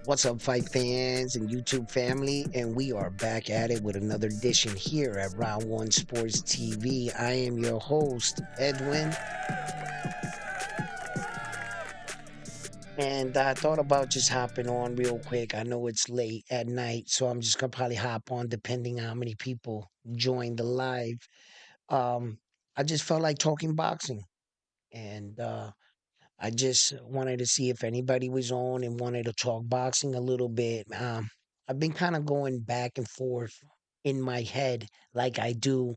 What's up, fight fans and YouTube family? And we are back at it with another edition here at Round One Sports TV. I am your host, Edwin, and I thought about just hopping on real quick. I know it's late at night, so I'm just gonna probably hop on depending on how many people join the live. Um, I just felt like talking boxing, and I just wanted to see if anybody was on and wanted to talk boxing a little bit. I've been kind of going back and forth in my head, like I do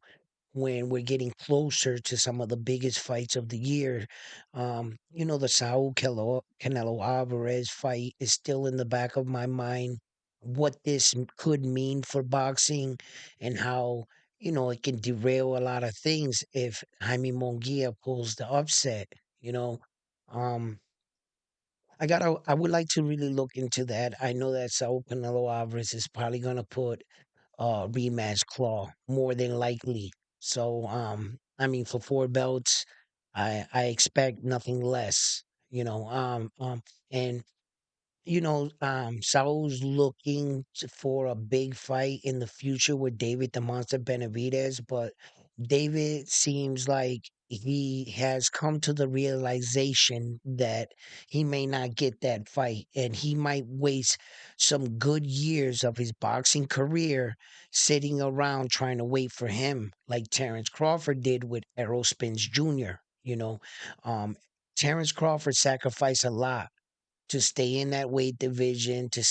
when we're getting closer to some of the biggest fights of the year. The Canelo Alvarez fight is still in the back of my mind. What this could mean for boxing and how, it can derail a lot of things if Jaime Munguia pulls the upset, you know. Um, I would like to really look into that. I know that Saul Canelo Alvarez is probably gonna put rematch claw more than likely. So I mean for four belts, I expect nothing less. And Saul's looking for a big fight in the future with David the Monster Benavidez, but David seems like he has come to the realization that he may not get that fight and he might waste some good years of his boxing career sitting around trying to wait for him like Terrence Crawford did with Errol Spence Jr. Um Terrence Crawford sacrificed a lot to stay in that weight division, to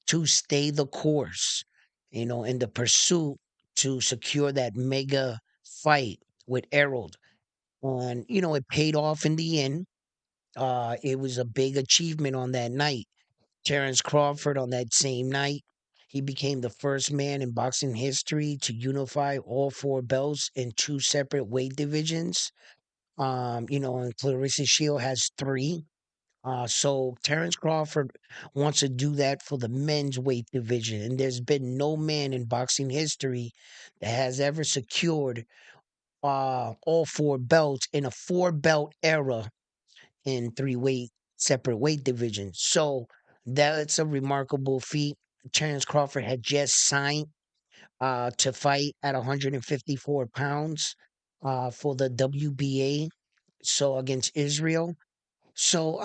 to stay the course, in the pursuit to secure that mega fight with Errol. And it paid off in the end. It was a big achievement on that night. Terrence Crawford on that same night, he became the first man in boxing history to unify all four belts in two separate weight divisions. And Clarissa Shield has three. So Terrence Crawford wants to do that for the men's weight division, and there's been no man in boxing history that has ever secured all four belts in a four belt era in three separate weight divisions. So that's a remarkable feat. Terrence Crawford had just signed to fight at 154 pounds for the WBA, so against Israel. So,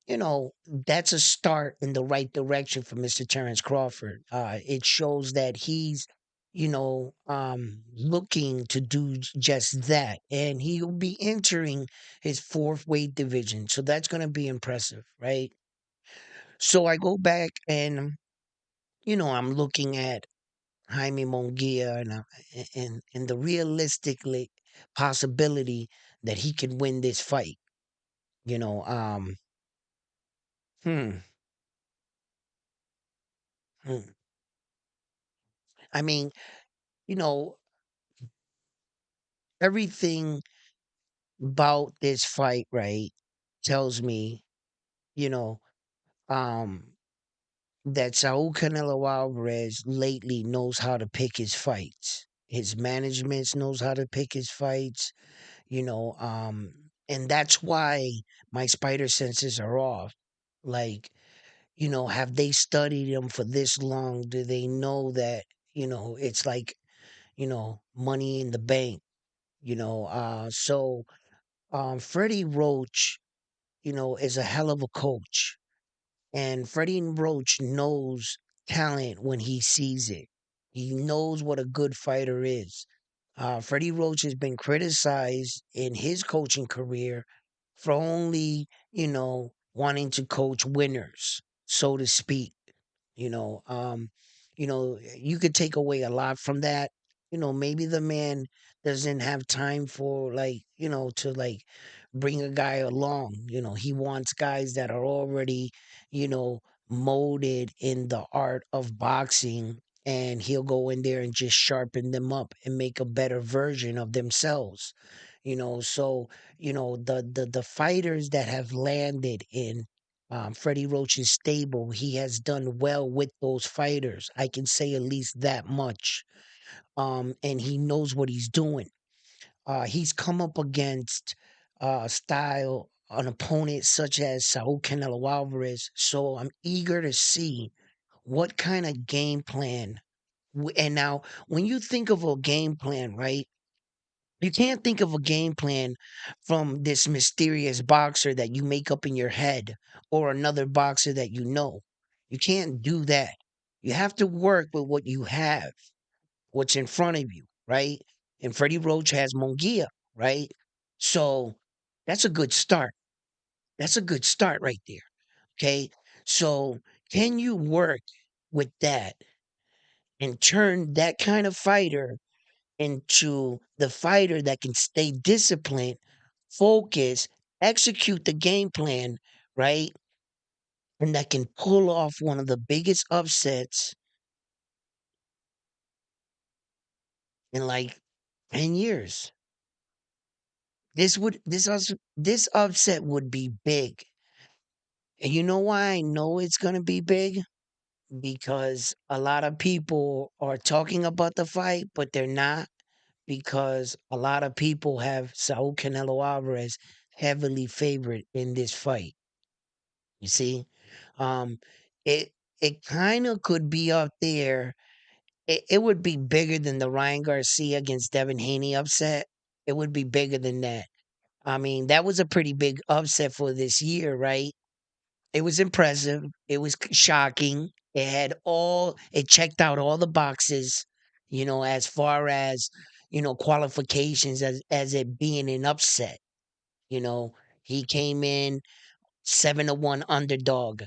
that's a start in the right direction for Mr. Terrence Crawford. It shows that he's, looking to do just that. And he'll be entering his fourth weight division. So that's going to be impressive, right? So I go back and, I'm looking at Jaime Munguia and the realistically possibility that he can win this fight. You know, um, hmm. hmm. I mean, you know, everything about this fight, right, tells me, you know, um, that Saul Canelo Alvarez lately knows how to pick his fights. His management knows how to pick his fights, and that's why my spider senses are off. Like, have they studied him for this long? Do they know that, it's like, money in the bank, Freddie Roach, is a hell of a coach. And Freddie Roach knows talent when he sees it. He knows what a good fighter is. Freddie Roach has been criticized in his coaching career for only, wanting to coach winners, so to speak. You know, um, you could take away a lot from that. Maybe the man doesn't have time for like, to like bring a guy along. He wants guys that are already, you know, molded in the art of boxing, and he'll go in there and just sharpen them up and make a better version of themselves. So the fighters that have landed in Freddie Roach's stable, he has done well with those fighters. I can say at least that much. And he knows what he's doing. He's come up against style. an opponent such as Saul Canelo Alvarez. So I'm eager to see what kind of game plan. And now, when you think of a game plan, right? You can't think of a game plan from this mysterious boxer that you make up in your head or another boxer that you know. You can't do that. You have to work with what you have, what's in front of you, right? And Freddie Roach has Munguia, right? So that's a good start. That's a good start right there. Okay. So can you work with that and turn that kind of fighter into the fighter that can stay disciplined, focus, execute the game plan, right? And that can pull off one of the biggest upsets in like 10 years. This upset would be big. And you know why I know it's gonna be big? Because a lot of people are talking about the fight, but they're not, because a lot of people have Saul Canelo Alvarez heavily favored in this fight. You see, um, it it kind of could be up there. It would be bigger than the Ryan Garcia against Devin Haney upset. It would be bigger than that. I mean, that was a pretty big upset for this year, right? It was impressive. It was shocking. It checked out all the boxes, as far as, qualifications as it being an upset. You know, he came in 7-1 underdog.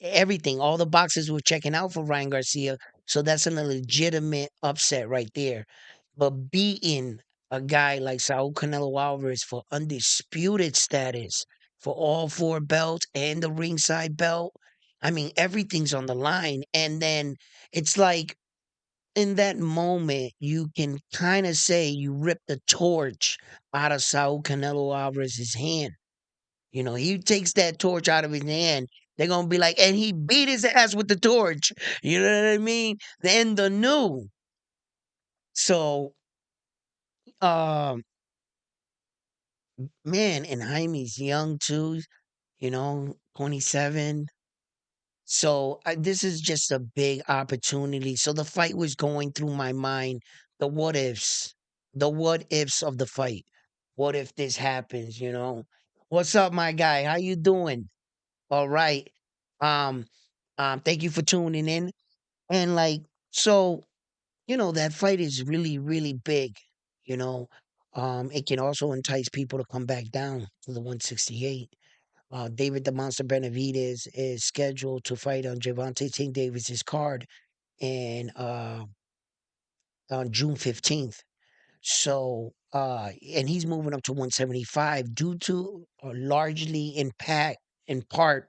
Everything. All the boxes were checking out for Ryan Garcia. So that's a legitimate upset right there. But beating a guy like Saul Canelo Alvarez for undisputed status for all four belts and the ringside belt. I mean, everything's on the line. And then it's like in that moment, you can kind of say you ripped the torch out of Saul Canelo Alvarez's hand. He takes that torch out of his hand. They're gonna be like, and he beat his ass with the torch. You know what I mean? Then the new. So, um, man, and Jaime's young too. 27. So this is just a big opportunity. So the fight was going through my mind. The what ifs, the what ifs of the fight. What if this happens? What's up, my guy? How you doing? All right. Um, thank you for tuning in. And like, so, that fight is really, really big. You know, it can also entice people to come back down to the 168. David the Monster Benavidez is scheduled to fight on Javante Tank Davis's card and on June 15th. So, and he's moving up to 175 due to largely in part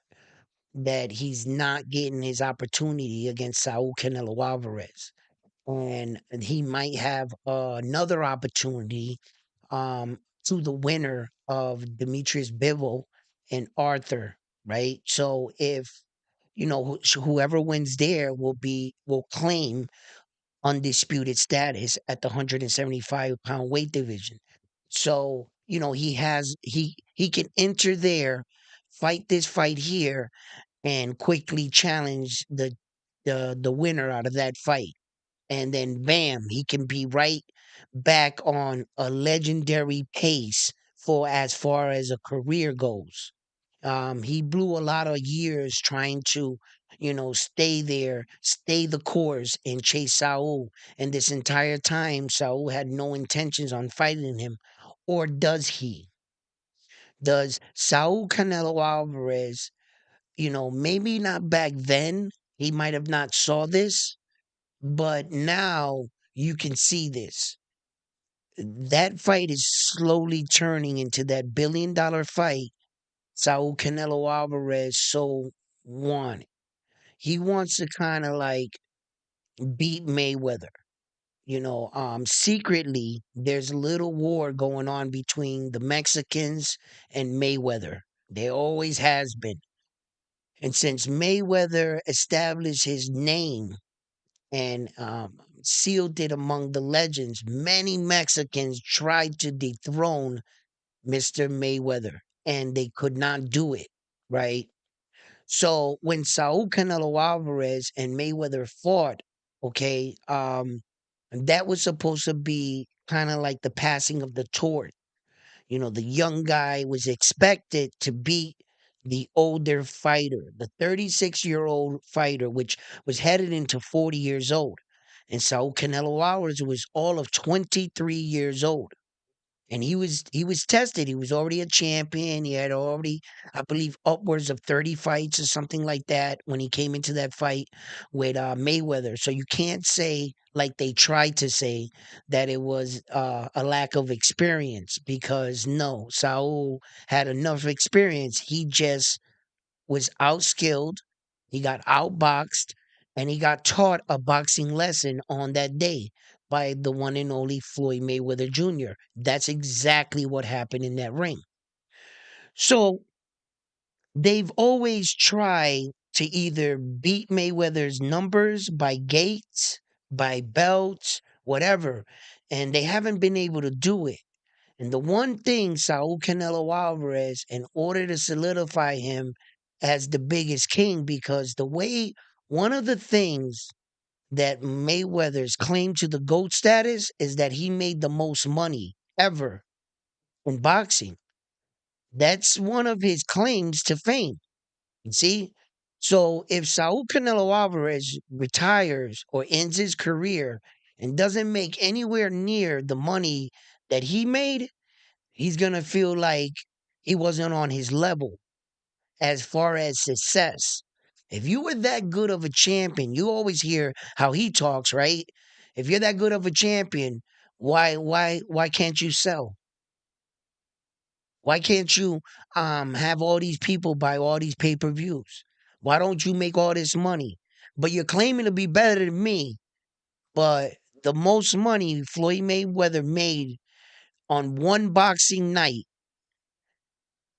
that he's not getting his opportunity against Saul Canelo Alvarez. And he might have another opportunity to the winner of Demetrius Bivol and Arthur, right? So if whoever wins there will claim undisputed status at the 175-pound weight division. So he can enter there, fight this fight here, and quickly challenge the winner out of that fight. And then bam, he can be right back on a legendary pace for as far as a career goes. He blew a lot of years trying to, stay there, stay the course, and chase Saul. And this entire time, Saul had no intentions on fighting him. Or does he? Does Saul Canelo Alvarez, maybe not back then, he might have not saw this, but now you can see this. That fight is slowly turning into that $1 billion fight Saul Canelo Alvarez so wanted. He wants to kind of like beat Mayweather. Secretly, there's a little war going on between the Mexicans and Mayweather. There always has been. And since Mayweather established his name and sealed it among the legends, many Mexicans tried to dethrone Mr. Mayweather, and they could not do it, right? So when Saul Canelo Alvarez and Mayweather fought, okay, that was supposed to be kind of like the passing of the torch. You know, the young guy was expected to beat the older fighter, the 36-year-old fighter, which was headed into 40 years old. And Saul Canelo Alvarez was all of 23 years old, and he was tested. He was already a champion. He had already, I believe, upwards of 30 fights or something like that when he came into that fight with Mayweather. So you can't say, like they tried to say, that it was a lack of experience, because no, Saul had enough experience. He just was outskilled, he got outboxed, and he got taught a boxing lesson on that day by the one and only Floyd Mayweather Jr. That's exactly what happened in that ring. So they've always tried to either beat Mayweather's numbers by gates, by belts, whatever, and they haven't been able to do it. And the one thing Saul Canelo Alvarez, in order to solidify him as the biggest king, because the way, one of the things that Mayweather's claim to the GOAT status is that he made the most money ever in boxing. That's one of his claims to fame. You see? So if Saul Canelo Alvarez retires or ends his career and doesn't make anywhere near the money that he made, he's going to feel like he wasn't on his level as far as success. If you were that good of a champion, you always hear how he talks, right? If you're that good of a champion, why can't you sell? Why can't you have all these people buy all these pay-per-views? Why don't you make all this money? But you're claiming to be better than me, but the most money Floyd Mayweather made on one boxing night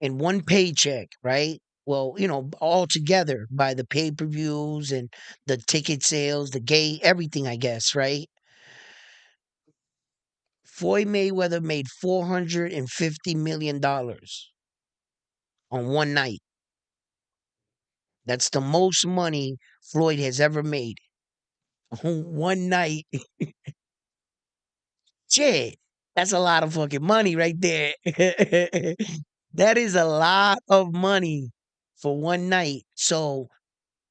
in one paycheck, right? Well, all together by the pay per views and the ticket sales, the gate, everything, I guess, right? Floyd Mayweather made $450 million on one night. That's the most money Floyd has ever made on one night. Shit, that's a lot of fucking money right there. That is a lot of money for one night. So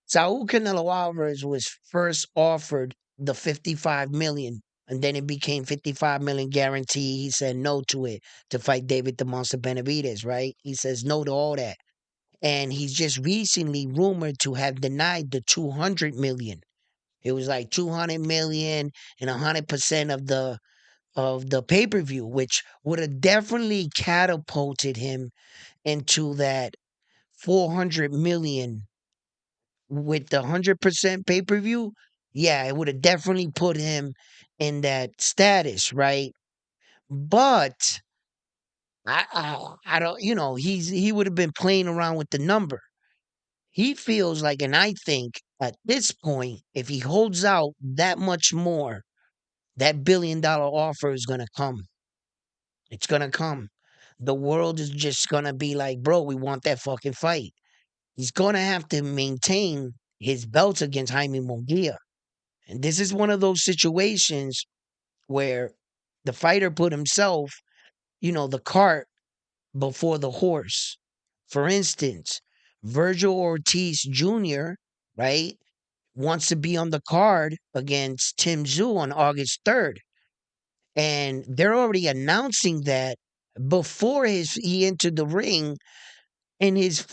Saul Canelo Alvarez was first offered the 55 million, and then it became 55 million guarantee. He said no to it to fight David the Monster Benavidez, right? He says no to all that. And he's just recently rumored to have denied the 200 million. It was like 200 million and 100% of the pay-per-view, which would have definitely catapulted him into that 400 million with the 100% pay per view. Yeah, it would have definitely put him in that status, right? But I don't, he would have been playing around with the number. He feels like, and I think at this point, if he holds out that much more, that $1 billion offer is gonna come. It's gonna come. The world is just gonna be like, bro, we want that fucking fight. He's gonna have to maintain his belts against Jaime Munguia. And this is one of those situations where the fighter put himself, the cart before the horse. For instance, Virgil Ortiz Jr., right, wants to be on the card against Tim Tszyu on August 3rd. And they're already announcing that before he entered the ring in his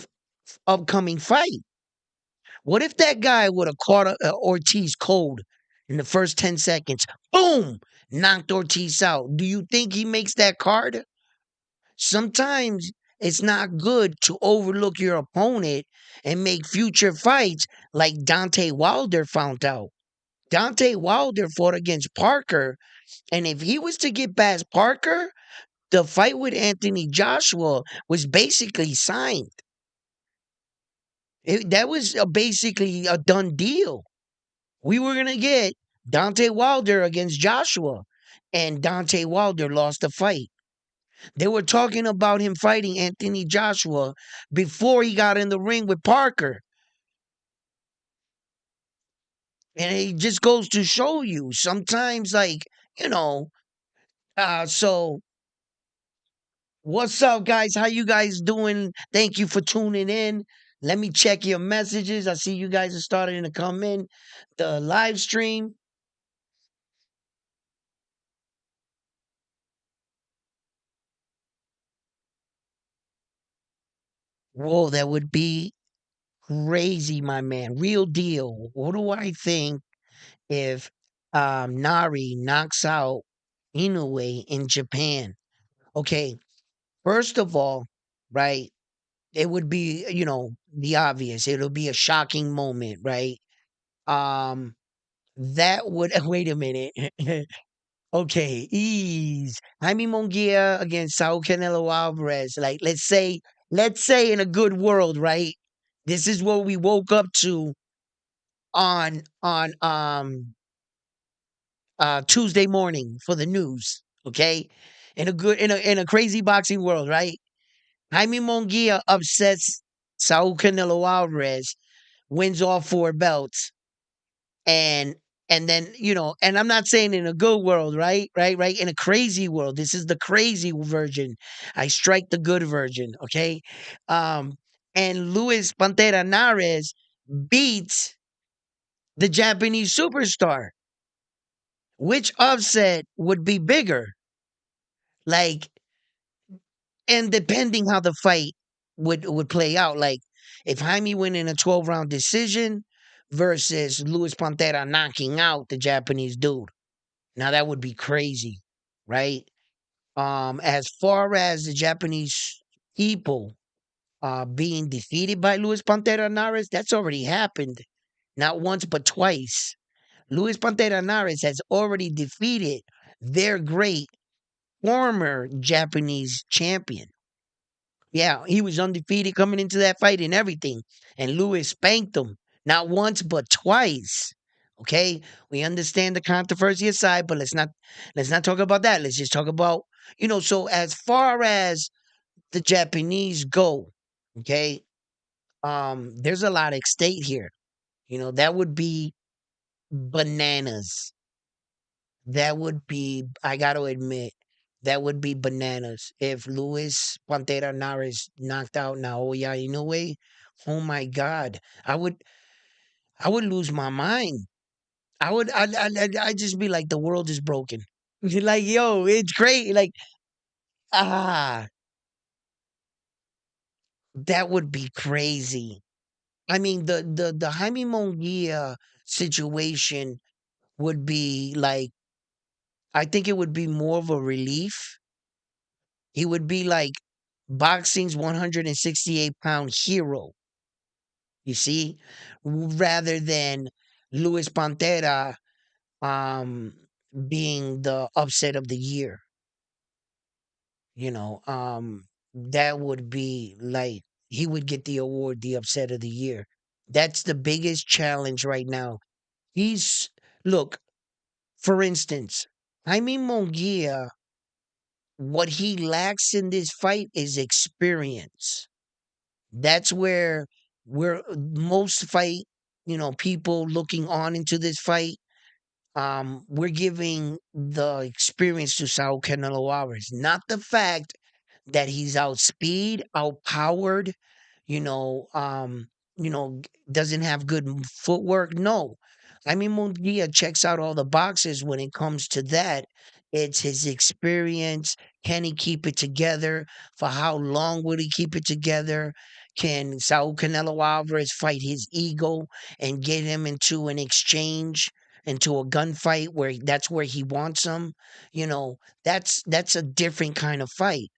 upcoming fight. What if that guy would have caught Ortiz cold in the first 10 seconds? Boom! Knocked Ortiz out. Do you think he makes that card? Sometimes it's not good to overlook your opponent and make future fights like Dante Wilder found out. Dante Wilder fought against Parker, and if he was to get past Parker, the fight with Anthony Joshua was basically signed. That was basically a done deal. We were going to get Dante Wilder against Joshua, and Dante Wilder lost the fight. They were talking about him fighting Anthony Joshua before he got in the ring with Parker. And it just goes to show you sometimes, like, you know, so what's up, guys? How you guys doing? Thank you for tuning in. Let me check your messages. I see you guys are starting to come in the live stream. Whoa, that would be crazy, my man. Real deal. What do I think if Nari knocks out Inoue in Japan? Okay, first of all, right, it would be, the obvious. It'll be a shocking moment, right? Um, that would wait a minute. Okay, ease. Jaime Munguia against Saul Canelo Alvarez. Like, let's say in a good world, right? This is what we woke up to on Tuesday morning for the news. Okay, in a crazy boxing world, right? Jaime Munguia upsets Saul Canelo Alvarez, wins all four belts, and and then and I'm not saying in a good world, right, in a crazy world. This is the crazy version. I strike the good version, okay. um and Luis Pantera Nares beats the Japanese superstar. Which upset would be bigger? Like, and depending how the fight would play out, like if Jaime win in a 12-round decision versus Luis Pantera knocking out the Japanese dude. Now that would be crazy, right? As far as the Japanese people being defeated by Luis Pantera Nares, that's already happened. Not once but twice. Luis Pantera Nares has already defeated their great former Japanese champion. Yeah, he was undefeated coming into that fight and everything. And Lewis spanked him not once but twice. Okay, we understand the controversy aside, but let's not talk about that. Let's just talk about So as far as the Japanese go, okay, there's a lot at stake here. That would be bananas. That would be, I got to admit, that would be bananas. If Luis Pantera Nares knocked out Naoya Inoue, oh my God, I would lose my mind. I'd just be like, the world is broken. Like, yo, it's great. Like, ah, that would be crazy. I mean, the Jaime Munguia situation would be like, I think it would be more of a relief. He would be like boxing's 168-pound hero, you see, rather than Luis Pantera um, being the upset of the year. You know, that would be like he would get the award, the upset of the year. That's the biggest challenge right now. He's Look, for instance, Jaime Munguia, what he lacks in this fight is experience. That's where most fight, people looking on into this fight, we're giving the experience to Saul Canelo Alvarez, not the fact that he's outspeed, outpowered, you know, um, doesn't have good footwork. No, I mean Munguia checks out all the boxes when it comes to that. It's his experience. Can he keep it together? For how long will he keep it together? Can Saul Canelo Alvarez fight his ego and get him into an exchange, into a gunfight that's where he wants him? That's a different kind of fight.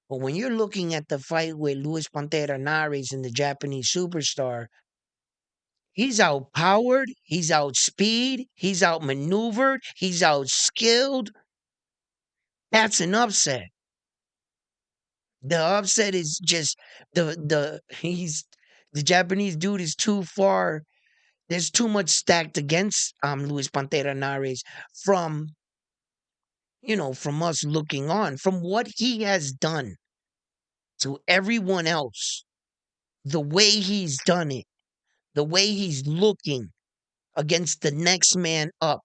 But when you're looking at the fight with Luis Pantera Nares and the Japanese superstar, he's outpowered, he's outspeed, he's outmaneuvered, he's outskilled. That's an upset. The upset is just the Japanese dude is too far. There's too much stacked against Luis Pantera Nares from from us looking on, from what he has done to everyone else, the way he's done it, the way he's looking against the next man up,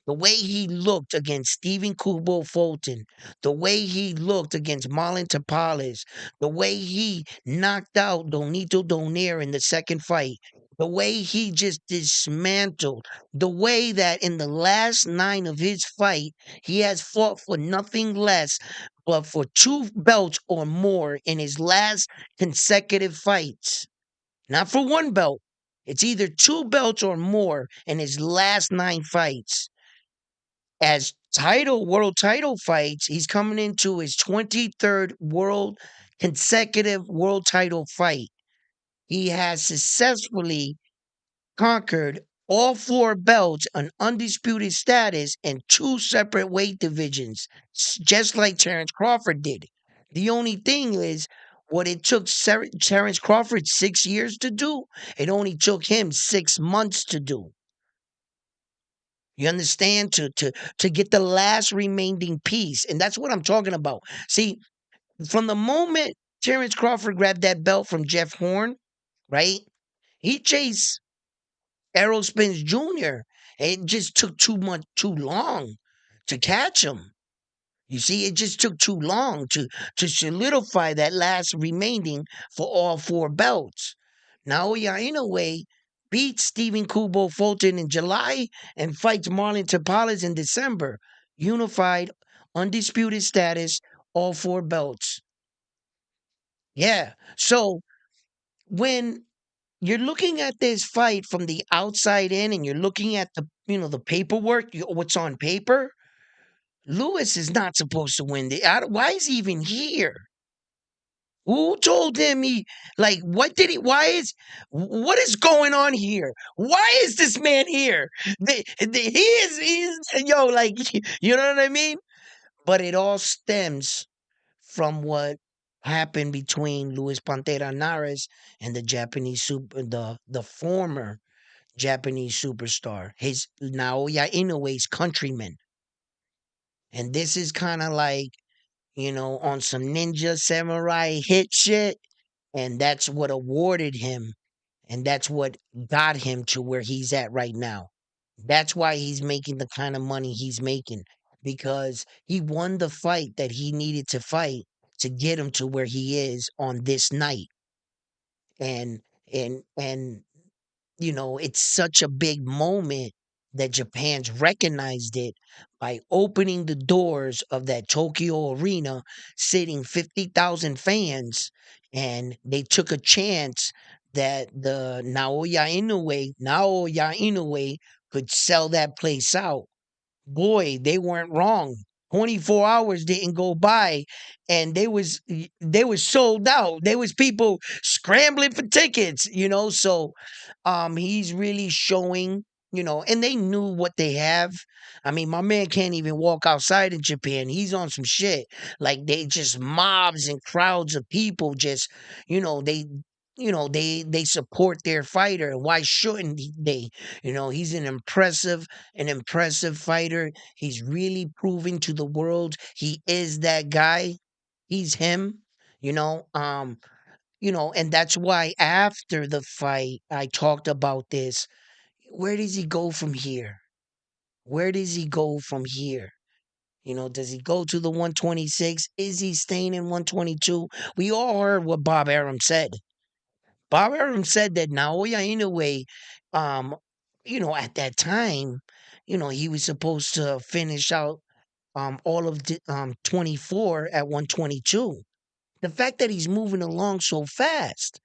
the way he looked against Stephen Kubo Fulton, the way he looked against Marlon Tapales, the way he knocked out Donito Donaire in the second fight, the way he just dismantled, the way that in the last nine of his fight, he has fought for nothing less but for two belts or more in his last consecutive fights. Not for one belt. It's either two belts or more in his last nine fights. As world title fights, he's coming into his 23rd consecutive world title fight. He has successfully conquered all four belts on undisputed status in two separate weight divisions, just like Terrence Crawford did. The only thing is, what it took Terrence Crawford 6 years to do, it only took him 6 months to do. You understand? To get the last remaining piece. And that's what I'm talking about. See, from the moment Terrence Crawford grabbed that belt from Jeff Horn, right? He chased Errol Spence Jr. It just took too long to catch him. You see, it just took too long to solidify that last remaining for all four belts. Naoya Inoue beats Stephen Kubo Fulton in July and fights Marlon Tapales in December. Unified, undisputed status, all four belts. Yeah. So when you're looking at this fight from the outside in and you're looking at the paperwork, what's on paper, Lewis is not supposed to win. Why is he even here? Who told him what did he, what is going on here? Why is this man here? He is, yo, you know what I mean? But it all stems from what happened between Luis Pantera Nares and the former Japanese superstar, his Naoya Inoue's countryman. And this is kind of on some ninja samurai hit shit. And that's what awarded him. And that's what got him to where he's at right now. That's why he's making the kind of money he's making. Because he won the fight that he needed to fight to get him to where he is on this night. And and it's such a big moment that Japan's recognized it by opening the doors of that Tokyo arena, sitting 50,000 fans, and they took a chance that the Naoya Inoue could sell that place out. Boy, they weren't wrong. 24 hours didn't go by and they was sold out. There was people scrambling for tickets. So he's really showing, and they knew what they have. I mean, my man can't even walk outside in Japan. He's on some shit. Like they just mobs and crowds of people just, they they support their fighter. And why shouldn't they? He's an impressive fighter. He's really proving to the world he is that guy. He's him, you know. And that's why after the fight I talked about this. Where does he go from here? Where does he go from here? Does he go to the 126? Is he staying in 122? We all heard what Bob Arum said. Bob Arum said that Naoya Inoue, um, at that time, he was supposed to finish out all of 24 at 122. The fact that he's moving along so fast,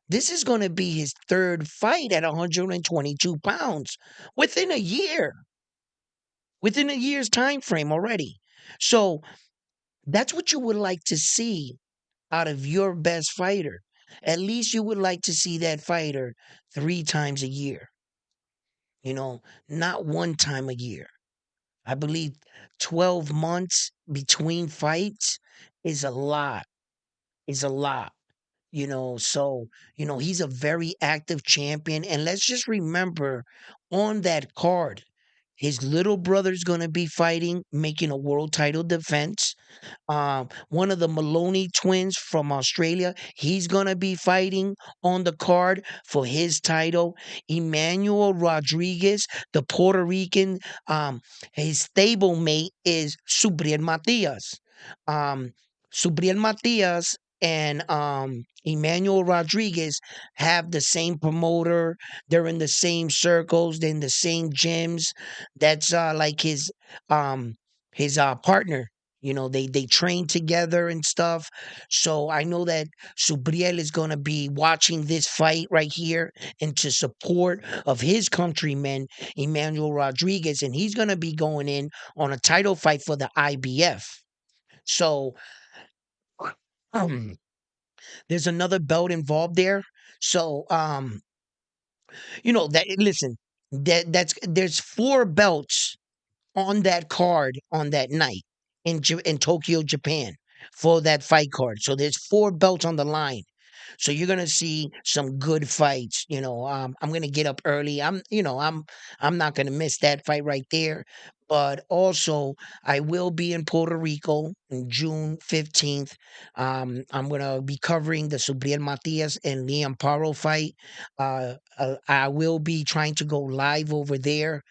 this is going to be his third fight at 122 pounds within a year's time frame already. So that's what you would like to see out of your best fighter. At least you would like to see that fighter 3 times a year, not one time a year. I believe 12 months between fights is a lot, is a lot. So he's a very active champion. And let's just remember on that card, His little brother's gonna be fighting, making a world title defense. One of the Maloney twins from Australia, he's gonna be fighting on the card for his title. Emmanuel Rodriguez, the Puerto Rican, his stablemate is Subriel Matias. Um, Subriel Matias and Emmanuel Rodriguez have the same promoter. They're in the same circles. They're in the same gyms. That's like his partner. You know, they train together and stuff. So I know that Subriel is going to be watching this fight right here into support of his countryman, Emmanuel Rodriguez. And he's going to be going in on a title fight for the IBF. So um, there's another belt involved there. So that listen, that's there's four belts on that card on that night in Tokyo, Japan for that fight card. So there's four belts on the line. So you're gonna see some good fights. I'm gonna get up early. I'm not gonna miss that fight right there. But also, I will be in Puerto Rico on June 15th. I'm gonna be covering the Subriel Matias and Liam Paro fight. I will be trying to go live over there,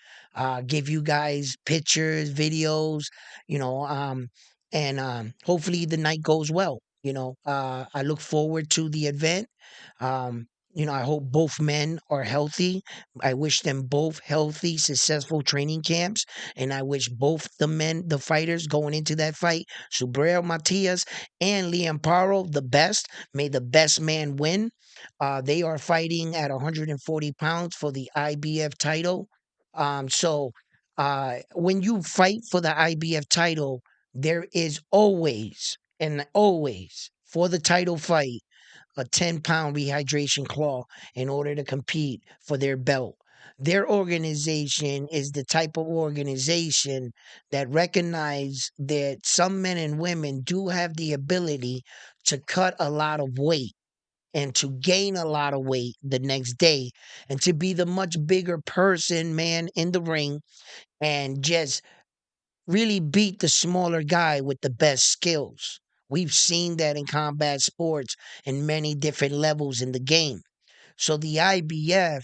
give you guys pictures, videos, you know, um, and hopefully the night goes well. I look forward to the event. I hope both men are healthy. I wish them both healthy, successful training camps. And I wish both the men, the fighters going into that fight, Subriel Matias and Liam Paro, the best. May the best man win. They are fighting at 140 pounds for the IBF title. So when you fight for the IBF title, there is always and always for the title fight a 10-pound rehydration claw in order to compete for their belt. Their organization is the type of organization that recognize that some men and women do have the ability to cut a lot of weight and to gain a lot of weight the next day and to be the much bigger person, man, in the ring and just really beat the smaller guy with the best skills. We've seen that in combat sports in many different levels in the game. So the IBF,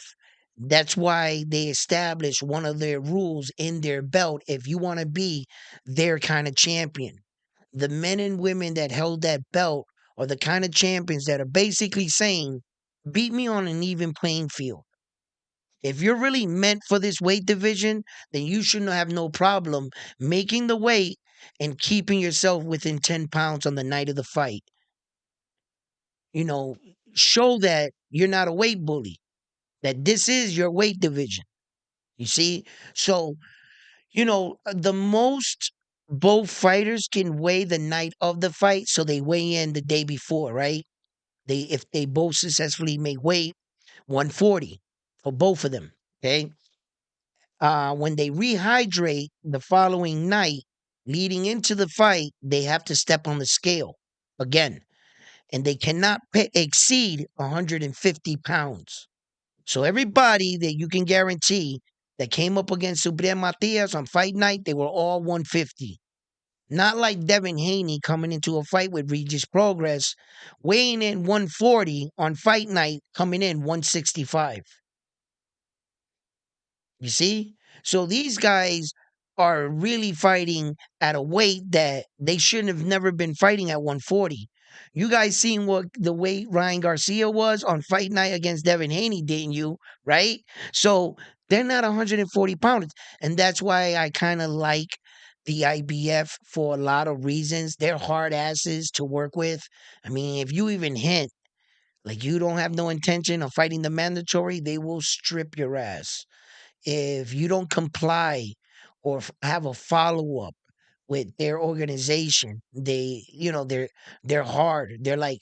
that's why they established one of their rules in their belt if you want to be their kind of champion. The men and women that held that belt are the kind of champions that are basically saying, beat me on an even playing field. If you're really meant for this weight division, then you should have no problem making the weight and keeping yourself within 10 pounds on the night of the fight. You know, show that you're not a weight bully, that this is your weight division. You see? So, the most both fighters can weigh the night of the fight, so they weigh in the day before, right? If they both successfully make weight, 140 for both of them. Okay. When they rehydrate the following night, leading into the fight, they have to step on the scale again, and they cannot exceed 150 pounds. So everybody that you can guarantee that came up against Subriel Matias on fight night, they were all 150. Not like Devin Haney coming into a fight with Regis Progress, weighing in 140 on fight night, coming in 165. You see? So these guys are really fighting at a weight that they shouldn't have never been fighting at 140. You guys seen what the weight Ryan Garcia was on fight night against Devin Haney, didn't you? Right? So they're not 140 pounds. And that's why I kind of like the IBF for a lot of reasons. They're hard asses to work with. I mean, if you even hint, like you don't have no intention of fighting the mandatory, they will strip your ass if you don't comply or have a follow up with their organization. They're hard. They're like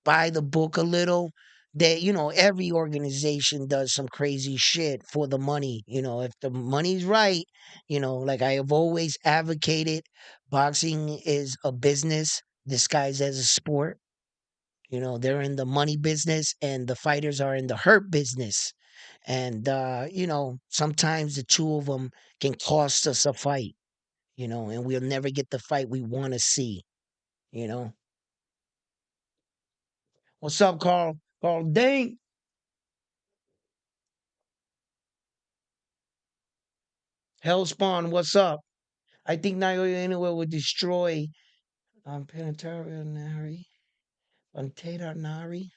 by the book a little. Every organization does some crazy shit for the money. If the money's right, like I have always advocated, boxing is a business disguised as a sport. They're in the money business and the fighters are in the hurt business. And sometimes the two of them can cost us a fight, and we'll never get the fight we want to see. You know, what's up, Carl? Carl Dane, Hellspawn, what's up? I think Naoya Inoue will destroy Planetaria Nari. Planetaria Nari.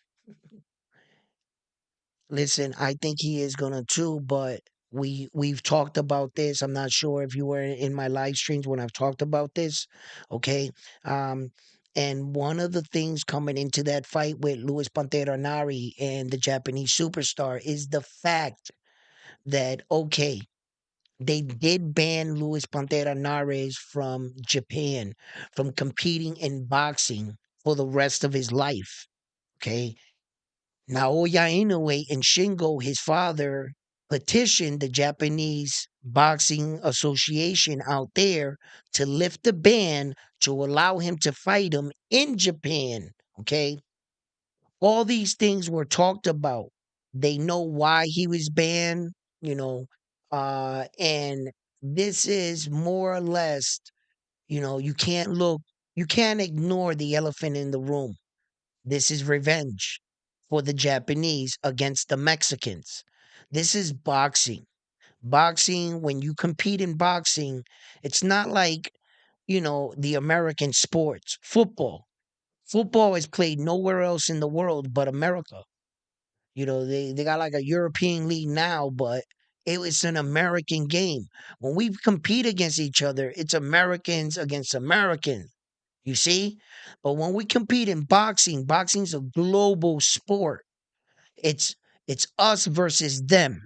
Listen, I think he is gonna too, but we've talked about this. I'm not sure if you were in my live streams when I've talked about this. Okay. Um, and one of the things coming into that fight with Luis Pantera Nari and the Japanese superstar is the fact that okay, they did ban Luis Pantera Nares from Japan from competing in boxing for the rest of his life. Okay. Naoya Inoue and Shingo, his father, petitioned the Japanese Boxing Association out there to lift the ban to allow him to fight him in Japan. Okay. All these things were talked about. They know why he was banned, you know, and this is more or less, you can't ignore the elephant in the room. This is revenge for the Japanese against the Mexicans. This is boxing. Boxing, when you compete in boxing, it's not like, the American sports. Football. Football is played nowhere else in the world but America. They got like a European league now, but it was an American game. When we compete against each other, it's Americans against Americans. You see? But when we compete in boxing, boxing's a global sport. It's it's us versus them.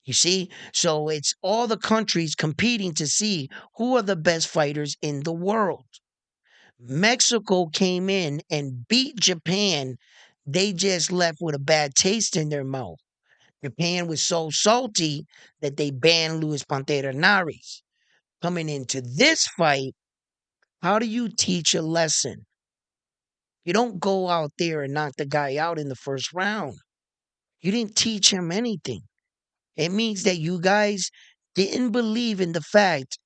You see? So it's all the countries competing to see who are the best fighters in the world. Mexico came in and beat Japan. They just left with a bad taste in their mouth. Japan was so salty that they banned Luis Pantera Nares. Coming into this fight, how do you teach a lesson? You don't go out there and knock the guy out in the first round. You didn't teach him anything. It means that you guys didn't believe in the fact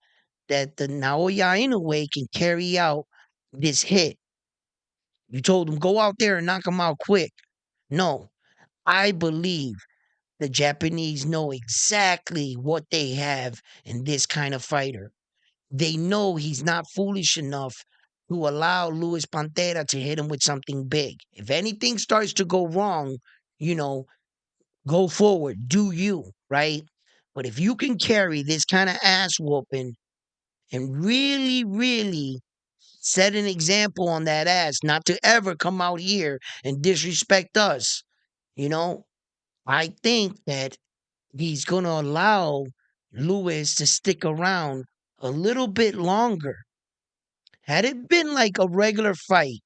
that the Naoya Inoue can carry out this hit. You told him go out there and knock him out quick. No, I believe the Japanese know exactly what they have in this kind of fighter. They know he's not foolish enough to allow Luis Pantera to hit him with something big. If anything starts to go wrong, you know, go forward, do you, right? But if you can carry this kind of ass whooping and really, really set an example on that ass not to ever come out here and disrespect us, you know, I think that he's going to allow Lewis to stick around a little bit longer. Had it been like a regular fight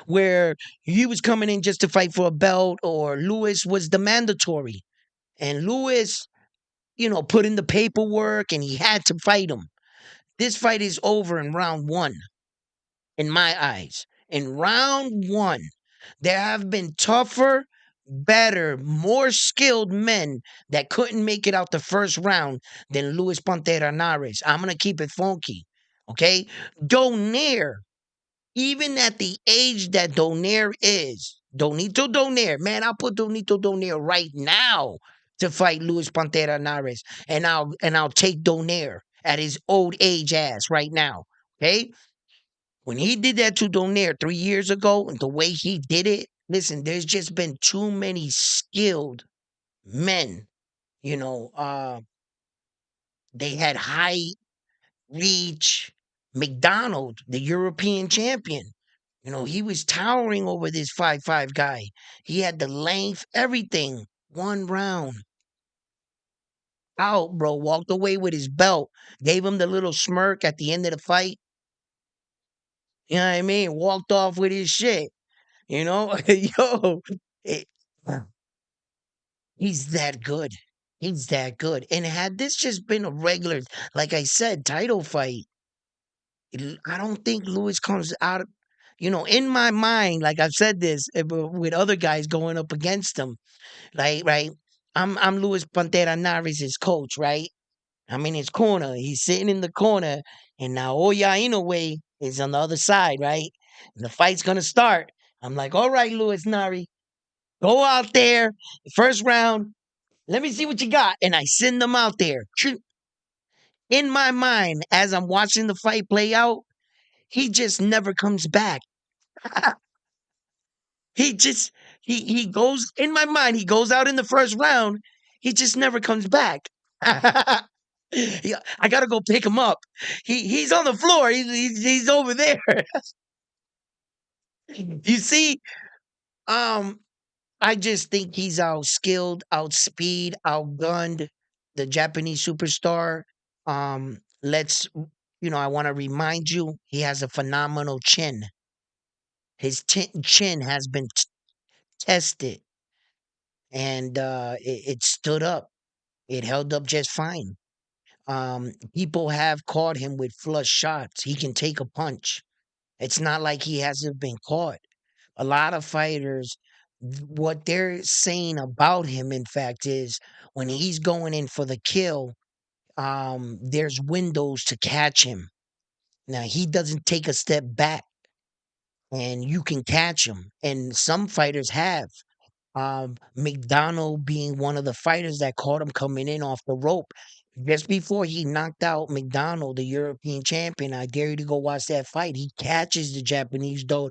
where he was coming in just to fight for a belt or Lewis was the mandatory and Lewis, put in the paperwork and he had to fight him. This fight is over in round one, in my eyes. In round one, there have been tougher, better, more skilled men that couldn't make it out the first round than Luis Pantera Nares. I'm going to keep it funky. Okay? Donaire, even at the age that Donaire is, Donito Donaire, man, I'll put Donito Donaire right now to fight Luis Pantera Nares, and I'll take Donaire at his old age ass right now. Okay, when he did that to Donaire 3 years ago, and the way he did it, listen, there's just been too many skilled men. You know, they had height, reach. McDonald, the European champion. He was towering over this 5'5" guy. He had the length, everything. One round. Out, bro. Walked away with his belt. Gave him the little smirk at the end of the fight. You know what I mean? Walked off with his shit. Yo, it, he's that good. He's that good. And had this just been a regular, like I said, title fight, I don't think Lewis comes out. In my mind, like I've said this with other guys going up against him, like right. I'm Luis Pantera Naris' coach, right? I'm in his corner. He's sitting in the corner, and Naoya Inoue is on the other side, right? And the fight's gonna start. I'm like, all right, Luis Nari, go out there, first round. Let me see what you got, and I send them out there. In my mind, as I'm watching the fight play out, he just never comes back. he just he goes in my mind. He goes out in the first round. He just never comes back. Yeah, I gotta go pick him up. He's on the floor. He's over there. You see, um, I just think he's outskilled, outspeed, outgunned the Japanese superstar. Let's I want to remind you, he has a phenomenal chin. His chin has been tested, and it stood up. It held up just fine. People have caught him with flush shots. He can take a punch. It's not like he hasn't been caught. A lot of fighters, what they're saying about him, in fact, is when he's going in for the kill, there's windows to catch him. Now he doesn't take a step back, and you can catch him. And some fighters have. McDonald being one of the fighters that caught him coming in off the rope. Just before he knocked out McDonald, the European champion, I dare you to go watch that fight. He catches the Japanese though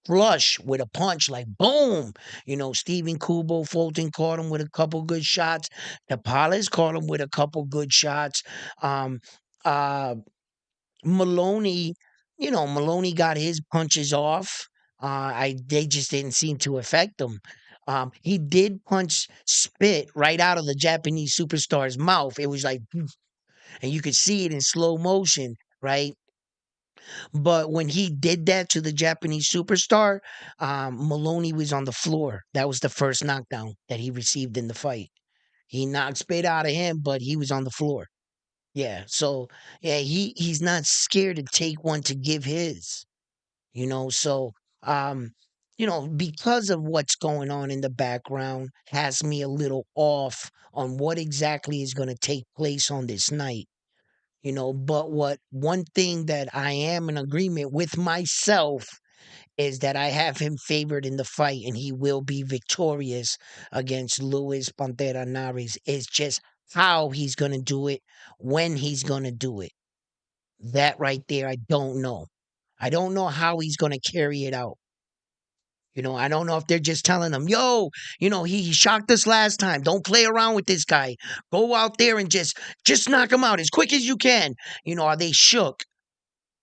flush with a punch, like boom. Stephen Kubo Fulton caught him with a couple good shots. Tapales caught him with a couple good shots. Um, uh, Maloney, Maloney got his punches off. They just didn't seem to affect him. He did punch spit right out of the Japanese superstar's mouth. It was like, and you could see it in slow motion, right? But when he did that to the Japanese superstar, Maloney was on the floor. That was the first knockdown that he received in the fight. He knocked spit out of him, but he was on the floor. Yeah. So yeah, he's not scared to take one to give his. So um, because of what's going on in the background has me a little off on what exactly is going to take place on this night. But what one thing that I am in agreement with myself is that I have him favored in the fight and he will be victorious against Luis Pantera Nares. It's just how he's going to do it, when he's going to do it. That right there, I don't know. I don't know how he's going to carry it out. I don't know if they're just telling him, yo, he shocked us last time. Don't play around with this guy. Go out there and just knock him out as quick as you can. Are they shook?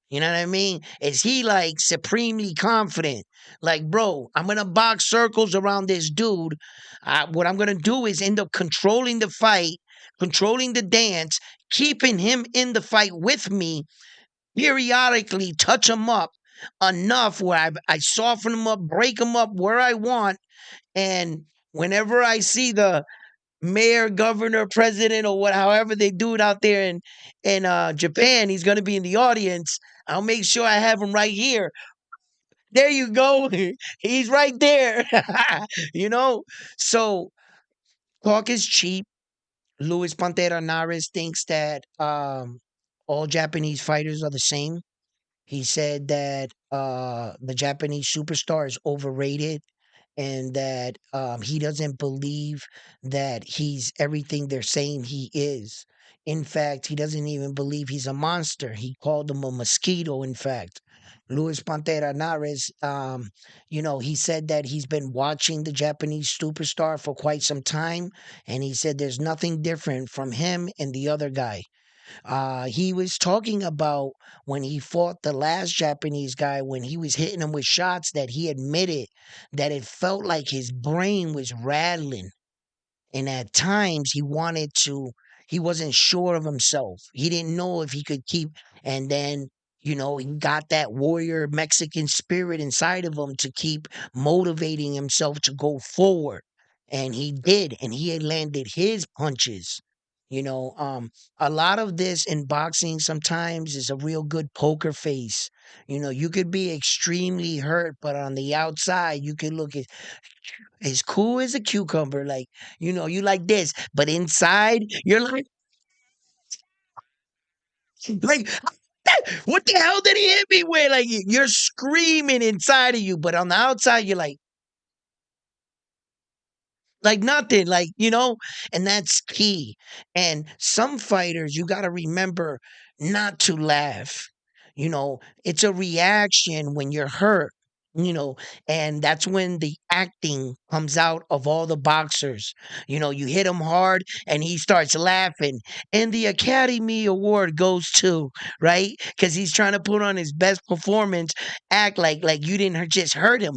You know what I mean? Is he like supremely confident? Like, bro, I'm going to box circles around this dude. What I'm going to do is end up controlling the fight, controlling the dance, keeping him in the fight with me, periodically touch him up enough where I soften him up, break him up where I want. And whenever I see the mayor, governor, president, or however they do it out there in Japan, he's going to be in the audience. I'll make sure I have him right here. There you go. He's right there. you know? So talk is cheap. Luis Pantera Nares thinks that all Japanese fighters are the same. He said that the Japanese superstar is overrated and that he doesn't believe that he's everything they're saying he is. In fact, he doesn't even believe he's a monster. He called him a mosquito, in fact. Luis Pantera Nares, he said that he's been watching the Japanese superstar for quite some time, and he said there's nothing different from him and the other guy. He was talking about when he fought the last Japanese guy, when he was hitting him with shots, that he admitted that it felt like his brain was rattling. And at times he wasn't sure of himself. He didn't know if he could keep, and then, he got that warrior Mexican spirit inside of him to keep motivating himself to go forward. And he did, and he had landed his punches. You know, a lot of this in boxing sometimes is a real good poker face. You know, you could be extremely hurt, but on the outside, you can look as cool as a cucumber. Like, you know, you like this, but inside, you're like, what the hell did he hit me with? Like, you're screaming inside of you, but on the outside, you're like nothing, like, you know, and that's key. And some fighters, you got to remember not to laugh. You know, it's a reaction when you're hurt, you know, and that's when the acting comes out of all the boxers. You know, you hit him hard and he starts laughing, and the Academy Award goes to, right? Because he's trying to put on his best performance, act like you didn't just hurt him.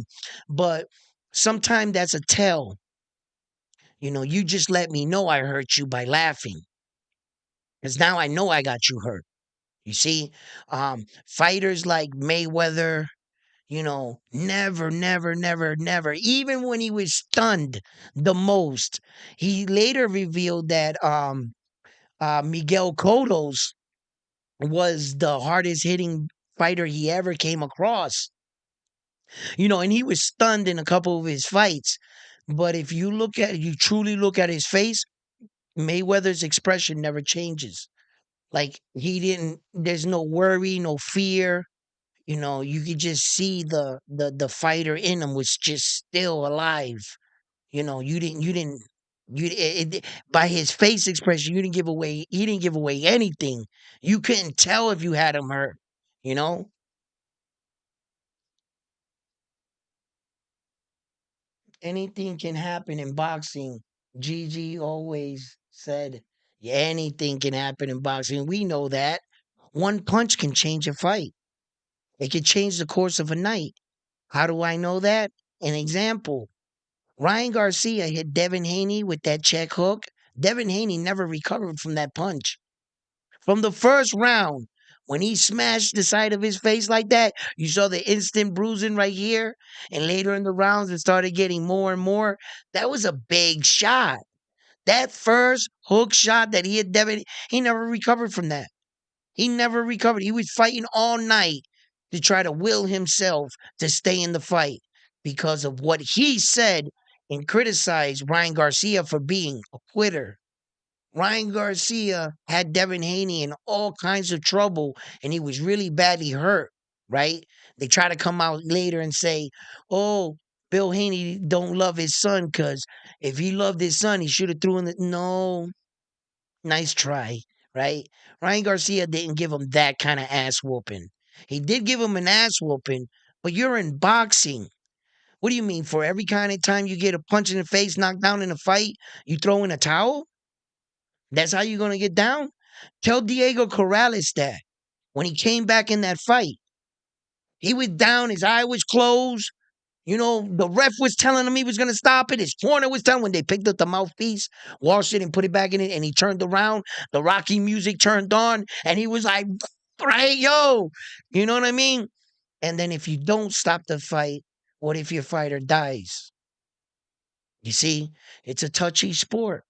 But sometimes that's a tell. You know, you just let me know I hurt you by laughing, because now I know I got you hurt. You see, fighters like Mayweather, you know, never, never, never, never, even when he was stunned the most, he later revealed that Miguel Cotto's was the hardest hitting fighter he ever came across. You know, and he was stunned in a couple of his fights. But if you truly look at his face, Mayweather's expression never changes. Like he didn't. There's no worry, no fear. You know, you could just see the fighter in him was just still alive. You know, by his face expression, you didn't give away. He didn't give away anything. You couldn't tell if you had him hurt. You know, anything can happen in boxing. Gigi always said, "Yeah, anything can happen in boxing." We know that. One punch can change a fight. It could change the course of a night. How do I know that? An example. Ryan Garcia hit Devin Haney with that check hook. Devin Haney never recovered from that punch. From the first round, when he smashed the side of his face like that, you saw the instant bruising right here. And later in the rounds, it started getting more and more. That was a big shot. That first hook shot that he hit Devin, he never recovered from that. He never recovered. He was fighting all night to try to will himself to stay in the fight because of what he said and criticized Ryan Garcia for being a quitter. Ryan Garcia had Devin Haney in all kinds of trouble and he was really badly hurt, right? They try to come out later and say, oh, Bill Haney don't love his son because if he loved his son, he should have threw in the. No, nice try, right? Ryan Garcia didn't give him that kind of ass whooping. He did give him an ass whooping, but you're in boxing. What do you mean? For every kind of time you get a punch in the face, knocked down in a fight, you throw in a towel? That's how you're going to get down? Tell Diego Corrales that when he came back in that fight, he was down, his eye was closed. You know, the ref was telling him he was going to stop it. His corner was telling when they picked up the mouthpiece, washed it and put it back in it, and he turned around. The Rocky music turned on, and he was like, right, yo. You know what I mean? And then if you don't stop the fight, what if your fighter dies? You see, it's a touchy sport.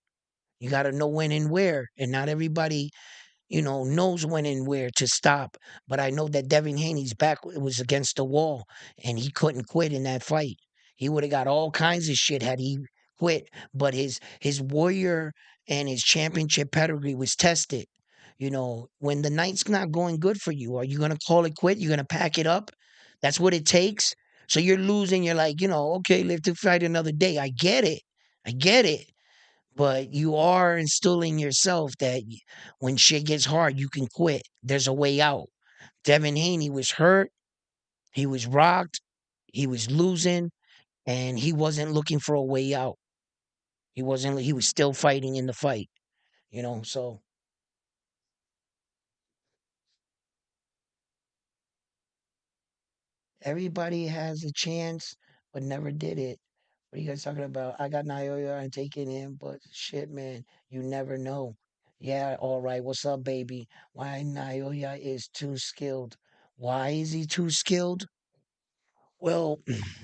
You got to know when and where. And not everybody knows when and where to stop. But I know that Devin Haney's back was against the wall and he couldn't quit in that fight. He would have got all kinds of shit had he quit. But his warrior and his championship pedigree was tested. You know, when the night's not going good for you, are you gonna call it quit? You're gonna pack it up? That's what it takes. So you're losing, you're like, okay, live to fight another day. I get it. I get it, but you are instilling yourself that when shit gets hard, you can quit. There's a way out. Devin Haney was hurt. He was rocked. He was losing, and he wasn't looking for a way out. He wasn't. He was still fighting in the fight. So everybody has a chance, but never did it. What are you guys talking about? I got Naoya and taking him, but shit, man, you never know. Yeah, all right. What's up, baby? Why Naoya is too skilled? Why is he too skilled? Well,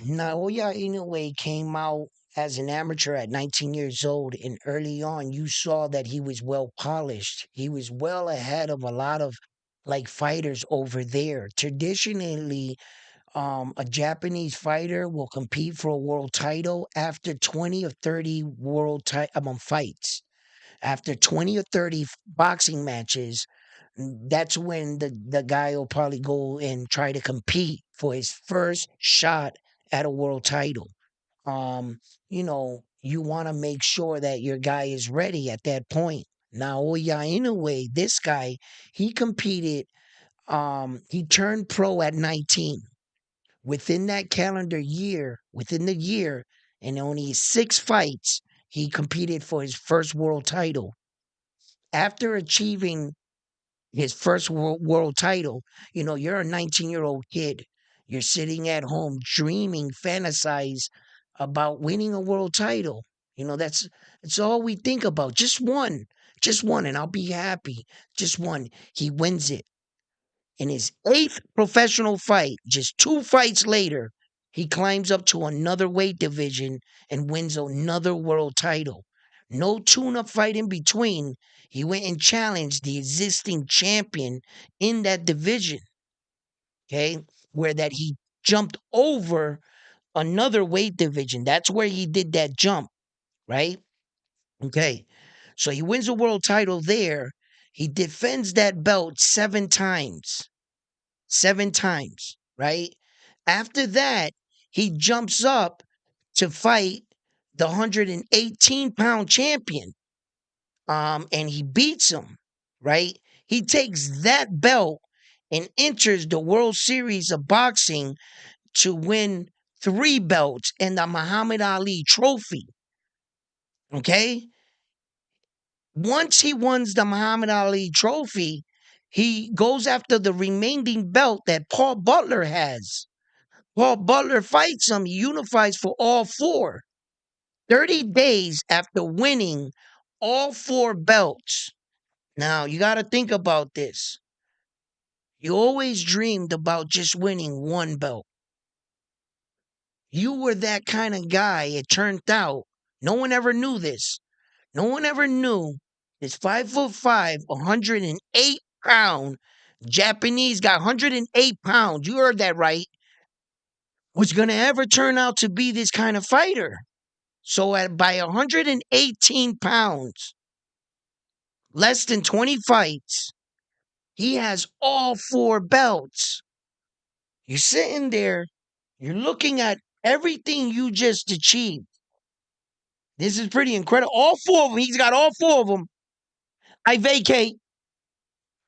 Naoya Inoue came out. as an amateur at 19 years old, and early on, you saw that he was well polished. He was well ahead of a lot of like fighters over there. Traditionally, a Japanese fighter will compete for a world title after 20 or 30 fights. After 20 or 30 boxing matches, that's when the guy will probably go and try to compete for his first shot at a world title. um, you want to make sure that your guy is ready at that point. Naoya Inoue, this guy, he competed, he turned pro at 19. Within that calendar year, within the year, and only 6 fights, he competed for his first world title. After achieving his first world title, you're a 19-year-old kid. You're sitting at home dreaming, fantasize about winning a world title. That's all we think about. Just one, and I'll be happy. Just one. He wins it. In his 8th professional fight, just 2 fights later, he climbs up to another weight division and wins another world title. No tune-up fight in between. He went and challenged the existing champion in that division. Okay, where that he jumped over another weight division. That's where he did that jump, right? Okay, so he wins a world title there. He defends that belt 7 times. 7 times, right? After that, he jumps up to fight the 118-pound champion. And he beats him, right? He takes that belt and enters the World Series of Boxing to win 3 belts and the Muhammad Ali trophy. Okay? Once he wins the Muhammad Ali trophy, he goes after the remaining belt that Paul Butler has. Paul Butler fights him, he unifies for all 4. 30 days after winning all 4 belts. Now, you got to think about this. You always dreamed about just winning 1 belt. You were that kind of guy, it turned out. No one ever knew this. No one ever knew this 5'5", 108-pound Japanese guy, 108 pounds, you heard that right, was going to ever turn out to be this kind of fighter. So by 118 pounds, less than 20 fights, he has all 4 belts. You're sitting there, you're looking at everything you just achieved. This is pretty incredible. All 4 of them, he's got all 4 of them. I vacate.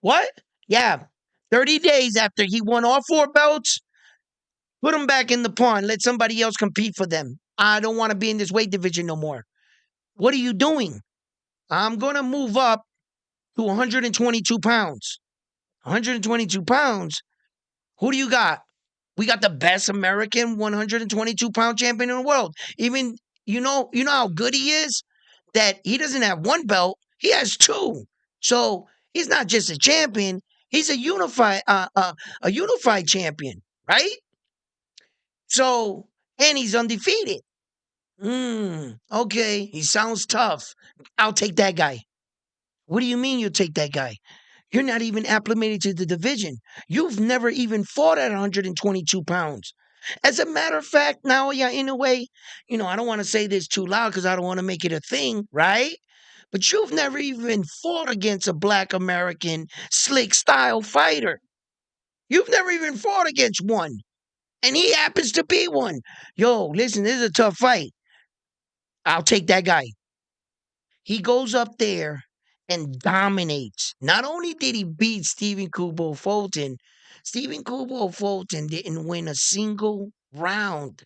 What? Yeah. 30 days after he won all 4 belts, put him back in the pond. Let somebody else compete for them. I don't want to be in this weight division no more. What are you doing? I'm going to move up to 122 pounds. 122 pounds? Who do you got? We got the best American 122-pound champion in the world. Even, you know how good he is? That he doesn't have 1 belt, he has 2. So he's not just a champion, he's a unified champion, right? So, and he's undefeated. Okay, he sounds tough. I'll take that guy. What do you mean you'll take that guy? You're not even acclimated to the division. You've never even fought at 122 pounds. As a matter of fact, now, yeah, in a way, I don't want to say this too loud because I don't want to make it a thing, right? But you've never even fought against a black American slick style fighter. You've never even fought against one. And he happens to be one. Yo, listen, this is a tough fight. I'll take that guy. He goes up there and dominates. Not only did he beat Stephen Kubo Fulton, Stephen Kubo Fulton didn't win a single round.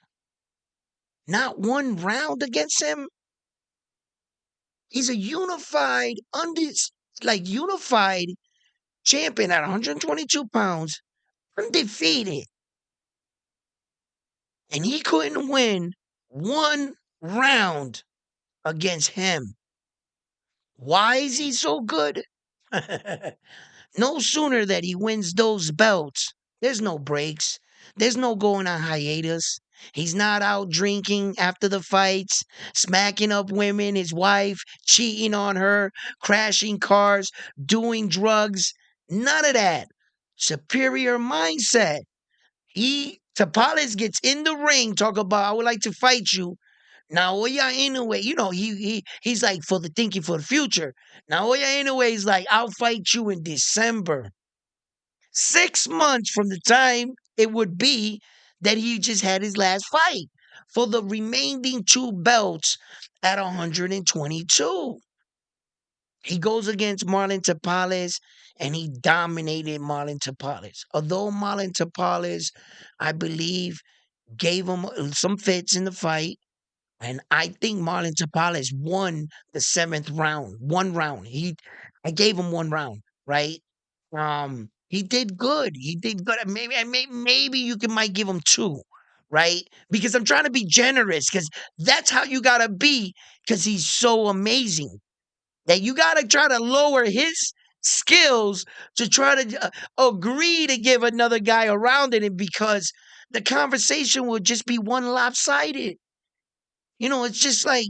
Not 1 round against him. He's a unified champion at 122 pounds, undefeated. And he couldn't win 1 round against him. Why is he so good? No sooner that he wins those belts, there's no breaks. There's no going on hiatus. He's not out drinking after the fights, smacking up women, his wife, cheating on her, crashing cars, doing drugs. None of that. Superior mindset. Tapales gets in the ring, talk about, I would like to fight you. Naoya Inoue, he's like for the thinking for the future. Naoya Inoue is like, I'll fight you in December. 6 months from the time it would be that he just had his last fight for the remaining two belts at 122. He goes against Marlon Tapales and he dominated Marlon Tapales. Although Marlon Tapales, I believe, gave him some fits in the fight. And I think Marlon Tapales won the seventh round. One round. I gave him one round, right? He did good. He did good. Maybe you might give him two, right? Because I'm trying to be generous, because that's how you gotta be, because he's so amazing. That you gotta try to lower his skills to try to agree to give another guy around in it, because the conversation would just be one lopsided. It's just like,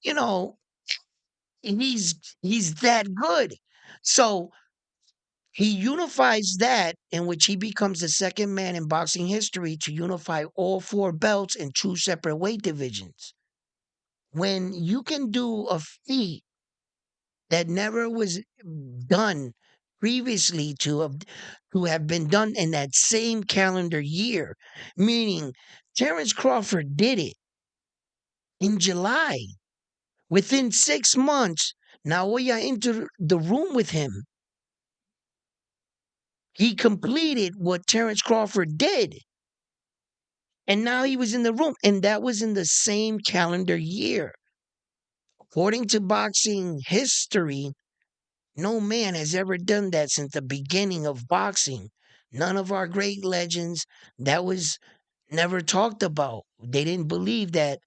you know, he's that good. So he unifies that, in which he becomes the second man in boxing history to unify all four belts in two separate weight divisions. When you can do a feat that never was done previously to have been done in that same calendar year, meaning Terence Crawford did it in July. Within 6 months, Naoya entered the room with him. He completed what Terence Crawford did. And now he was in the room. And that was in the same calendar year. According to boxing history, no man has ever done that since the beginning of boxing. None of our great legends, that was never talked about. They didn't believe that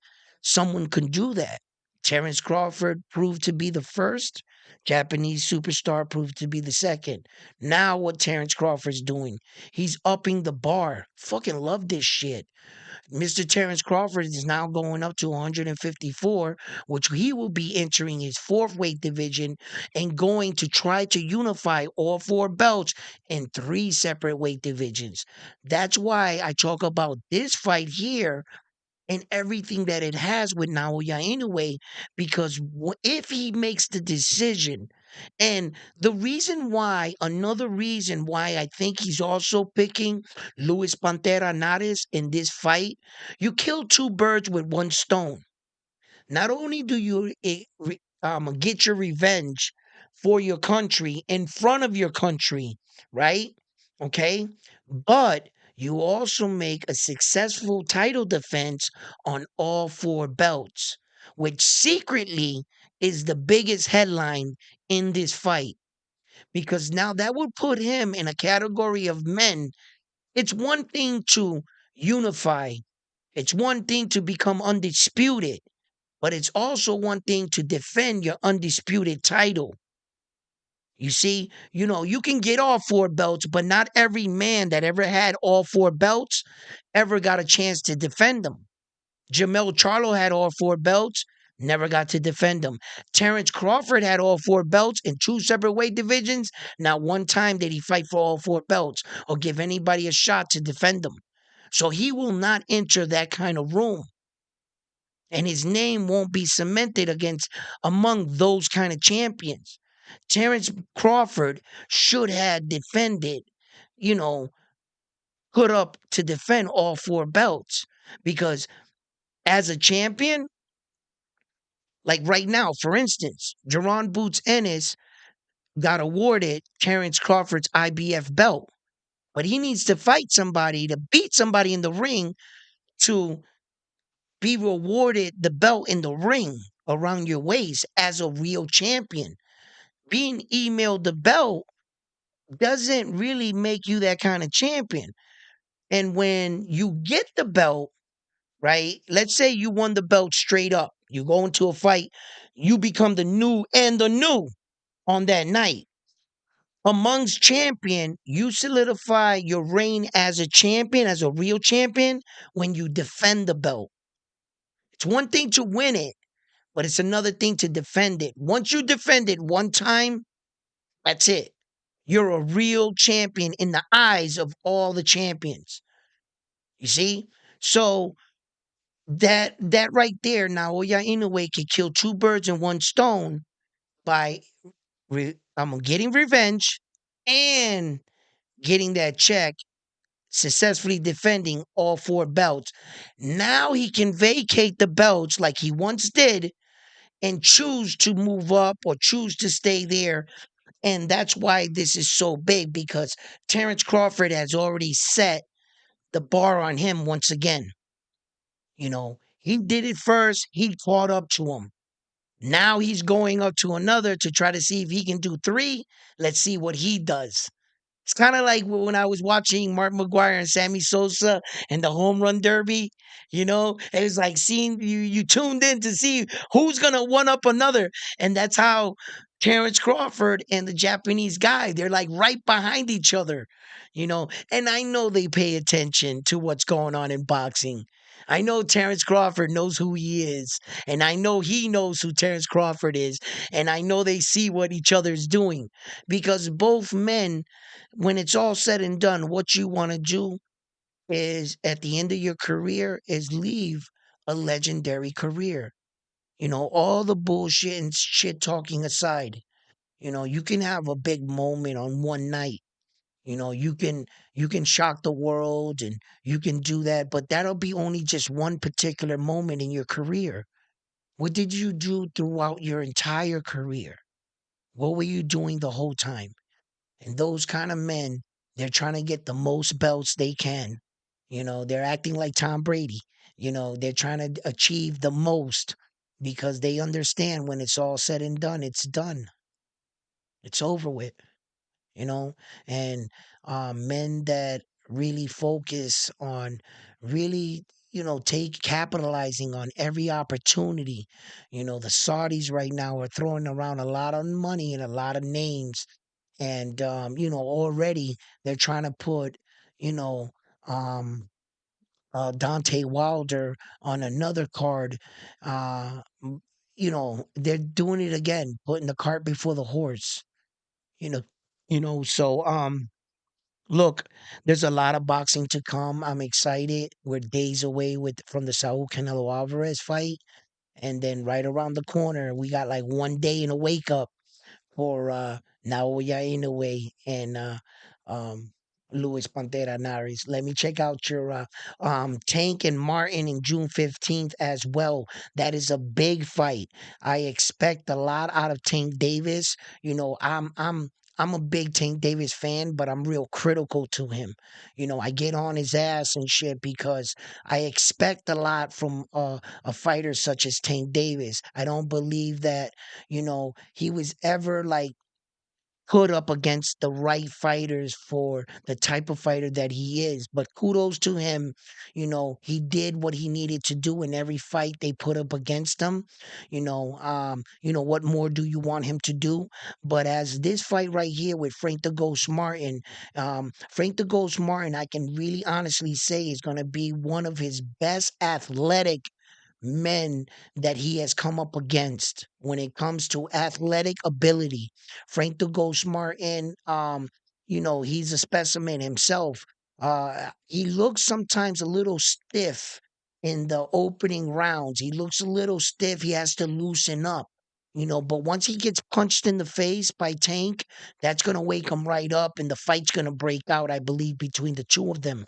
someone could do that. Terence Crawford proved to be the first. Japanese superstar proved to be the second. Now what Terence Crawford's doing, he's upping the bar. Fucking love this shit. Mr. Terence Crawford is now going up to 154, which he will be entering his fourth weight division and going to try to unify all four belts in three separate weight divisions. That's why I talk about this fight here and everything that it has with Naoya Inoue, because if he makes the decision, and another reason why I think he's also picking Luis Pantera Nares in this fight, you kill two birds with one stone. Not only do you get your revenge for your country in front of your country, right? Okay, but you also make a successful title defense on all four belts, which secretly is the biggest headline in this fight, because now that would put him in a category of men. It's one thing to unify, it's one thing to become undisputed, but it's also one thing to defend your undisputed title. You see, you can get all four belts, but not every man that ever had all four belts ever got a chance to defend them. Jamel Charlo had all four belts, never got to defend them. Terence Crawford had all four belts in two separate weight divisions. Not one time did he fight for all four belts or give anybody a shot to defend them. So he will not enter that kind of room, and his name won't be cemented among those kind of champions. Terence Crawford should have defended, you know, put up to defend all four belts, because as a champion, like right now, for instance, Jerron Boots Ennis got awarded Terence Crawford's IBF belt, but he needs to fight somebody to beat somebody in the ring to be rewarded the belt in the ring around your waist as a real champion. Being emailed the belt doesn't really make you that kind of champion. And when you get the belt, right? Let's say you won the belt straight up. You go into a fight, you become the new on that night. Amongst champion, you solidify your reign as a champion, as a real champion, when you defend the belt. It's one thing to win it, but it's another thing to defend it. Once you defend it one time, that's it. You're a real champion in the eyes of all the champions. You see? So that right there, Naoya Inoue can kill two birds in one stone by getting revenge and getting that check, successfully defending all four belts. Now he can vacate the belts like he once did and choose to move up or choose to stay there. And that's why this is so big, because Terrence Crawford has already set the bar on him once again. He did it first, he caught up to him. Now he's going up to another to try to see if he can do three. Let's see what he does. It's kind of like when I was watching Mark McGuire and Sammy Sosa and the home run derby. It was like seeing you tuned in to see who's gonna one up another, and that's how Terrence Crawford and the Japanese guy, they're like right behind each other. And I know they pay attention to what's going on in boxing. I know Terrence Crawford knows who he is, and I know he knows who Terrence Crawford is, and I know they see what each other's doing, because both men, when it's all said and done, what you want to do is at the end of your career is leave a legendary career. All the bullshit and shit talking aside, you can have a big moment on one night. You can shock the world and you can do that, but that'll be only just one particular moment in your career. What did you do throughout your entire career? What were you doing the whole time? And those kind of men, they're trying to get the most belts they can. They're acting like Tom Brady. They're trying to achieve the most because they understand when it's all said and done, it's done. It's over with, you know? And men that really focus on really, take capitalizing on every opportunity. The Saudis right now are throwing around a lot of money and a lot of names, and already they're trying to put you know um Dante Wilder on another card. They're doing it again, putting the cart before the horse. you know so look, there's a lot of boxing to come. I'm excited. We're days away from the Saul Canelo Alvarez fight, and then right around the corner we got like one day in a wake up for Naoya Inoue and um, Luis Pantera Naris. Let me check out your Tank and Martin in June 15th as well. That is a big fight. I expect a lot out of Tank Davis. I'm a big Tank Davis fan, but I'm real critical to him. I get on his ass and shit because I expect a lot from a fighter such as Tank Davis. I don't believe that he was ever like put up against the right fighters for the type of fighter that he is. But kudos to him. He did what he needed to do in every fight they put up against him. What more do you want him to do? But as this fight right here with Frank the Ghost Martin, Frank the Ghost Martin, I can really honestly say is going to be one of his best athletic men that he has come up against when it comes to athletic ability. Frank the Ghost Martin, he's a specimen himself. He looks sometimes a little stiff in the opening rounds. He looks a little stiff. He has to loosen up. But once he gets punched in the face by Tank, that's going to wake him right up, and the fight's going to break out, I believe, between the two of them.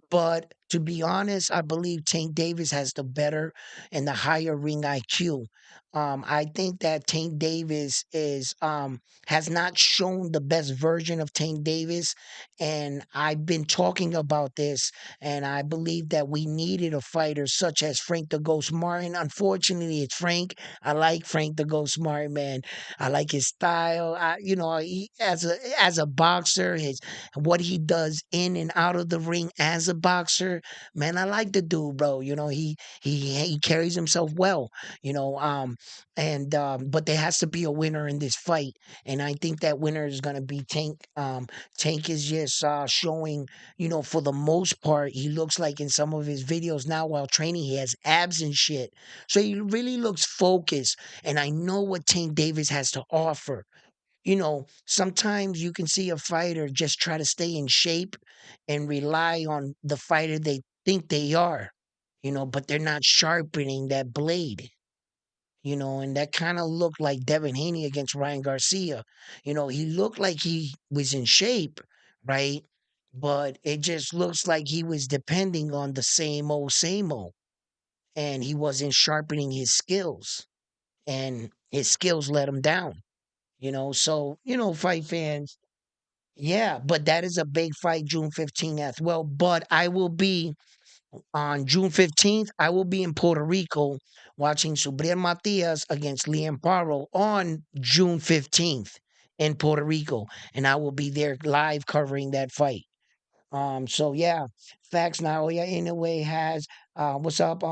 But to be honest, I believe Tank Davis has the better and the higher ring IQ. I think that Tank Davis has not shown the best version of Tank Davis, and I've been talking about this. And I believe that we needed a fighter such as Frank the Ghost Martin. Unfortunately, it's Frank. I like Frank the Ghost Martin, man. I like his style. He, as a boxer, his what he does in and out of the ring as a boxer, fighter, man, I like the dude, bro. He carries himself well, you know. And but there has to be a winner in this fight, and I think that winner is gonna be Tank. Tank is just showing, for the most part, he looks like in some of his videos now while training, he has abs and shit. So he really looks focused, and I know what Tank Davis has to offer. Sometimes you can see a fighter just try to stay in shape and rely on the fighter they think they are, but they're not sharpening that blade, and that kind of looked like Devin Haney against Ryan Garcia. He looked like he was in shape, right? But it just looks like he was depending on the same old, and he wasn't sharpening his skills, and his skills let him down. So, fight fans, yeah, but that is a big fight June 15th as well. But I will be on June 15th, I will be in Puerto Rico watching Subriel Matias against Liam Paro on June 15th in Puerto Rico. And I will be there live covering that fight. So yeah, facts Naoya Inoue has what's up?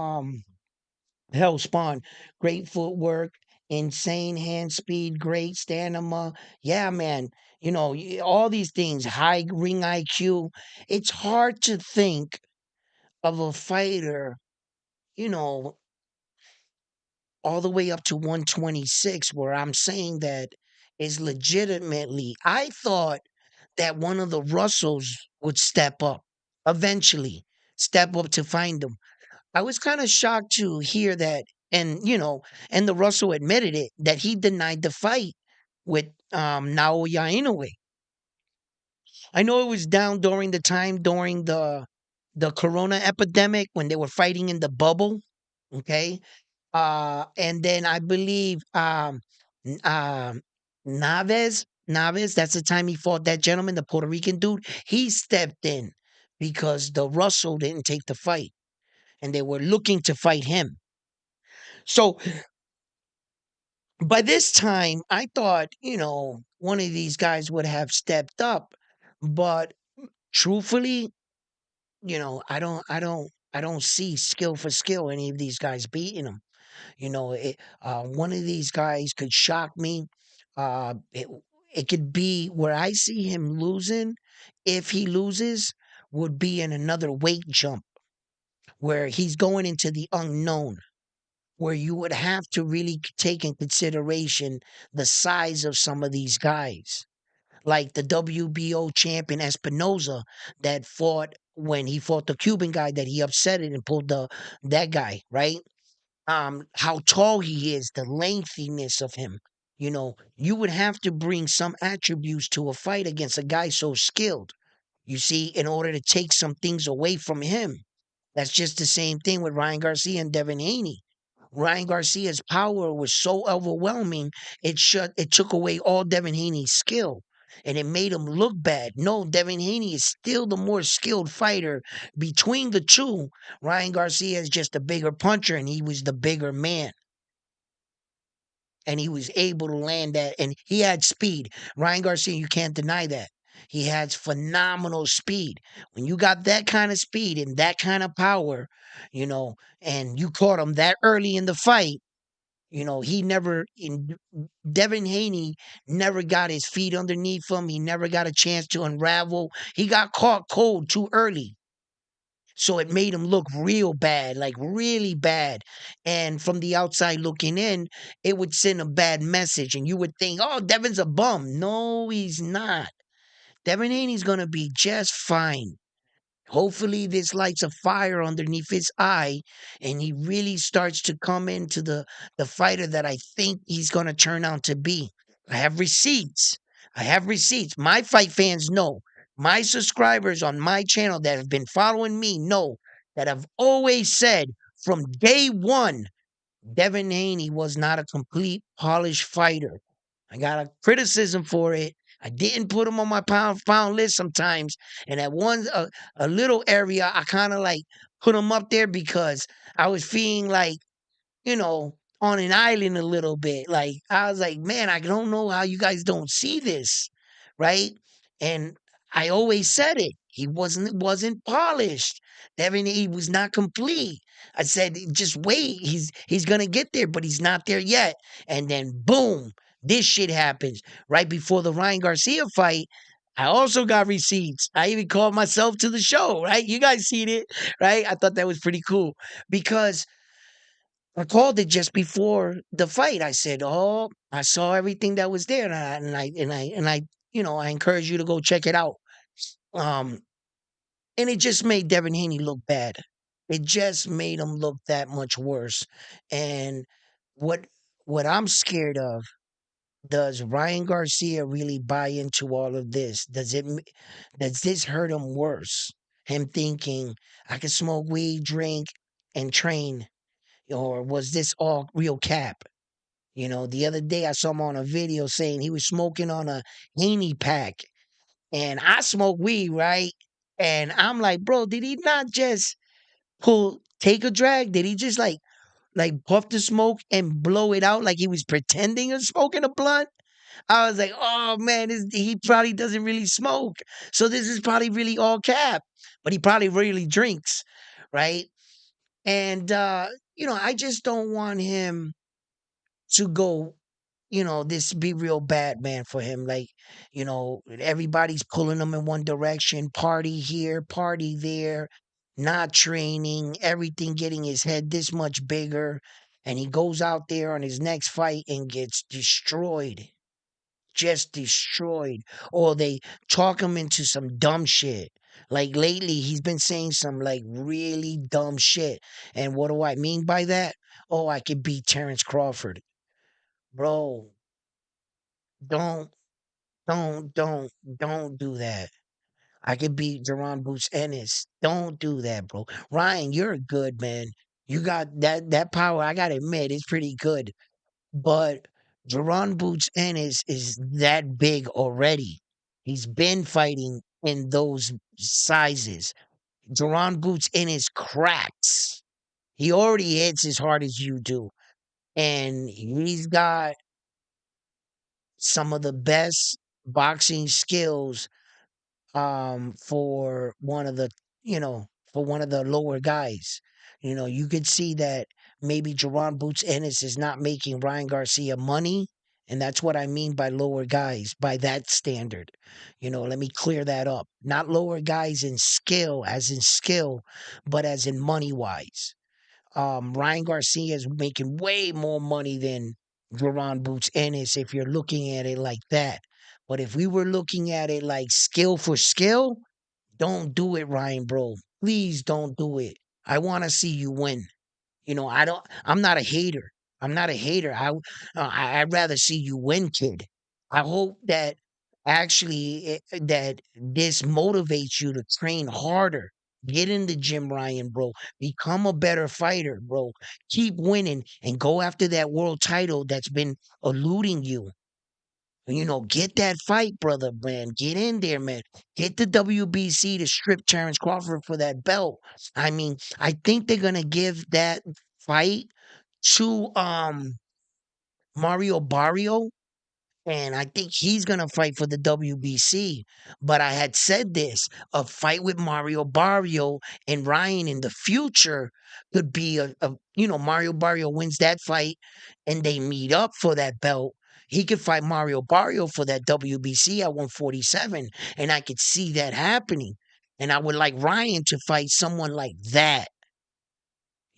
Hell Spawn, great footwork, insane hand speed, great stamina. Yeah, man. All these things, high ring IQ. It's hard to think of a fighter, you know, all the way up to 126, where I'm saying that is legitimately. I thought that one of the Russells would step up eventually, step up to find him. I was kind of shocked to hear that, and the Russell admitted it that he denied the fight with Naoya Inoue. I know it was down during the time during the Corona epidemic when they were fighting in the bubble. Okay, and then I believe N- um, Naves, that's the time he fought that gentleman, the Puerto Rican dude. He stepped in because the Russell didn't take the fight, and they were looking to fight him. So by this time, I thought, one of these guys would have stepped up, but truthfully, I don't see skill for skill any of these guys beating him. One of these guys could shock me. It could be where I see him losing. If he loses, would be in another weight jump where he's going into the unknown, where you would have to really take in consideration the size of some of these guys, like the WBO champion Espinoza that fought when he fought the Cuban guy that he upset it and pulled that guy, right? How tall he is, the lengthiness of him. You would have to bring some attributes to a fight against a guy so skilled, you see, in order to take some things away from him. That's just the same thing with Ryan Garcia and Devin Haney. Ryan Garcia's power was so overwhelming, it took away all Devin Haney's skill. And it made him look bad. No, Devin Haney is still the more skilled fighter between the two. Ryan Garcia is just a bigger puncher, and he was the bigger man. And he was able to land that, and he had speed. Ryan Garcia, you can't deny that. He has phenomenal speed. When you got that kind of speed and that kind of power, and you caught him that early in the fight, he never in Devin Haney never got his feet underneath him. He never got a chance to unravel. He got caught cold too early. So it made him look real bad, like really bad. And from the outside looking in, it would send a bad message. And you would think, oh, Devin's a bum. No, he's not. Devin Haney's going to be just fine. Hopefully, this lights a fire underneath his eye, and he really starts to come into the fighter that I think he's going to turn out to be. I have receipts. I have receipts. My fight fans know. My subscribers on my channel that have been following me know that I've always said from day one, Devin Haney was not a complete polished fighter. I got a criticism for it. I didn't put him on my pound for pound list sometimes, and at one a little area, I kind of like put him up there because I was feeling like on an island a little bit. Like I was like, man, I don't know how you guys don't see this, right? And I always said it. He wasn't polished. Devin, he was not complete. I said, just wait. He's gonna get there, but he's not there yet. And then boom, this shit happens right before the Ryan Garcia fight. I also got receipts. I even called myself to the show, right? You guys seen it, right? I thought that was pretty cool because I called it just before the fight. I said, "Oh, I saw everything that was there, and I, I encourage you to go check it out." Um, and it just made Devin Haney look bad. It just made him look that much worse. And what what I'm scared of, does Ryan Garcia really buy into all of this? Does this hurt him worse? Him thinking I can smoke weed, drink, and train, or was this all real cap? The other day I saw him on a video saying he was smoking on a Haney pack, and I smoke weed, right? And I'm like, bro, did he not just take a drag? Did he just like puff the smoke and blow it out like he was pretending of smoking a blunt? I was like, oh man, he probably doesn't really smoke, so this is probably really all cap, but he probably really drinks, right? And I just don't want him to go, this be real bad, man, for him. Like, everybody's pulling him in one direction, party here, party there, not training, everything getting his head this much bigger. And he goes out there on his next fight and gets destroyed, just destroyed. Or they talk him into some dumb shit. Like lately, he's been saying some like really dumb shit. And what do I mean by that? Oh, I could beat Terrence Crawford. Bro, don't, don't do that. I could beat Jerron Boots Ennis. Don't do that, bro. Ryan, you're good, man. You got that power. I gotta admit, it's pretty good. But Jerron Boots Ennis is that big already. He's been fighting in those sizes. Jerron Boots Ennis cracks. He already hits as hard as you do. And he's got some of the best boxing skills, for one of the for one of the lower guys. You could see that maybe Jerron Boots Ennis is not making Ryan Garcia money, and that's what I mean by lower guys by that standard. Let me clear that up. Not lower guys in skill, as in skill, but as in money wise. Ryan Garcia is making way more money than Jerron Boots Ennis if you're looking at it like that. But if we were looking at it like skill for skill, don't do it, Ryan, bro. Please don't do it. I want to see you win. I'm not a hater. I'm not a hater. I'd rather see you win, kid. I hope that actually that this motivates you to train harder. Get in the gym, Ryan, bro. Become a better fighter, bro. Keep winning and go after that world title that's been eluding you. Get that fight, brother, man. Get in there, man. Get the WBC to strip Terrence Crawford for that belt. I mean, I think they're gonna give that fight to Mario Barrio, and I think he's gonna fight for the WBC. But I had said this: a fight with Mario Barrio and Ryan in the future could be Mario Barrio wins that fight, and they meet up for that belt. He could fight Mario Barrio for that WBC at 147, and I could see that happening. And I would like Ryan to fight someone like that.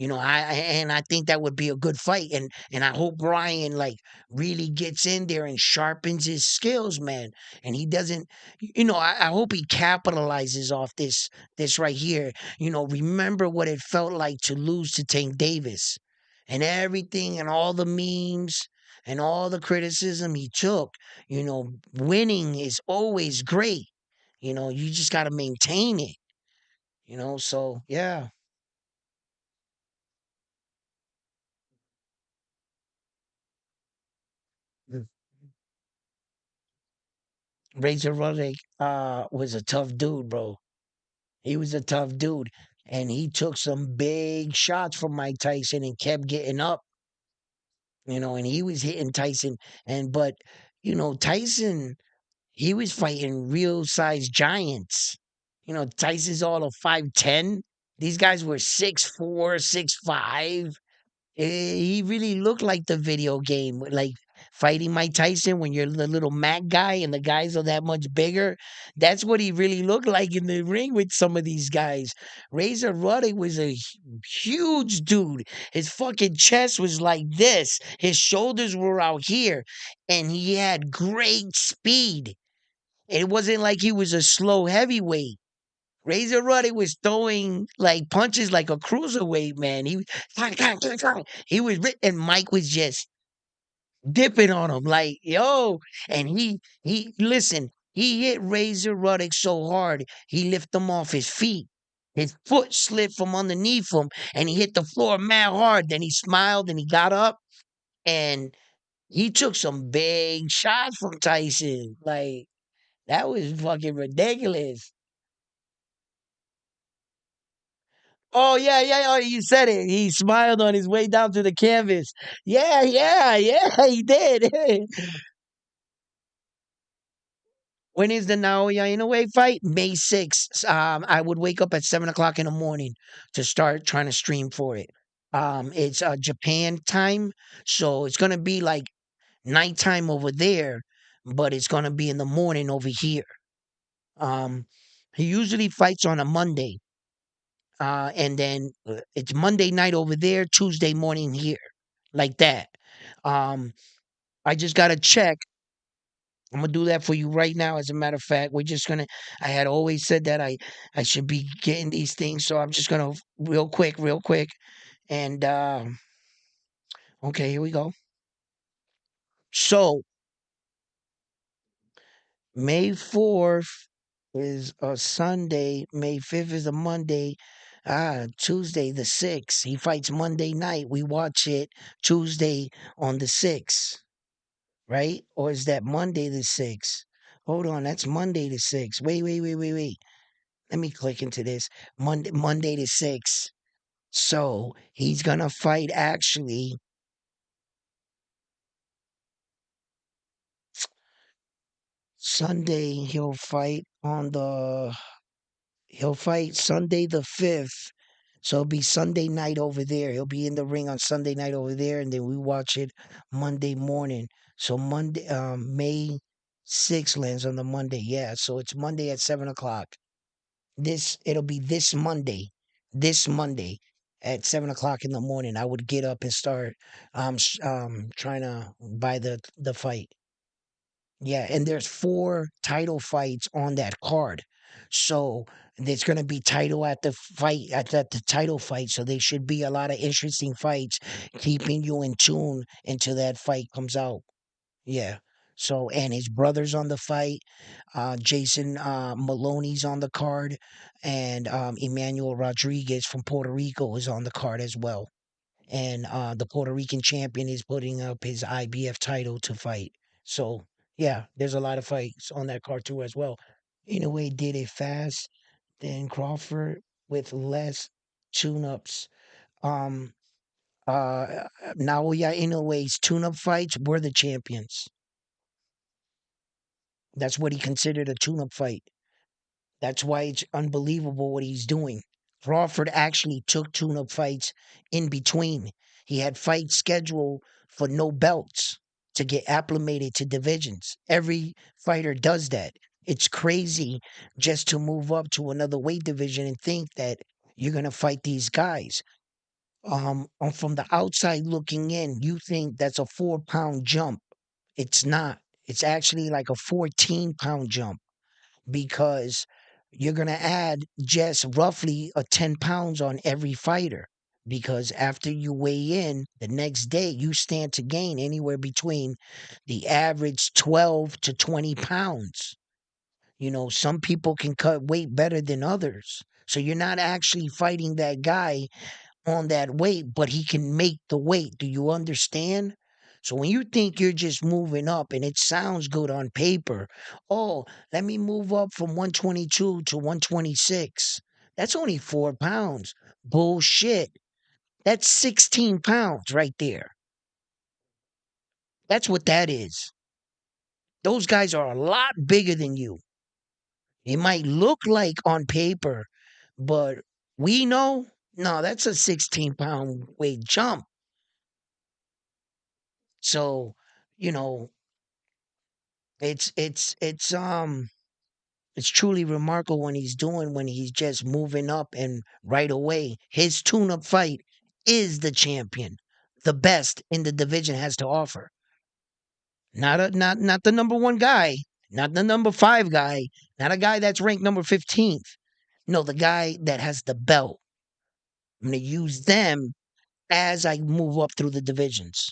I think that would be a good fight, and I hope Brian like really gets in there and sharpens his skills, man. And he doesn't, I hope he capitalizes off this right here. Remember what it felt like to lose to Tank Davis, and everything, and all the memes and all the criticism he took. Winning is always great. You just got to maintain it. So yeah. Razor Ruddock was a tough dude, bro. He was a tough dude. And he took some big shots from Mike Tyson and kept getting up, and he was hitting Tyson. But, Tyson, he was fighting real size giants. Tyson's all of 5'10". These guys were 6'4", 6'5". He really looked like the video game, like fighting Mike Tyson when you're the little Mac guy and the guys are that much bigger. That's what he really looked like in the ring with some of these guys. Razor Ruddock was a huge dude. His fucking chest was like this. His shoulders were out here, and he had great speed. It wasn't like he was a slow heavyweight. Razor Ruddy was throwing like punches like a cruiserweight, man. He was and Mike was just dipping on him like, yo. And he listen, he hit Razor Ruddock so hard he lifted him off his feet. His foot slipped from underneath him and he hit the floor mad hard. Then he smiled and he got up and he took some big shots from Tyson. Like, that was fucking ridiculous. Oh yeah, yeah. Oh, you said it. He smiled on his way down to the canvas. Yeah, yeah, yeah. He did. When is the Naoya Inoue fight? May 6th. I would wake up at 7 o'clock in the morning to start trying to stream for it. It's Japan time, so it's gonna be like nighttime over there, but it's gonna be in the morning over here. Um, he usually fights on a Monday. And then it's Monday night over there, Tuesday morning here, like that. Um, I just gotta check. I'm gonna do that for you right now. As a matter of fact, we're just gonna. I had always said that I should be getting these things, so I'm just gonna real quick, and okay, here we go. So May 4th is a Sunday. May 5th is a Monday. Tuesday the 6th. He fights Monday night. We watch it Tuesday on the 6th, right? Or is that Monday the 6th? Hold on, that's Monday the 6th. Wait. Let me click into this. Monday the 6th. So he's gonna fight actually Sunday. He'll fight Sunday the 5th. So it'll be Sunday night over there. He'll be in the ring on Sunday night over there, and then we watch it Monday morning. So May 6th lands on the Monday. Yeah, so it's Monday at 7 o'clock. It'll be this Monday at 7 o'clock in the morning. I would get up and start trying to buy the fight. Yeah, and there's 4 title fights on that card. So there's gonna be title at the fight at the title fight. So there should be a lot of interesting fights, keeping you in tune until that fight comes out. Yeah. So and his brother's on the fight. Jason Maloney's on the card, and Emmanuel Rodriguez from Puerto Rico is on the card as well. And the Puerto Rican champion is putting up his IBF title to fight. So yeah, there's a lot of fights on that card too as well. Inoue did it fast than Crawford with less tune-ups. Um, Naoya Inoue's tune-up fights were the champions. That's what he considered a tune-up fight. That's why it's unbelievable what he's doing. Crawford actually took tune-up fights in between. He had fights scheduled for no belts to get acclimated to divisions. Every fighter does that. It's crazy just to move up to another weight division and think that you're gonna fight these guys. From the outside looking in, you think that's a 4 pound jump. It's not. It's actually like a 14 pound jump because you're going to add just roughly a 10 pounds on every fighter. Because after you weigh in the next day, you stand to gain anywhere between the average 12 to 20 pounds. Some people can cut weight better than others. So you're not actually fighting that guy on that weight, but he can make the weight. Do you understand? So when you think you're just moving up and it sounds good on paper, oh, let me move up from 122 to 126. That's only 4 pounds. Bullshit. That's 16 pounds right there. That's what that is. Those guys are a lot bigger than you. It might look like on paper, but we know, no, that's a 16-pound weight jump. So, you know, it's it's truly remarkable when he's just moving up and right away. His tune-up fight is the champion, the best in the division has to offer. Not the number one guy, not the number five guy, not a guy that's ranked number 15th. No, the guy that has the belt. I'm gonna use them as I move up through the divisions.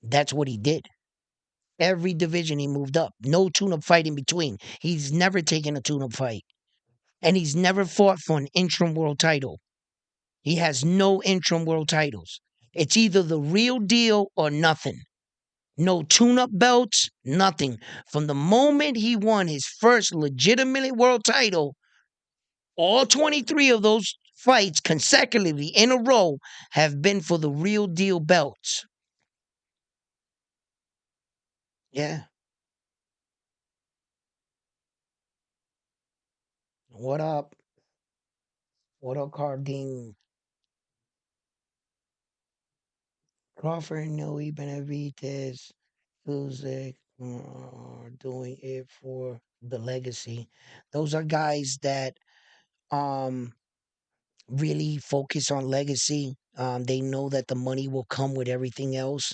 That's what he did. Every division he moved up. No tune-up fight in between. He's never taken a tune-up fight. And he's never fought for an interim world title. He has no interim world titles. It's either the real deal or nothing. No tune-up belts, nothing. From the moment he won his first legitimate world title, all 23 of those fights consecutively in a row have been for the real deal belts. Yeah. What up? What up, Cardine? Crawford, Inoue, Benavidez, Usyk are doing it for the legacy. Those are guys that um really focus on legacy. They know that the money will come with everything else.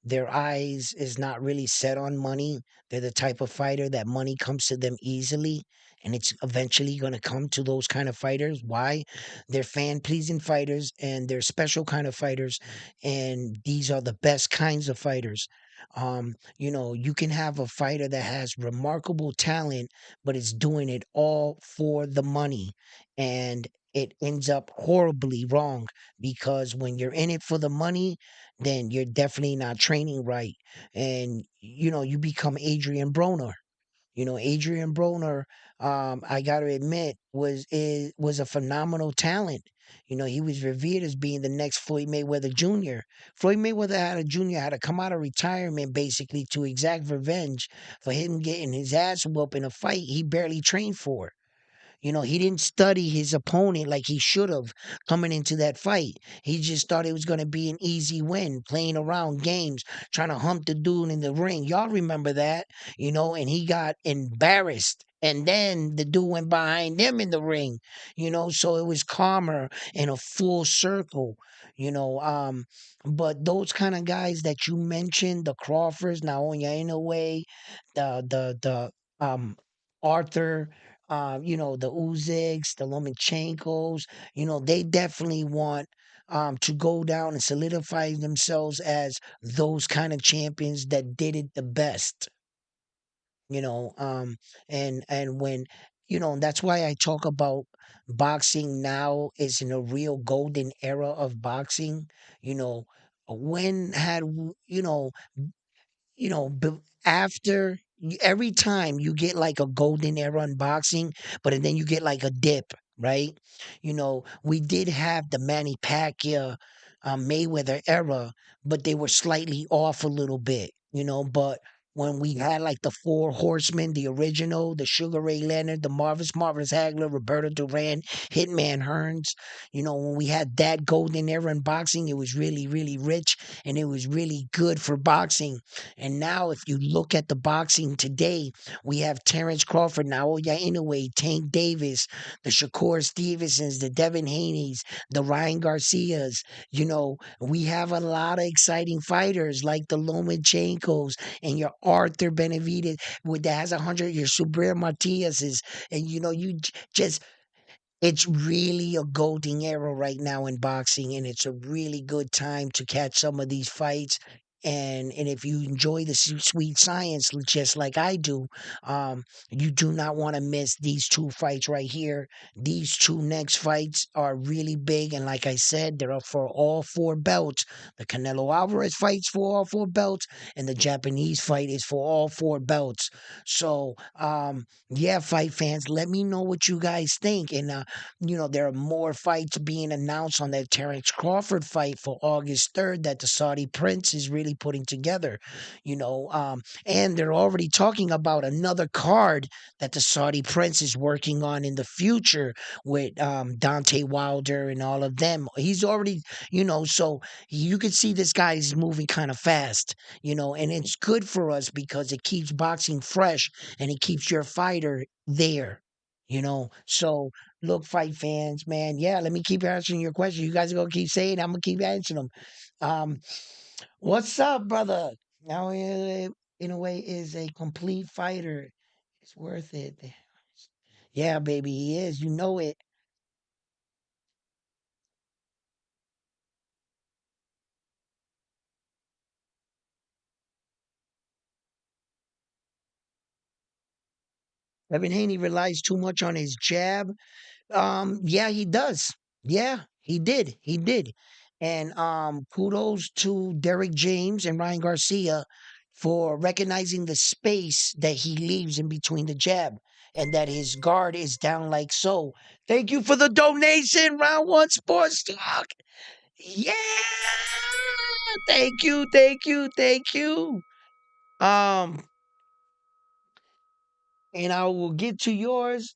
Their eyes is not really set on money. They're the type of fighter that money comes to them easily, and it's eventually going to come to those kind of fighters. Why? They're fan pleasing fighters, and they're special kind of fighters, and these are the best kinds of fighters. You can have a fighter that has remarkable talent, but it's doing it all for the money. And it ends up horribly wrong because when you're in it for the money, then you're definitely not training right. And you become Adrian Broner. Adrian Broner, I gotta admit, was a phenomenal talent. He was revered as being the next Floyd Mayweather Jr. Floyd Mayweather had to come out of retirement basically to exact revenge for him getting his ass whooped in a fight he barely trained for. He didn't study his opponent like he should have coming into that fight. He just thought it was going to be an easy win, playing around games, trying to hump the dude in the ring. Y'all remember that, and he got embarrassed. And then the dude went behind him in the ring, so it was calmer and a full circle, you know. But those kind of guys that you mentioned, the Crawfords, Naoya Inoue, the Arthur, the Uziks, the Lomachenkos, they definitely want to go down and solidify themselves as those kind of champions that did it the best, you know. And when, that's why I talk about boxing now is in a real golden era of boxing, you know. When had, after every time you get like a golden era in boxing, but then you get like a dip, right? We did have the Manny Pacquiao, Mayweather era, but they were slightly off a little bit, But when we had like the Four Horsemen, the original, the Sugar Ray Leonard, the Marvelous Hagler, Roberto Duran, Hitman Hearns, when we had that golden era in boxing, it was really, really rich and it was really good for boxing. And now, if you look at the boxing today, we have Terrence Crawford, Naoya Inoue, Tank Davis, the Shakur Stevensons, the Devin Haneys, the Ryan Garcias. We have a lot of exciting fighters like the Lomachenkos and your Arthur Benavidez, that has 100, your Subir Matias's, and just it's really a golden era right now in boxing, and it's a really good time to catch some of these fights. And if you enjoy the sweet science just like I do, you do not want to miss these two fights right here. These two next fights are really big, and like I said, they're up for all four belts. The Canelo Alvarez fights for all four belts, and the Japanese fight is for all four belts. So, yeah, fight fans, let me know what you guys think. And there are more fights being announced on that Terrence Crawford fight for August 3rd that the Saudi Prince is really already putting together, and they're already talking about another card that the Saudi Prince is working on in the future with Dante Wilder and all of them. He's already, so you can see this guy is moving kind of fast, and it's good for us because it keeps boxing fresh and it keeps your fighter there. So look, fight fans, man. Yeah, let me keep answering your question. You guys are gonna keep saying, I'm gonna keep answering them. Um, what's up, brother? Now, in a way, is a complete fighter. It's worth it. Yeah, baby, he is. You know it. Evan Haney relies too much on his jab. Yeah, he does. Yeah, he did. He did. And kudos to Derek James and Ryan Garcia for recognizing the space that he leaves in between the jab and that his guard is down like so. Thank you for the donation, Round One Sports Talk. Yeah. Thank you, thank you, thank you. Um, and I will get to yours.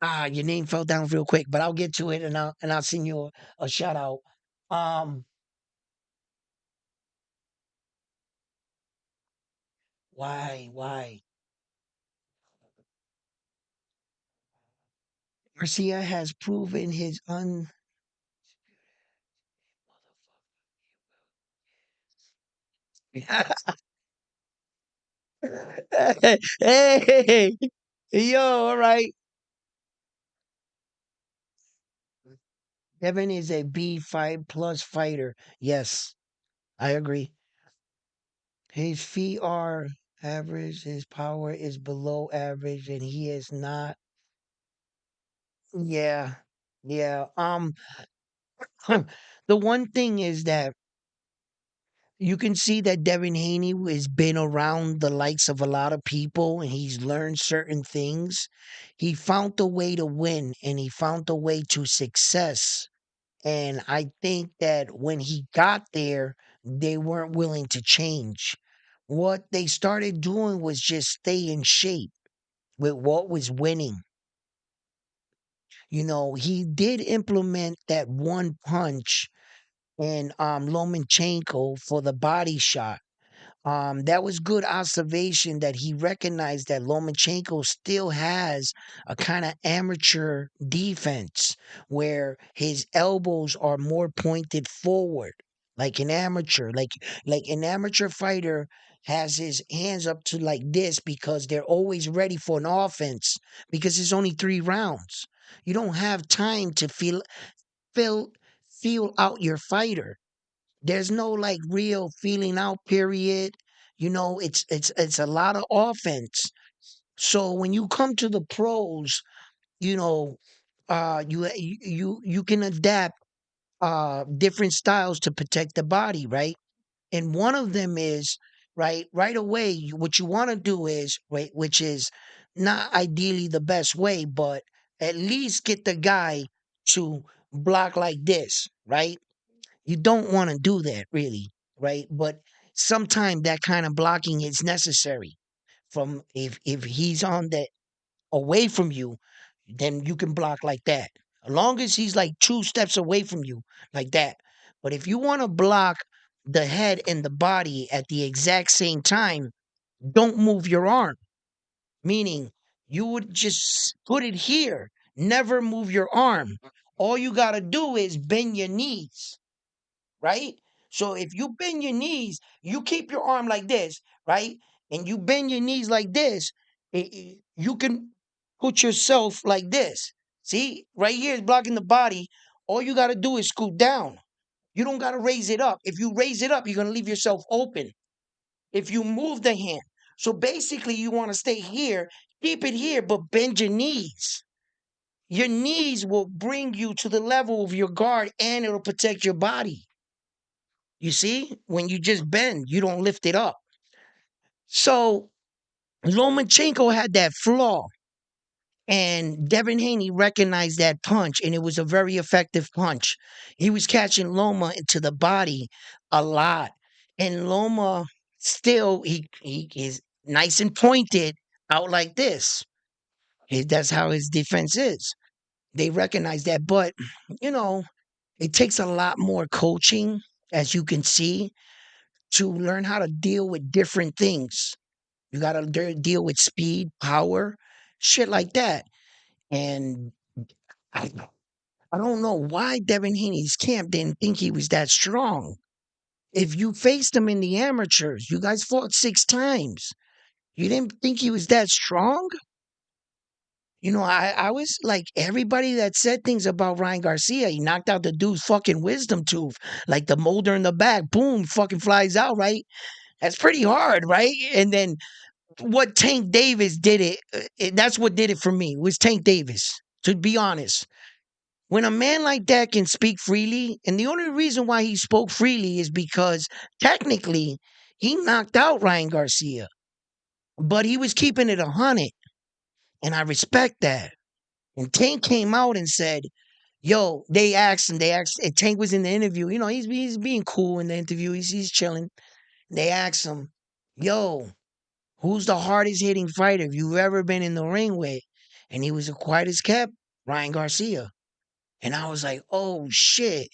Your name fell down real quick, but I'll get to it and I'll send you a shout out. Um, why? Garcia has proven his un. Hey, yo, all right. Devin is a B5 plus fighter. Yes, I agree. His feet are average. His power is below average, and he is not. Yeah, yeah. The one thing is that you can see that Devin Haney has been around the likes of a lot of people and he's learned certain things. He found a way to win and he found a way to success. And I think that when he got there, they weren't willing to change. What they started doing was just stay in shape with what was winning. He did implement that one punch in Lomachenko for the body shot. That was good observation that he recognized that Lomachenko still has a kind of amateur defense where his elbows are more pointed forward, like an amateur, like an amateur fighter has his hands up to like this because they're always ready for an offense because it's only 3 rounds. You don't have time to feel feel out your fighter. There's no like real feeling out period. It's a lot of offense. So when you come to the pros, you know, you can adapt different styles to protect the body, right? And one of them is right away. What you want to do is right, which is not ideally the best way, but at least get the guy to block like this, right? You don't want to do that really, right? But sometimes that kind of blocking is necessary. From if he's on that away from you, then you can block like that. As long as he's like 2 steps away from you, like that. But if you want to block the head and the body at the exact same time, don't move your arm. Meaning you would just put it here, never move your arm. All you gotta do is bend your knees, right? So if you bend your knees, you keep your arm like this, right? And you bend your knees like this, you can put yourself like this. See, right here is blocking the body. All you got to do is scoot down. You don't got to raise it up. If you raise it up, you're going to leave yourself open. If you move the hand. So basically, you want to stay here, keep it here, but bend your knees. Your knees will bring you to the level of your guard and it'll protect your body. You see, when you just bend, you don't lift it up. So Lomachenko had that flaw, and Devin Haney recognized that punch, and it was a very effective punch. He was catching Loma into the body a lot, And Loma still he is nice and pointed out like this. That's how his defense is. They recognize that, but you know, it takes a lot more coaching, as you can see, to learn how to deal with different things. You got to deal with speed, power, shit like that. And I, I don't know why Devin Haney's camp didn't think he was that strong. If you faced him in the amateurs, you guys fought 6 times. You didn't think he was that strong? I was like everybody that said things about Ryan Garcia. He knocked out the dude's fucking wisdom tooth, like the molder in the back. Boom, fucking flies out, right? That's pretty hard, right? And then what Tank Davis did that's what did it for me, was Tank Davis, to be honest. When a man like that can speak freely, and the only reason why he spoke freely is because technically he knocked out Ryan Garcia, but he was keeping it 100, and I respect that. And Tank came out and said, yo, and Tank was in the interview. He's being cool in the interview. He's chilling. They asked him, yo, who's the hardest hitting fighter you've ever been in the ring with? And he was the quietest kept, Ryan Garcia. And I was like, oh shit.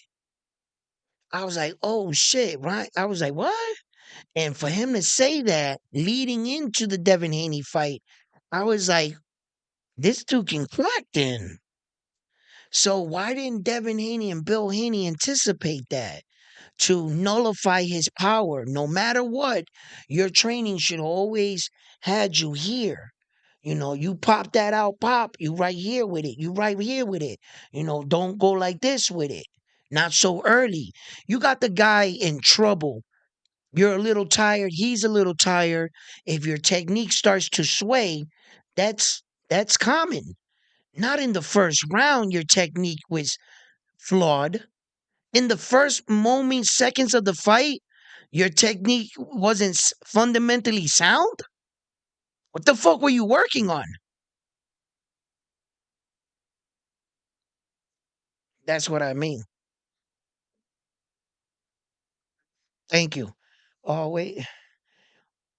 I was like, oh shit, right? I was like, what? And for him to say that leading into the Devin Haney fight, I was like, this dude can crack then. So why didn't Devin Haney and Bill Haney anticipate that? To nullify his power. No matter what, your training should always had you here. You pop that out, pop. You right here with it. You right here with it. Don't go like this with it. Not so early. You got the guy in trouble. You're a little tired. He's a little tired. If your technique starts to sway, that's common. Not in the first round, your technique was flawed. In the first moment, seconds of the fight, your technique wasn't fundamentally sound? What the fuck were you working on? That's what I mean. Thank you. Oh, wait.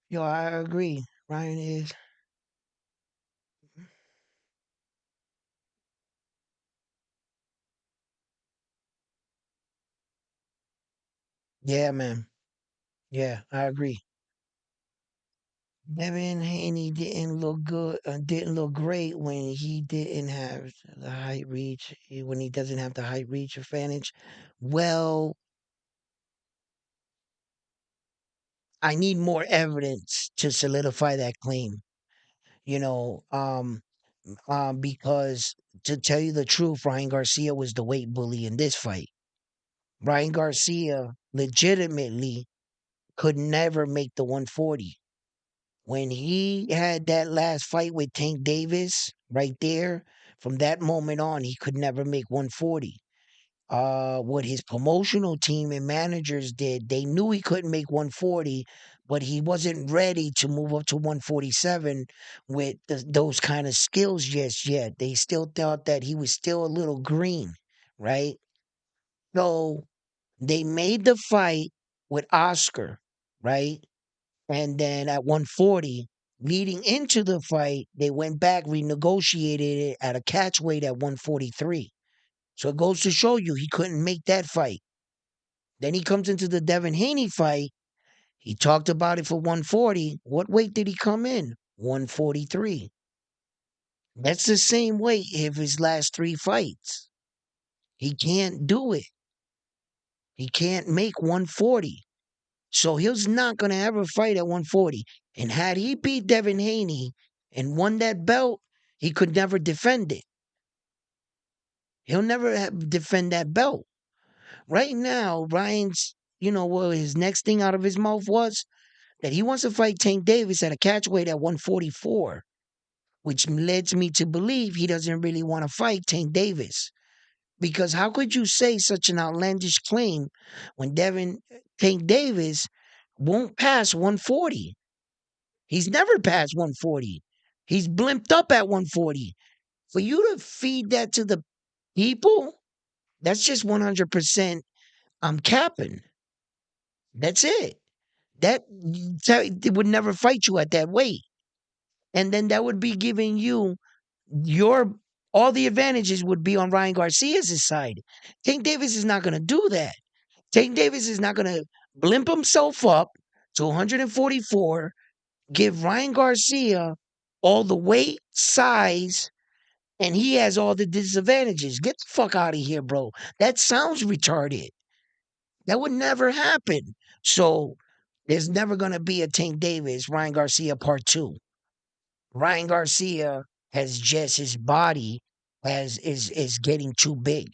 Yo, I agree. Ryan is. Yeah, man. Yeah, I agree. Devin Haney didn't look good, didn't look great when he didn't have the height reach, when he doesn't have the height reach advantage. Well, I need more evidence to solidify that claim. You know, because to tell you the truth, Ryan Garcia was the weight bully in this fight. Ryan Garcia legitimately could never make the 140. When he had that last fight with Tank Davis right there, from that moment on, he could never make 140. What his promotional team and managers did, they knew he couldn't make 140, but he wasn't ready to move up to 147 with those kind of skills just yet. They still thought that he was still a little green, right? So they made the fight with Oscar, right? And then at 140, leading into the fight, they went back, renegotiated it at a catch weight at 143. So it goes to show you he couldn't make that fight. Then he comes into the Devin Haney fight. He talked about it for 140. What weight did he come in? 143. That's the same weight of his last 3 fights. He can't do it. He can't make 140. So he's not going to ever fight at 140. And had he beat Devin Haney and won that belt, he could never defend it. He'll never defend that belt. Right now, Ryan's, what his next thing out of his mouth was? That he wants to fight Tank Davis at a catch weight at 144, which leads me to believe he doesn't really want to fight Tank Davis. Because how could you say such an outlandish claim when Tank Davis won't pass 140? He's never passed 140. He's blimped up at 140. For you to feed that to the people, that's just 100% I'm capping. That's it. they would never fight you at that weight. And then that would be giving you your all the advantages would be on Ryan Garcia's side. Tank Davis is not going to do that. Tank Davis is not going to blimp himself up to 144, give Ryan Garcia all the weight, size, and he has all the disadvantages. Get the fuck out of here, bro. That sounds retarded. That would never happen. So there's never going to be a Tank Davis, Ryan Garcia part two. Ryan Garcia has just his body is getting too big.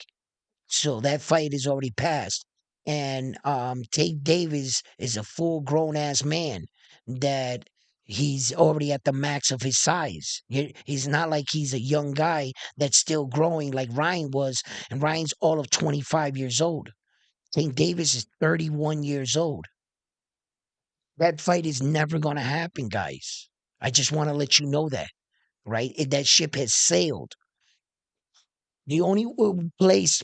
So that fight is already passed. And Tank Davis is a full grown ass man that he's already at the max of his size. He's not like he's a young guy that's still growing like Ryan was, and Ryan's all of 25 years old. Tank Davis is 31 years old. That fight is never going to happen, guys. I just want to let you know that, right? That ship has sailed. The only place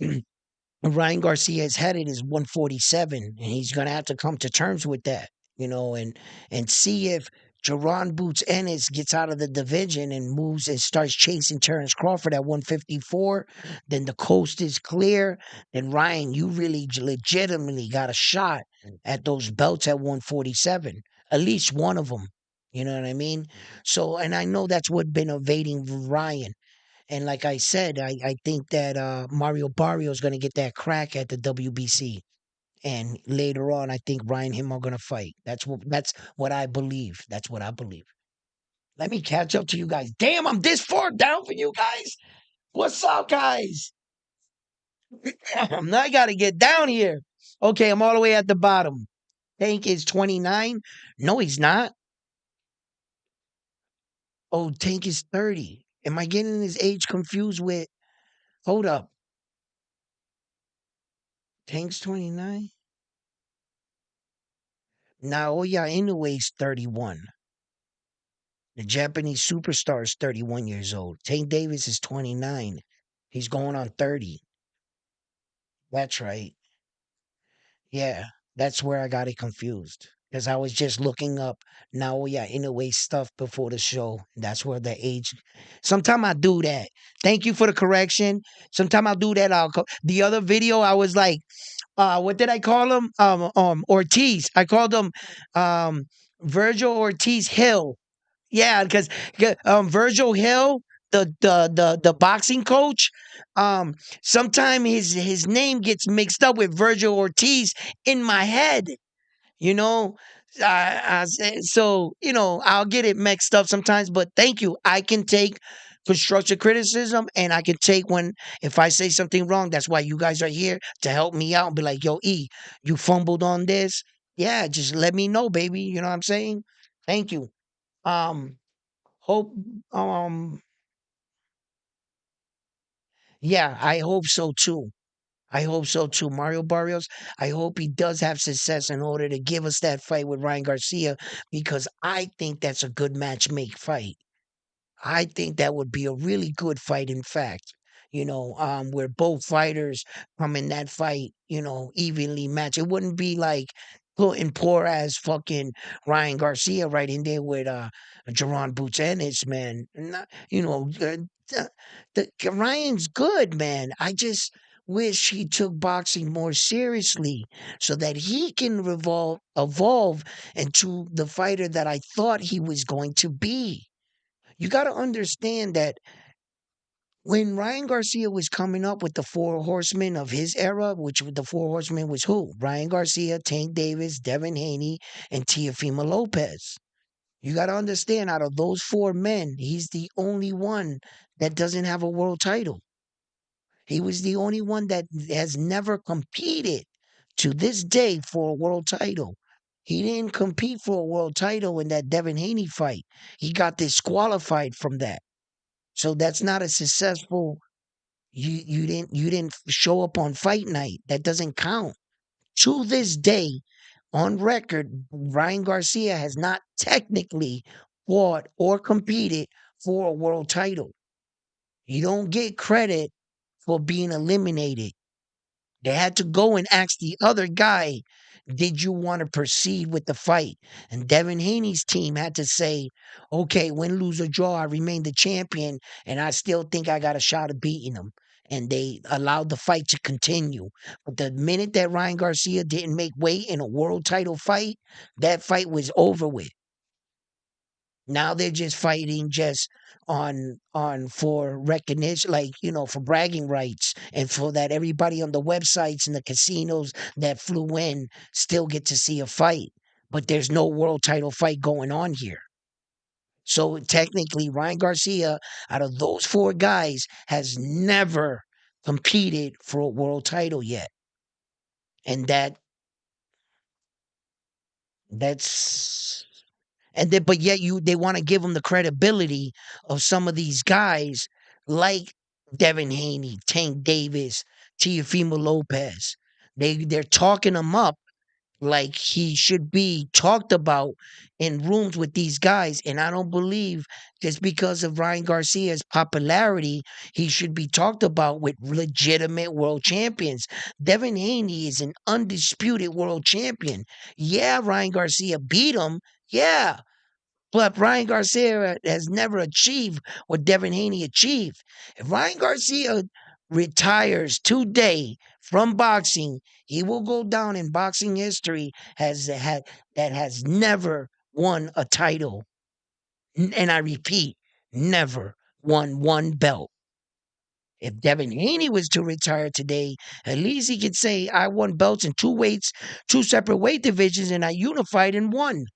Ryan Garcia is headed is 147, and he's going to have to come to terms with that, and see if Jerron Boots Ennis gets out of the division and moves and starts chasing Terrence Crawford at 154. Then the coast is clear. Then Ryan, you really legitimately got a shot at those belts at 147, at least one of them. You know what I mean? So, and I know that's what been evading Ryan. And like I said, I think that Mario Barrio is going to get that crack at the WBC. And later on, I think Ryan and him are going to fight. That's what I believe. That's what I believe. Let me catch up to you guys. Damn, I'm this far down for you guys. What's up, guys? I got to get down here. Okay, I'm all the way at the bottom. Tank is 29. No, he's not. Oh, Tank is 30. Am I getting his age confused with? Hold up. Tank's 29. Naoya Inoue is 31. The Japanese superstar is 31 years old. Tank Davis is 29. He's going on 30. That's right. Yeah, that's where I got it confused. Because I was just looking up Naoya Inoue stuff before the show. That's where the age. Sometimes I do that. Thank you for the correction. Sometimes I'll do that. The other video, I was like, what did I call him? Ortiz. I called him um Virgil Ortiz Hill. Yeah, because Virgil Hill, the boxing coach, um, sometimes his name gets mixed up with Virgil Ortiz in my head. You know, so I'll get it mixed up sometimes. But thank you. I can take constructive criticism, and I can take when if I say something wrong. That's why you guys are here to help me out and be like, "Yo, E, you fumbled on this." Yeah, just let me know, baby. You know what I'm saying? Thank you. Um, Hope um yeah, I hope so too. I hope so too. Mario Barrios, I hope he does have success in order to give us that fight with Ryan Garcia because I think that's a good match make fight. I think that would be a really good fight, in fact. Where both fighters come in that fight, evenly matched. It wouldn't be like putting poor ass fucking Ryan Garcia right in there with Jerron Boots Ennis, man. The, Ryan's good, man. I just wish he took boxing more seriously so that he can evolve into the fighter that I thought he was going to be. You got to understand that when Ryan Garcia was coming up with the four horsemen of his era, which the four horsemen was who? Ryan Garcia, Tank Davis, Devin Haney, and Teofimo Lopez. You got to understand, out of those four men, he's the only one that doesn't have a world title. He was the only one that has never competed to this day for a world title. He didn't compete for a world title in that Devin Haney fight. He got disqualified from that. So that's not a successful. You didn't show up on fight night. That doesn't count. To this day, on record, Ryan Garcia has not technically fought or competed for a world title. You don't get credit for being eliminated. They had to go and ask the other guy did you want to proceed with the fight? And Devin Haney's team had to say, okay, win, lose, or draw, I remain the champion, and I still think I got a shot of beating him. And they allowed the fight to continue. But the minute that Ryan Garcia didn't make weight in a world title fight, that fight was over with. Now they're just fighting just on for recognition, like, for bragging rights, and for that everybody on the websites and the casinos that flew in still get to see a fight. But there's no world title fight going on here. So technically, Ryan Garcia, out of those four guys, has never competed for a world title yet. And that's and then, but yet they want to give him the credibility of some of these guys like Devin Haney, Tank Davis, Teofimo Lopez. They're talking him up like he should be talked about in rooms with these guys. And I don't believe just because of Ryan Garcia's popularity, he should be talked about with legitimate world champions. Devin Haney is an undisputed world champion. Yeah, Ryan Garcia beat him. Yeah, but Ryan Garcia has never achieved what Devin Haney achieved. If Ryan Garcia retires today from boxing, he will go down in boxing history as that has never won a title. And I repeat, never won one belt. If Devin Haney was to retire today, at least he could say, I won belts in two weights, two separate weight divisions, and I unified in one.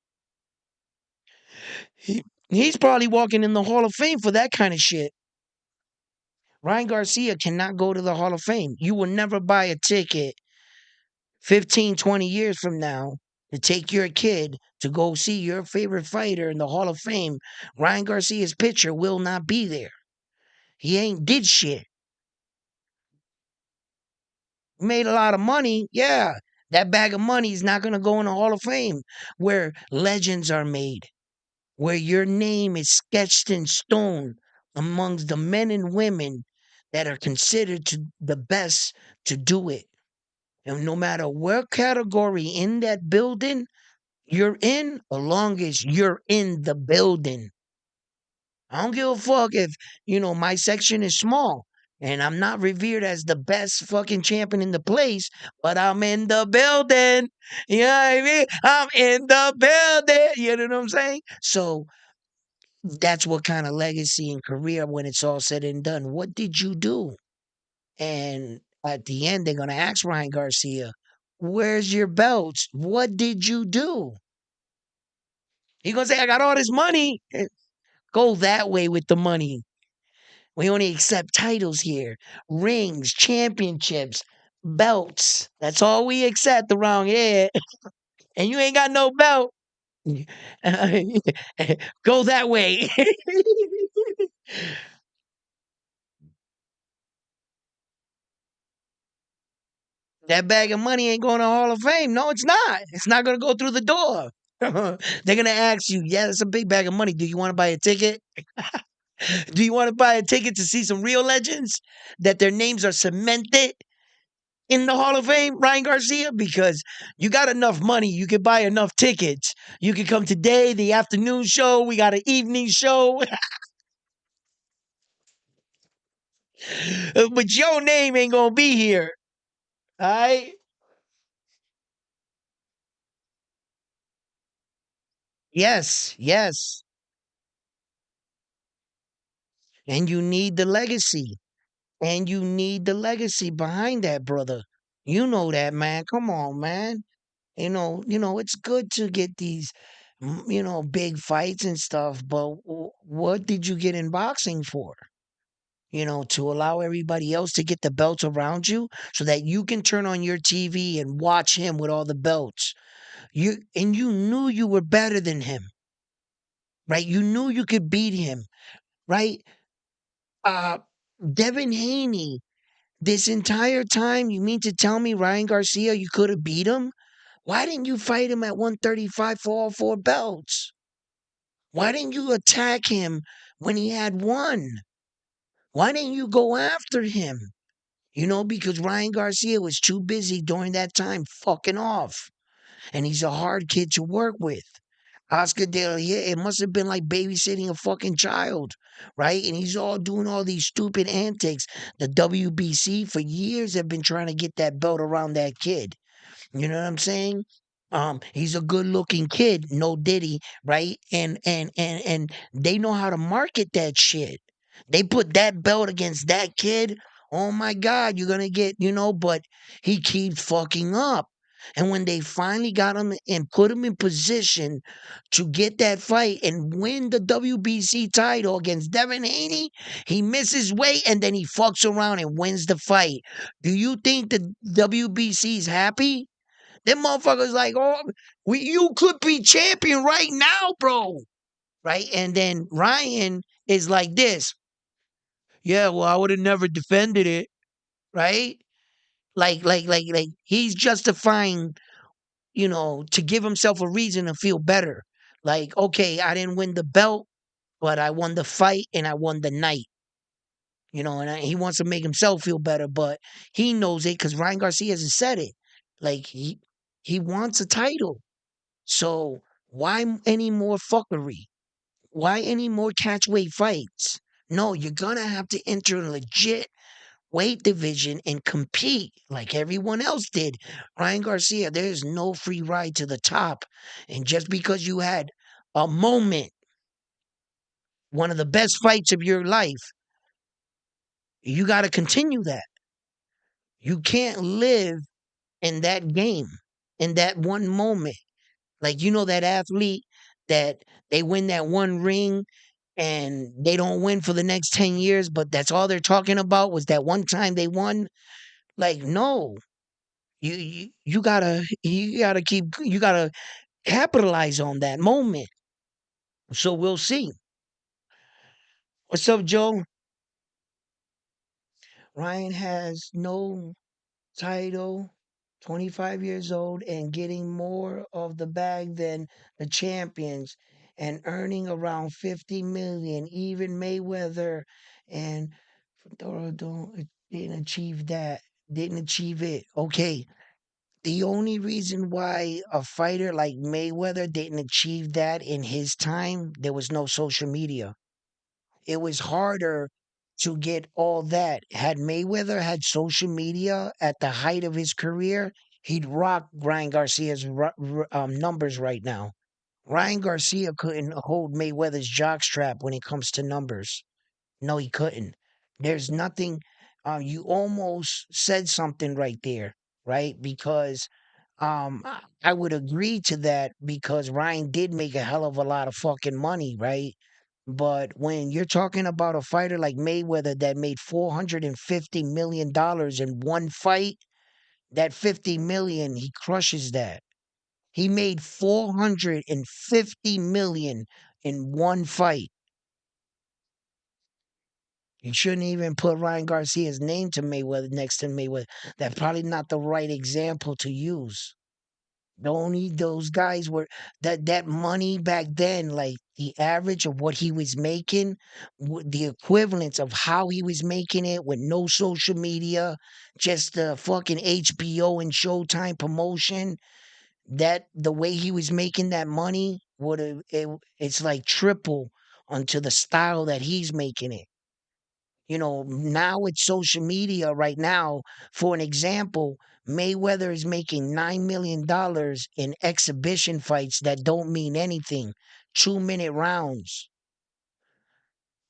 He's probably walking in the Hall of Fame for that kind of shit. Ryan Garcia cannot go to the Hall of Fame. You will never buy a ticket 15, 20 years from now to take your kid to go see your favorite fighter in the Hall of Fame. Ryan Garcia's picture will not be there. He ain't did shit. Made a lot of money. Yeah. That bag of money is not going to go in the Hall of Fame where legends are made, where your name is sketched in stone amongst the men and women that are considered to the best to do it. And no matter what category in that building you're in, as long as you're in the building. I don't give a fuck if, my section is small and I'm not revered as the best fucking champion in the place, but I'm in the building. You know what I mean? I'm in the building. You know what I'm saying? So that's what kind of legacy and career when it's all said and done. What did you do? And at the end, they're going to ask Ryan Garcia, where's your belts? What did you do? He's going to say, I got all this money. Go that way with the money. We only accept titles here, rings, championships, belts. That's all we accept around here. And you ain't got no belt. Go that way. That bag of money ain't going to Hall of Fame. No, it's not. It's not going to go through the door. They're going to ask you, yeah, it's a big bag of money. Do you want to buy a ticket? Do you want to buy a ticket to see some real legends that their names are cemented in the Hall of Fame, Ryan Garcia? Because you got enough money. You could buy enough tickets. You could come today, the afternoon show. We got an evening show. But your name ain't going to be here. All right? Yes, yes. And you need the legacy. And you need the legacy behind that, brother. You know that, man. Come on, man. It's good to get these, big fights and stuff, but what did you get in boxing for? To allow everybody else to get the belts around you so that you can turn on your TV and watch him with all the belts. You knew you were better than him, right? You knew you could beat him, right? Uh Devin Haney, this entire time, you mean to tell me Ryan Garcia, you could have beat him? Why didn't you fight him at 135 for all four belts? Why didn't you attack him when he had one? Why didn't you go after him? Because Ryan Garcia was too busy during that time fucking off. and he's a hard kid to work with. Oscar De La Hoya, it must have been like babysitting a fucking child, right? And he's all doing all these stupid antics. The WBC for years have been trying to get that belt around that kid. You know what I'm saying? He's a good looking kid, no Diddy, right? And they know how to market that shit. They put that belt against that kid. Oh my God, you're gonna get, but he keeps fucking up. And when they finally got him and put him in position to get that fight and win the WBC title against Devin Haney, he misses weight and then he fucks around and wins the fight. Do you think the WBC's happy? Them motherfuckers like, oh, you could be champion right now, bro. Right? And then Ryan is like this. Yeah, well, I would have never defended it, right? Like he's justifying, to give himself a reason to feel better. Like, okay, I didn't win the belt, but I won the fight and I won the night. He wants to make himself feel better, but he knows it because Ryan Garcia hasn't said it. Like he wants a title. So why any more fuckery? Why any more catchweight fights? No, you're gonna have to enter a legit weight division and compete like everyone else did. Ryan Garcia, there's no free ride to the top. And just because you had a moment, one of the best fights of your life, you got to continue that. You can't live in that game, in that one moment. Like, that athlete that they win that one ring and they don't win for the next 10 years, but that's all they're talking about was that one time they won. Like, no, you gotta capitalize on that moment. So we'll see. What's up, Joe? Ryan has no title, 25 years old, and getting more of the bag than the champions and earning around 50 million. Even Mayweather and Fedora don't didn't achieve that. Didn't achieve it. Okay. The only reason why a fighter like Mayweather didn't achieve that in his time, there was no social media. It was harder to get all that. Had Mayweather had social media at the height of his career, he'd rock Ryan Garcia's numbers right now. Ryan Garcia couldn't hold Mayweather's jockstrap when it comes to numbers. No, he couldn't. There's nothing. You almost said something right there, right? Because I would agree to that because Ryan did make a hell of a lot of fucking money, right? But when you're talking about a fighter like Mayweather that made $450 million in one fight, that 50 million, he crushes that. He made 450 million in one fight. You shouldn't even put Ryan Garcia's name to Mayweather next to Mayweather. That's probably not the right example to use. Only those guys were that money back then, like the average of what he was making, the equivalence of how he was making it with no social media, just the fucking HBO and Showtime promotion. That the way he was making that money it's like triple onto the style that he's making it. Now it's social media right now. For an example, Mayweather is making $9 million in exhibition fights that don't mean anything. 2-minute rounds.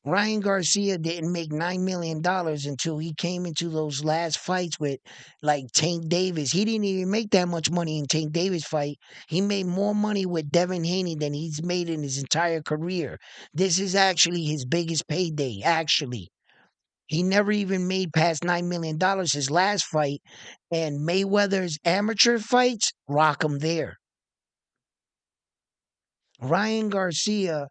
Ryan Garcia didn't make $9 million until he came into those last fights with like Tank Davis. He didn't even make that much money in Tank Davis fight. He made more money with Devin Haney than he's made in his entire career. This is actually his biggest payday, actually. He never even made past $9 million his last fight, and Mayweather's amateur fights rock him there. Ryan Garcia,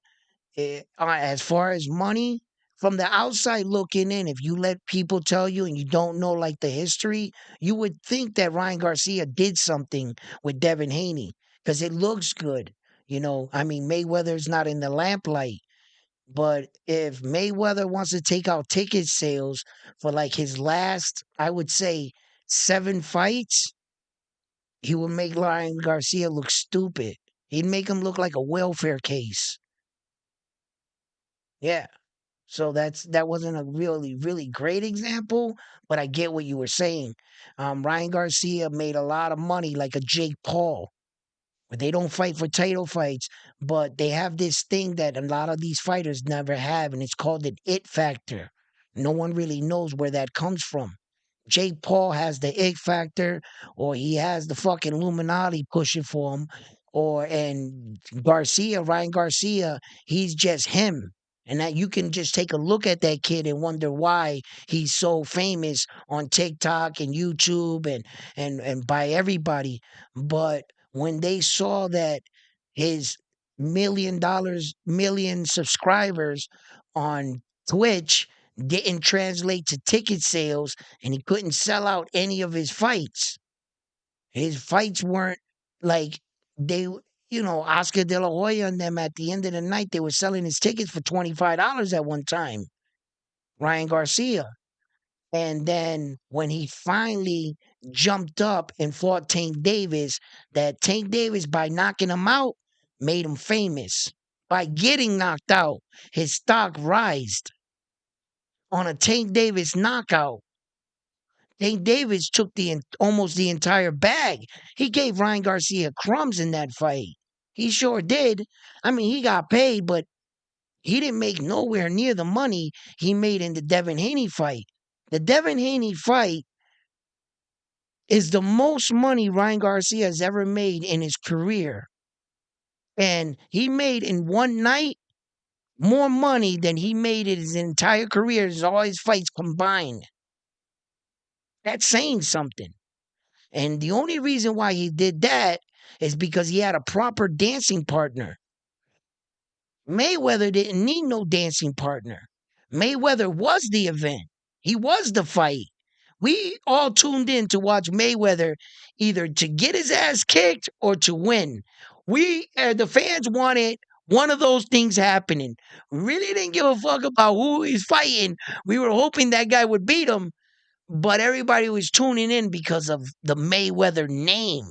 as far as money, from the outside looking in, if you let people tell you and you don't know like the history, you would think that Ryan Garcia did something with Devin Haney because it looks good. I mean, Mayweather's not in the lamplight. But if Mayweather wants to take out ticket sales for like his last, I would say 7 fights, He would make Ryan Garcia look stupid. He'd make him look like a welfare case. Yeah. So that wasn't a really great example, but I get what you were saying. Ryan Garcia made a lot of money like a Jake Paul. They don't fight for title fights, but they have this thing that a lot of these fighters never have, and it's called an it factor. No one really knows where that comes from. Jake Paul has the it factor, or he has the fucking Illuminati pushing for him, and Ryan Garcia, he's just him. And that you can just take a look at that kid and wonder why he's so famous on TikTok and YouTube and by everybody. But when they saw that his million subscribers on Twitch didn't translate to ticket sales and he couldn't sell out any of his fights. His fights weren't like they, Oscar De La Hoya and them at the end of the night, they were selling his tickets for $25 at one time. Ryan Garcia. And then when he finally jumped up and fought Tank Davis, that Tank Davis, by knocking him out, made him famous. By getting knocked out, his stock rised on a Tank Davis knockout. Tank Davis took almost the entire bag. He gave Ryan Garcia crumbs in that fight. He sure did. I mean, he got paid, but he didn't make nowhere near the money he made in the Devin Haney fight. The Devin Haney fight is the most money Ryan Garcia has ever made in his career. And he made in one night more money than he made in his entire career, as all his fights combined. That's saying something. And the only reason why he did that is because he had a proper dancing partner. Mayweather didn't need no dancing partner. Mayweather was the event. He was the fight. We all tuned in to watch Mayweather either to get his ass kicked or to win. The fans wanted one of those things happening. We really didn't give a fuck about who he's fighting. We were hoping that guy would beat him, but everybody was tuning in because of the Mayweather name.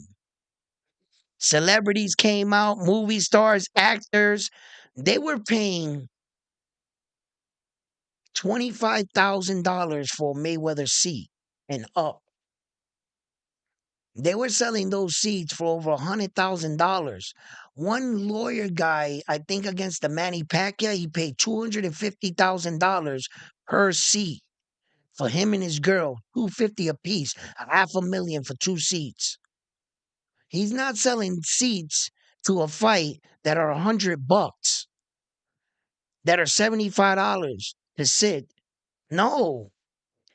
Celebrities came out, movie stars, actors. They were paying $25,000 for a Mayweather seat and up. They were selling those seats for over $100,000. One lawyer guy, I think against the Manny Pacquiao, he paid $250,000 per seat for him and his girl, 250 apiece, $500,000 for two seats. He's not selling seats to a fight that are $100, that are $75 to sit. No,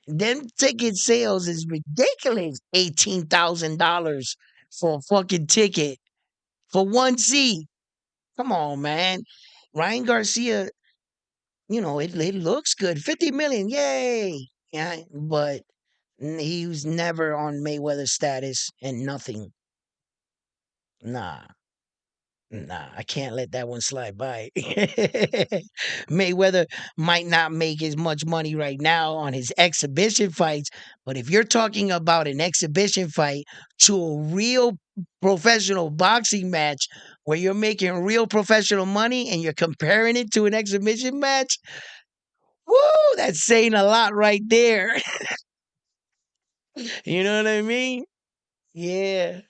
them ticket sales is ridiculous. $18,000 for a fucking ticket for one seat. Come on, man. Ryan Garcia, it looks good. 50 million, yay. Yeah, but he was never on Mayweather status and nothing. Nah. Nah, I can't let that one slide by. Mayweather might not make as much money right now on his exhibition fights, but if you're talking about an exhibition fight to a real professional boxing match where you're making real professional money and you're comparing it to an exhibition match, woo, that's saying a lot right there. You know what I mean? Yeah.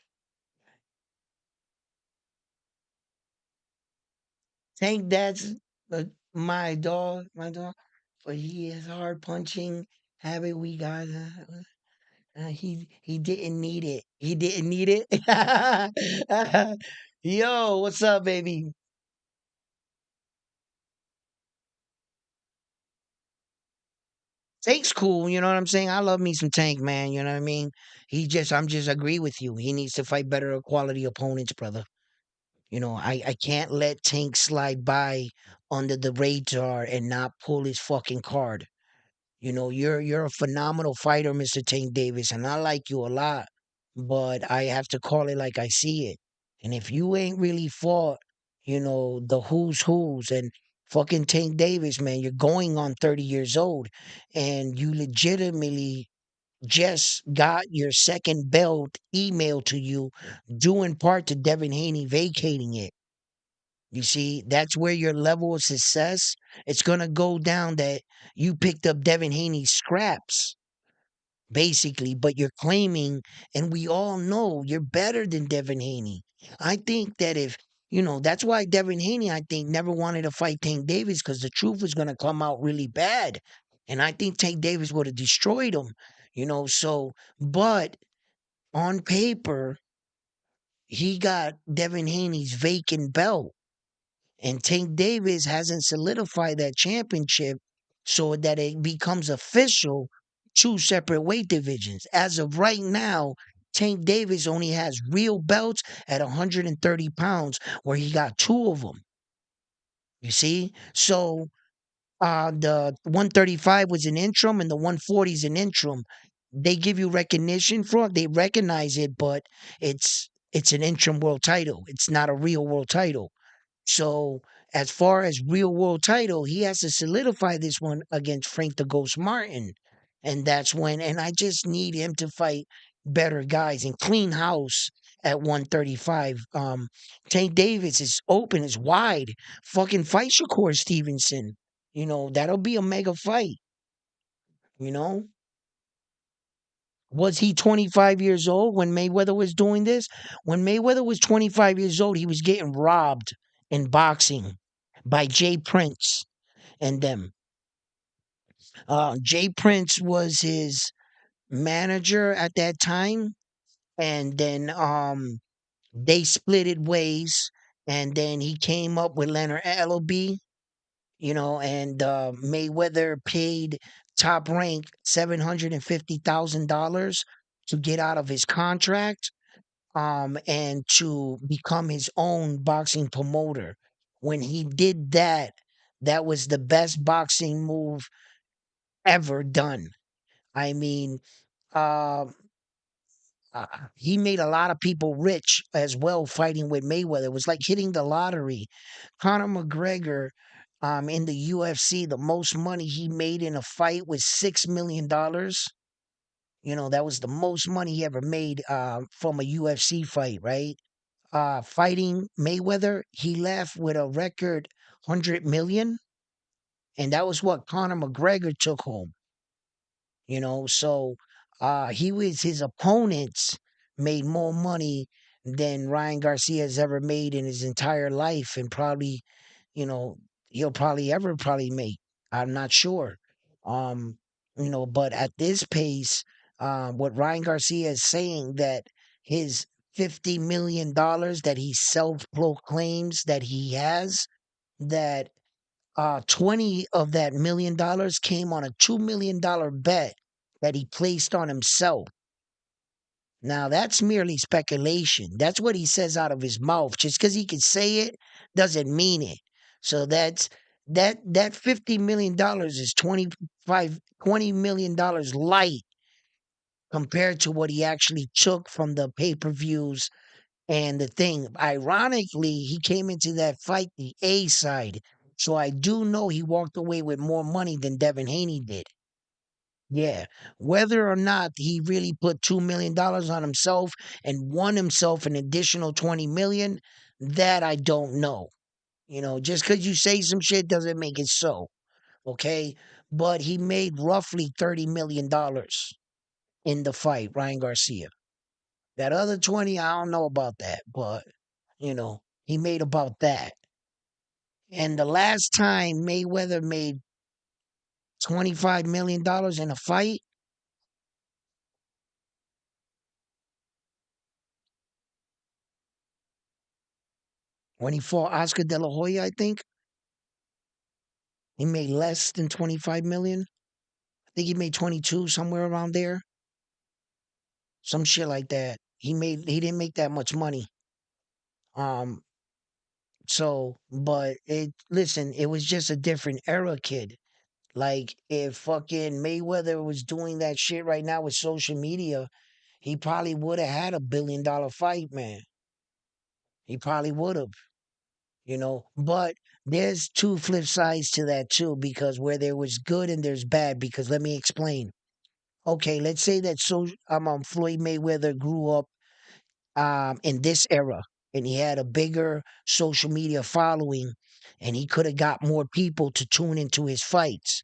Tank that's my dog, but he is hard punching. Have it, we got. He didn't need it. He didn't need it. Yo, what's up, baby? Tank's cool. You know what I'm saying? I love me some Tank, man. You know what I mean? I'm just agree with you. He needs to fight better quality opponents, brother. I can't let Tank slide by under the radar and not pull his fucking card. You're a phenomenal fighter, Mr. Tank Davis, and I like you a lot. But I have to call it like I see it. And if you ain't really fought, the who's and fucking Tank Davis, man, you're going on 30 years old, and you legitimately just got your second belt emailed to you, due in part to Devin Haney vacating it. You see, that's where your level of success, it's gonna go down that you picked up Devin Haney's scraps, basically, but you're claiming, and we all know you're better than Devin Haney. I think that if that's why Devin Haney, I think, never wanted to fight Tank Davis because the truth was gonna come out really bad. And I think Tank Davis would have destroyed him, so but on paper, he got Devin Haney's vacant belt. And Tank Davis hasn't solidified that championship so that it becomes official, two separate weight divisions. As of right now, Tank Davis only has real belts at 130 pounds, where he got two of them. You see? So the 135 was an interim and the 140 is an interim. They give you recognition for it, they recognize it, but it's an interim world title. It's not a real world title. So as far as real world title, he has to solidify this one against Frank the Ghost Martin. And that's when, and I just need him to fight better guys and clean house at 135. Tank Davis is open, is wide. Fucking fight Shakur Stevenson. That'll be a mega fight. You know? Was he 25 years old when Mayweather was doing this? When Mayweather was 25 years old, he was getting robbed in boxing by Jay Prince and them. Jay Prince was his manager at that time, and then they split it ways, and then he came up with Leonard Ellaby, and Mayweather paid Top Rank $750,000 to get out of his contract, and to become his own boxing promoter. When he did that, that was the best boxing move ever done. I mean, uh, he made a lot of people rich as well fighting with Mayweather. It was like hitting the lottery. Conor McGregor, in the UFC, the most money he made in a fight was $6 million. That was the most money he ever made from a UFC fight, right? Fighting Mayweather, he left with a record 100 million, and that was what Conor McGregor took home. So he was his opponents made more money than Ryan Garcia has ever made in his entire life, and probably, you know, he'll probably make. I'm not sure. Um, but at this pace, what Ryan Garcia is saying, that his $50 million that he self proclaims that he has, that 20 of that $1 million came on a $2 million bet that he placed on himself. Now that's merely speculation. That's what he says out of his mouth. Just because he can say it doesn't mean it. So that $50 million is 20 million dollars light compared to what he actually took from the pay-per-views and the thing. Ironically, he came into that fight the A side. So I do know he walked away with more money than Devin Haney did. Yeah. Whether or not he really put $2 million on himself and won himself an additional 20 million, that I don't know. Just because you say some shit doesn't make it so. Okay. But he made roughly $30 million in the fight, Ryan Garcia. That other 20, I don't know about that, but he made about that. And the last time Mayweather made $25 million in a fight, when he fought Oscar De La Hoya, I think he made less than 25 million. I think he made 22, somewhere around there, some shit like that. He didn't make that much money. Um, so, but listen, it was just a different era, kid. Like, if fucking Mayweather was doing that shit right now with social media, he probably would have had a $1 billion fight, man. He probably would have. But there's two flip sides to that too, because where there was good and there's bad. Because let me explain. Okay, let's say that Floyd Mayweather grew up in this era and he had a bigger social media following and he could have got more people to tune into his fights.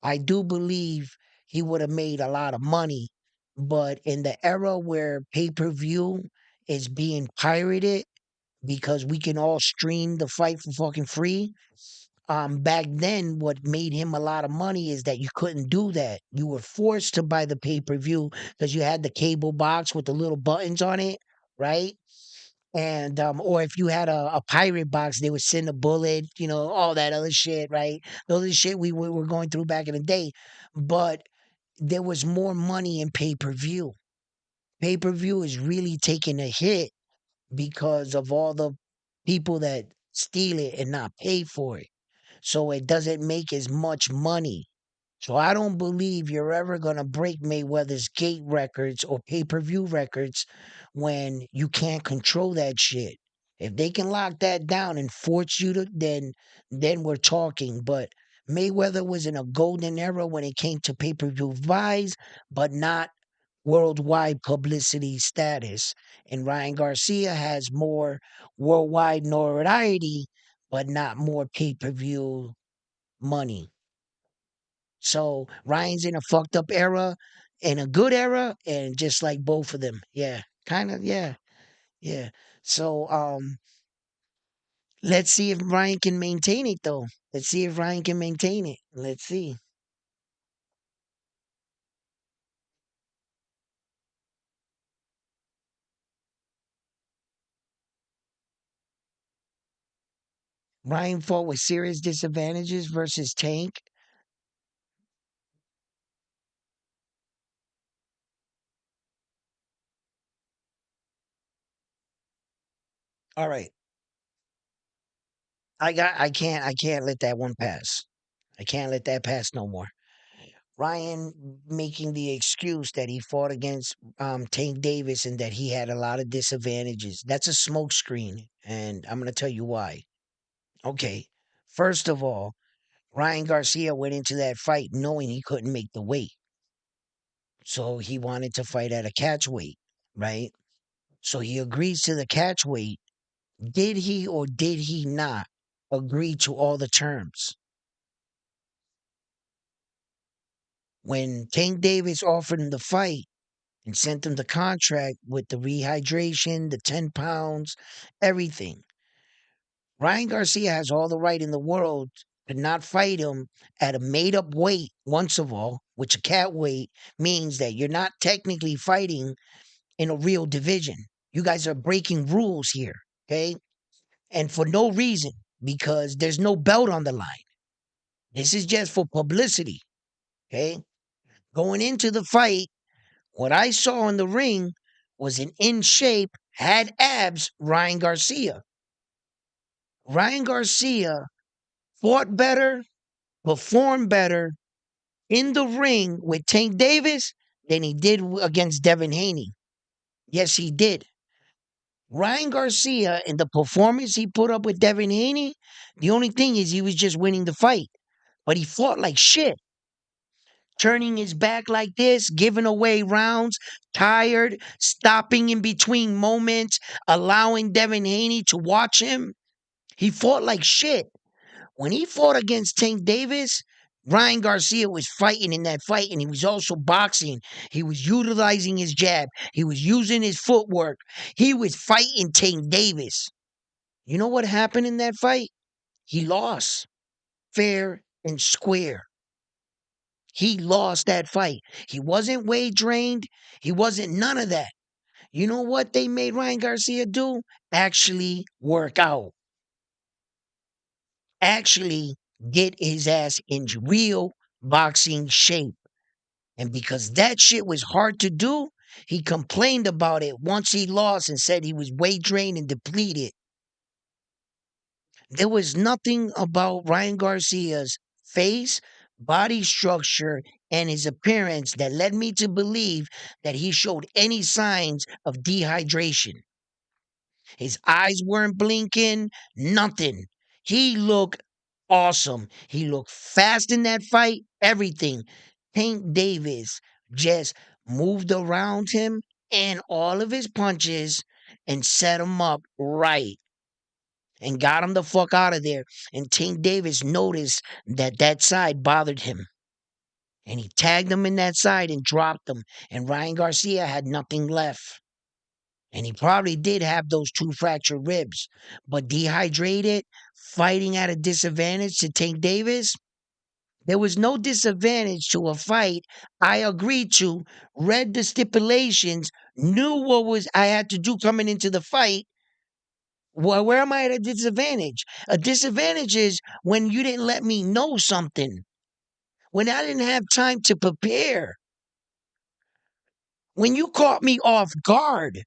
I do believe he would have made a lot of money, but in the era where pay-per-view is being pirated because we can all stream the fight for fucking free. Back then, what made him a lot of money is that you couldn't do that. You were forced to buy the pay-per-view because you had the cable box with the little buttons on it, right? And or if you had a pirate box, they would send a bullet, all that other shit, right? All the shit we were going through back in the day. But there was more money in pay-per-view. Pay-per-view is really taking a hit because of all the people that steal it and not pay for it. So it doesn't make as much money. So I don't believe you're ever going to break Mayweather's gate records or pay-per-view records when you can't control that shit. If they can lock that down and force you to then we're talking, but Mayweather was in a golden era when it came to pay-per-view buys, but not worldwide publicity status. And Ryan Garcia has more worldwide notoriety, but not more pay-per-view money. So Ryan's in a fucked up era, in a good era, and just like both of them. Yeah. Kind of, yeah. Yeah. So let's see if Ryan can maintain it though. Let's see if Ryan can maintain it. Let's see. Ryan fought with serious disadvantages versus Tank. All right. I can't let that one pass. I can't let that pass no more. Ryan making the excuse that he fought against Tank Davis and that he had a lot of disadvantages. That's a smokescreen, and I'm gonna tell you why. Okay, first of all, Ryan Garcia went into that fight knowing he couldn't make the weight, so he wanted to fight at a catch weight, right? So he agrees to the catch weight. Did he or did he not agree to all the terms? When Tank Davis offered him the fight and sent him the contract with the rehydration, the 10 pounds, everything, Ryan Garcia has all the right in the world to not fight him at a made up weight, once of all, which a cat weight means that you're not technically fighting in a real division. You guys are breaking rules here, okay? And for no reason, because there's no belt on the line. This is just for publicity, okay? Going into the fight, what I saw in the ring was an in shape, had abs Ryan Garcia. Ryan Garcia fought better, performed better in the ring with Tank Davis than he did against Devin Haney. Yes, he did. Ryan Garcia and the performance he put up with Devin Haney, the only thing is he was just winning the fight. But he fought like shit, turning his back like this, giving away rounds, tired, stopping in between moments, allowing Devin Haney to watch him. He fought like shit. When he fought against Tank Davis, Ryan Garcia was fighting in that fight and he was also boxing. He was utilizing his jab. He was using his footwork. He was fighting Tank Davis. You know what happened in that fight? He lost fair and square. He lost that fight. He wasn't weight drained. He wasn't none of that. You know what they made Ryan Garcia do? Actually work out. Actually get his ass in real boxing shape. And because that shit was hard to do, he complained about it once he lost and said he was weight drained and depleted. There was nothing about Ryan Garcia's face, body structure, and his appearance that led me to believe that he showed any signs of dehydration. His eyes weren't blinking, nothing. He looked awesome. He looked fast in that fight, everything. Tank Davis just moved around him and all of his punches and set him up right and got him the fuck out of there. And Tank Davis noticed that that side bothered him. And he tagged him in that side and dropped him. And Ryan Garcia had nothing left. And he probably did have those two fractured ribs. But dehydrated, fighting at a disadvantage to Tank Davis, there was no disadvantage to a fight. I agreed to, read the stipulations, knew what was I had to do coming into the fight. Well, where am I at a disadvantage? A disadvantage is when you didn't let me know something, when I didn't have time to prepare, when you caught me off guard.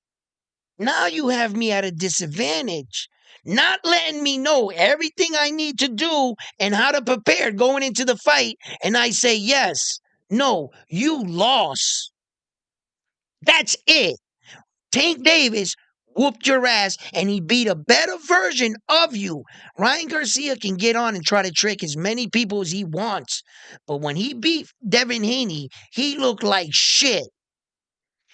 Now you have me at a disadvantage, not letting me know everything I need to do and how to prepare going into the fight. And I say, yes, no, you lost. That's it. Tank Davis whooped your ass and he beat a better version of you. Ryan Garcia can get on and try to trick as many people as he wants. But when he beat Devin Haney, he looked like shit.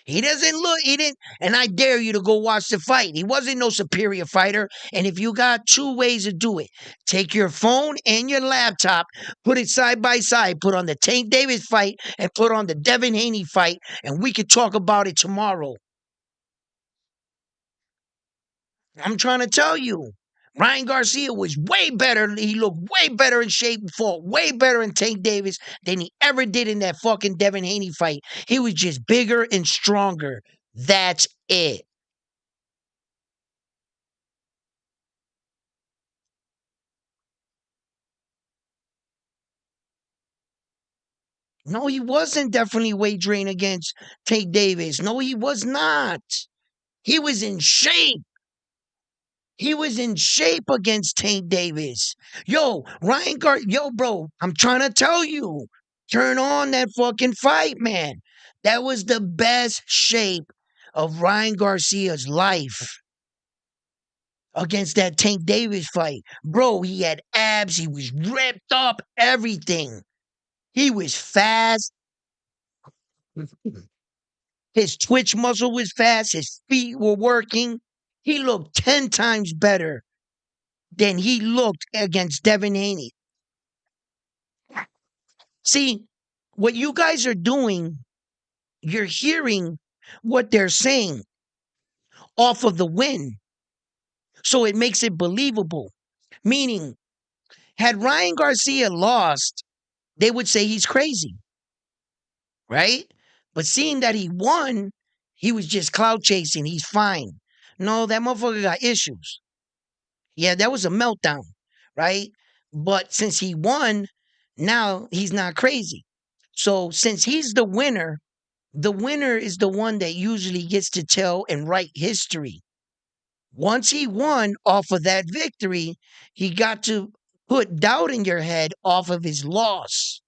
He doesn't look, he didn't, and I dare you to go watch the fight. He wasn't no superior fighter. And if you got two ways to do it, take your phone and your laptop, put it side by side, put on the Tank Davis fight and put on the Devin Haney fight, and we could talk about it tomorrow. I'm trying to tell you. Ryan Garcia was way better. He looked way better in shape and fought way better in Tank Davis than he ever did in that fucking Devin Haney fight. He was just bigger and stronger. That's it. No, he wasn't definitely wagering against Tank Davis. No, he was not. He was in shape. He was in shape against Tank Davis. Yo, bro, I'm trying to tell you. Turn on that fucking fight, man. That was the best shape of Ryan Garcia's life against that Tank Davis fight. Bro, he had abs, he was ripped up, everything. He was fast. His twitch muscle was fast. His feet were working. He looked 10 times better than he looked against Devin Haney. See, what you guys are doing, you're hearing what they're saying off of the win. So it makes it believable. Meaning, had Ryan Garcia lost, they would say he's crazy, right? But seeing that he won, he was just cloud chasing. He's fine. No, that motherfucker got issues. Yeah, that was a meltdown, right? But since he won, now he's not crazy. So since he's the winner is the one that usually gets to tell and write history. Once he won off of that victory, he got to put doubt in your head off of his loss.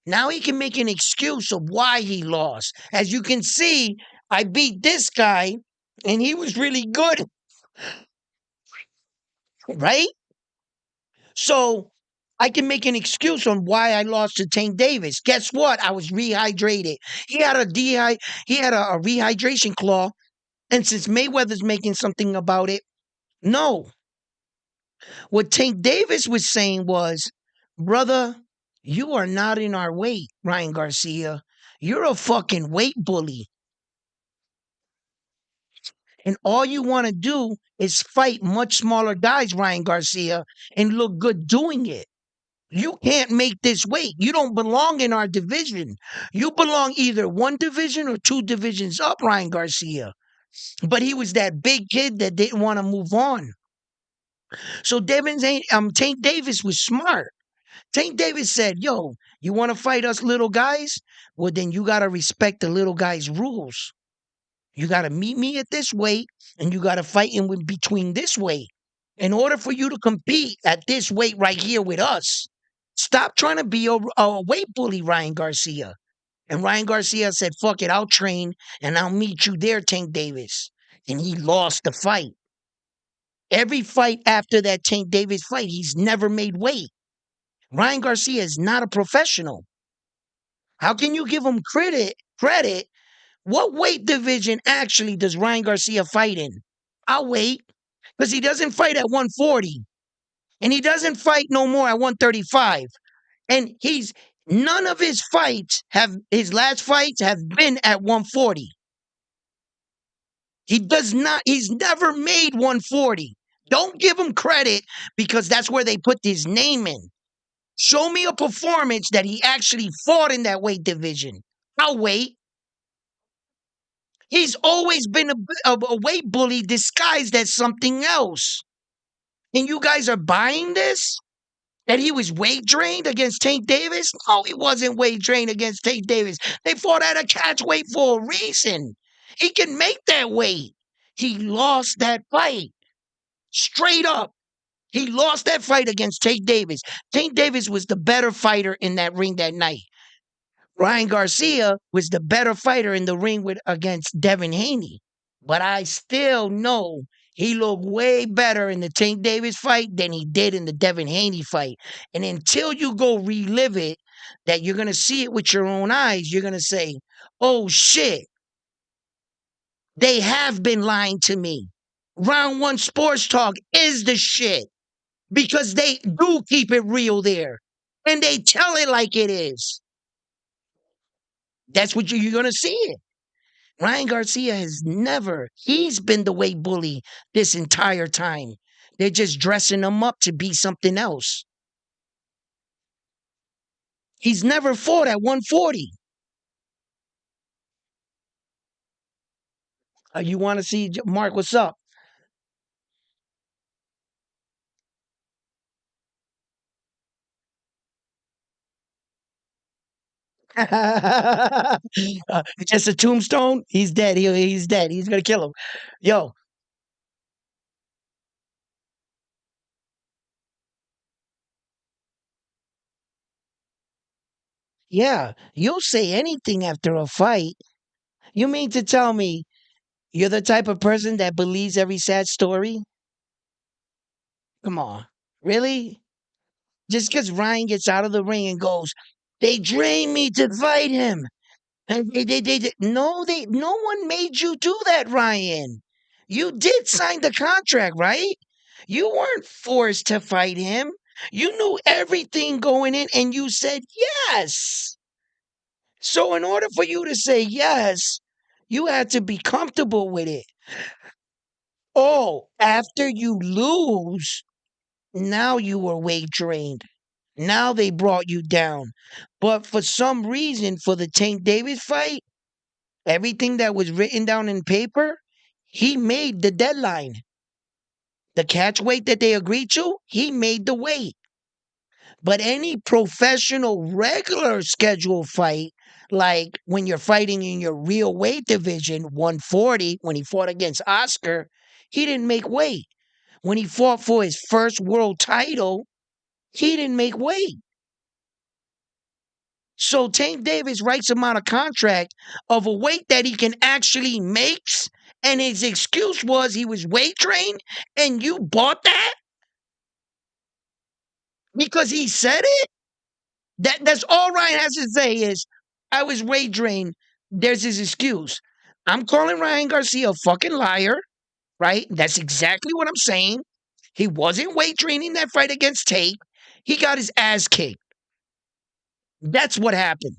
Now he can make an excuse of why he lost. As you can see, I beat this guy and he was really good, right? So I can make an excuse on why I lost to Tank Davis. Guess what? I was rehydrated. He had a rehydration claw, and since Mayweather's making something about it, no. What Tank Davis was saying was, brother, you are not in our weight, Ryan Garcia. You're a fucking weight bully. And all you want to do is fight much smaller guys, Ryan Garcia, and look good doing it. You can't make this weight. You don't belong in our division. You belong either one division or two divisions up, Ryan Garcia. But he was that big kid that didn't want to move on. So Tank Davis was smart. Tank Davis said, yo, you want to fight us little guys? Well, then you got to respect the little guys' rules. You got to meet me at this weight and you got to fight in between this weight. In order for you to compete at this weight right here with us, stop trying to be a weight bully, Ryan Garcia. And Ryan Garcia said, fuck it, I'll train and I'll meet you there, Tank Davis. And he lost the fight. Every fight after that Tank Davis fight, he's never made weight. Ryan Garcia is not a professional. How can you give him credit? What weight division actually does Ryan Garcia fight in? I'll wait because he doesn't fight at 140 and he doesn't fight no more at 135. And he's none of his fights have his last fights have been at 140. He does not, he's never made 140. Don't give him credit because that's where they put his name in. Show me a performance that he actually fought in that weight division. I'll wait. He's always been a weight bully disguised as something else. And you guys are buying this? That he was weight drained against Tank Davis? No, he wasn't weight drained against Tank Davis. They fought at a catch weight for a reason. He can make that weight. He lost that fight. Straight up. He lost that fight against Tank Davis. Tank Davis was the better fighter in that ring that night. Ryan Garcia was the better fighter in the ring with against Devin Haney. But I still know he looked way better in the Tank Davis fight than he did in the Devin Haney fight. And until you go relive it, that you're going to see it with your own eyes, you're going to say, oh shit, they have been lying to me. Round One Sports Talk is the shit because they do keep it real there and they tell it like it is. That's what you're going to see it. Ryan Garcia has never, he's been the weight bully this entire time. They're just dressing him up to be something else. He's never fought at 140. You want to see, Mark, what's up? Just a tombstone? He's dead. He's dead. He's going to kill him. Yo, yeah, you'll say anything after a fight. You mean to tell me you're the type of person that believes every sad story? Come on. Really? Just because Ryan gets out of the ring and goes, they drained me to fight him. And no one made you do that, Ryan. You did sign the contract, right? You weren't forced to fight him. You knew everything going in and you said yes. So, in order for you to say yes, you had to be comfortable with it. Oh, after you lose, now you were weight drained. Now they brought you down. But for some reason, for the Tank Davis fight, everything that was written down in paper, he made the deadline. The catch weight that they agreed to, he made the weight. But any professional, regular scheduled fight, like when you're fighting in your real weight division, 140, when he fought against Oscar, he didn't make weight. When he fought for his first world title, he didn't make weight. So Tank Davis writes him out a contract of a weight that he can actually makes, and his excuse was he was weight trained, and you bought that because he said it. That's all Ryan has to say is I was weight trained. There's his excuse. I'm calling Ryan Garcia a fucking liar, right? That's exactly what I'm saying. He wasn't weight training that fight against Tate. He got his ass kicked. That's what happened.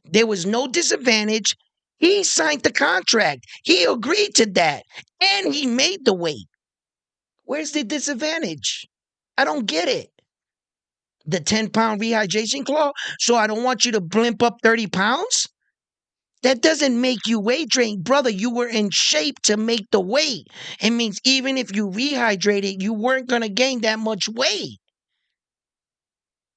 There was no disadvantage. He signed the contract. He agreed to that. And he made the weight. Where's the disadvantage? I don't get it. The 10-pound rehydration claw? So I don't want you to blimp up 30 pounds? That doesn't make you weight drained. Brother, you were in shape to make the weight. It means even if you rehydrated, you weren't going to gain that much weight.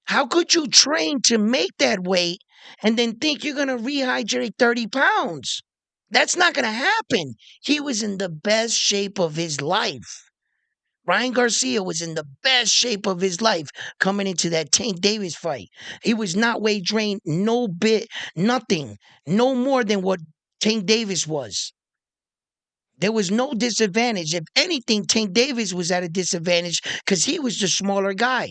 How could you train to make that weight and then think you're going to rehydrate 30 pounds? That's not going to happen. He was in the best shape of his life. Ryan Garcia was in the best shape of his life coming into that Tank Davis fight. He was not weight drained, no bit, nothing, no more than what Tank Davis was. There was no disadvantage. If anything, Tank Davis was at a disadvantage because he was the smaller guy.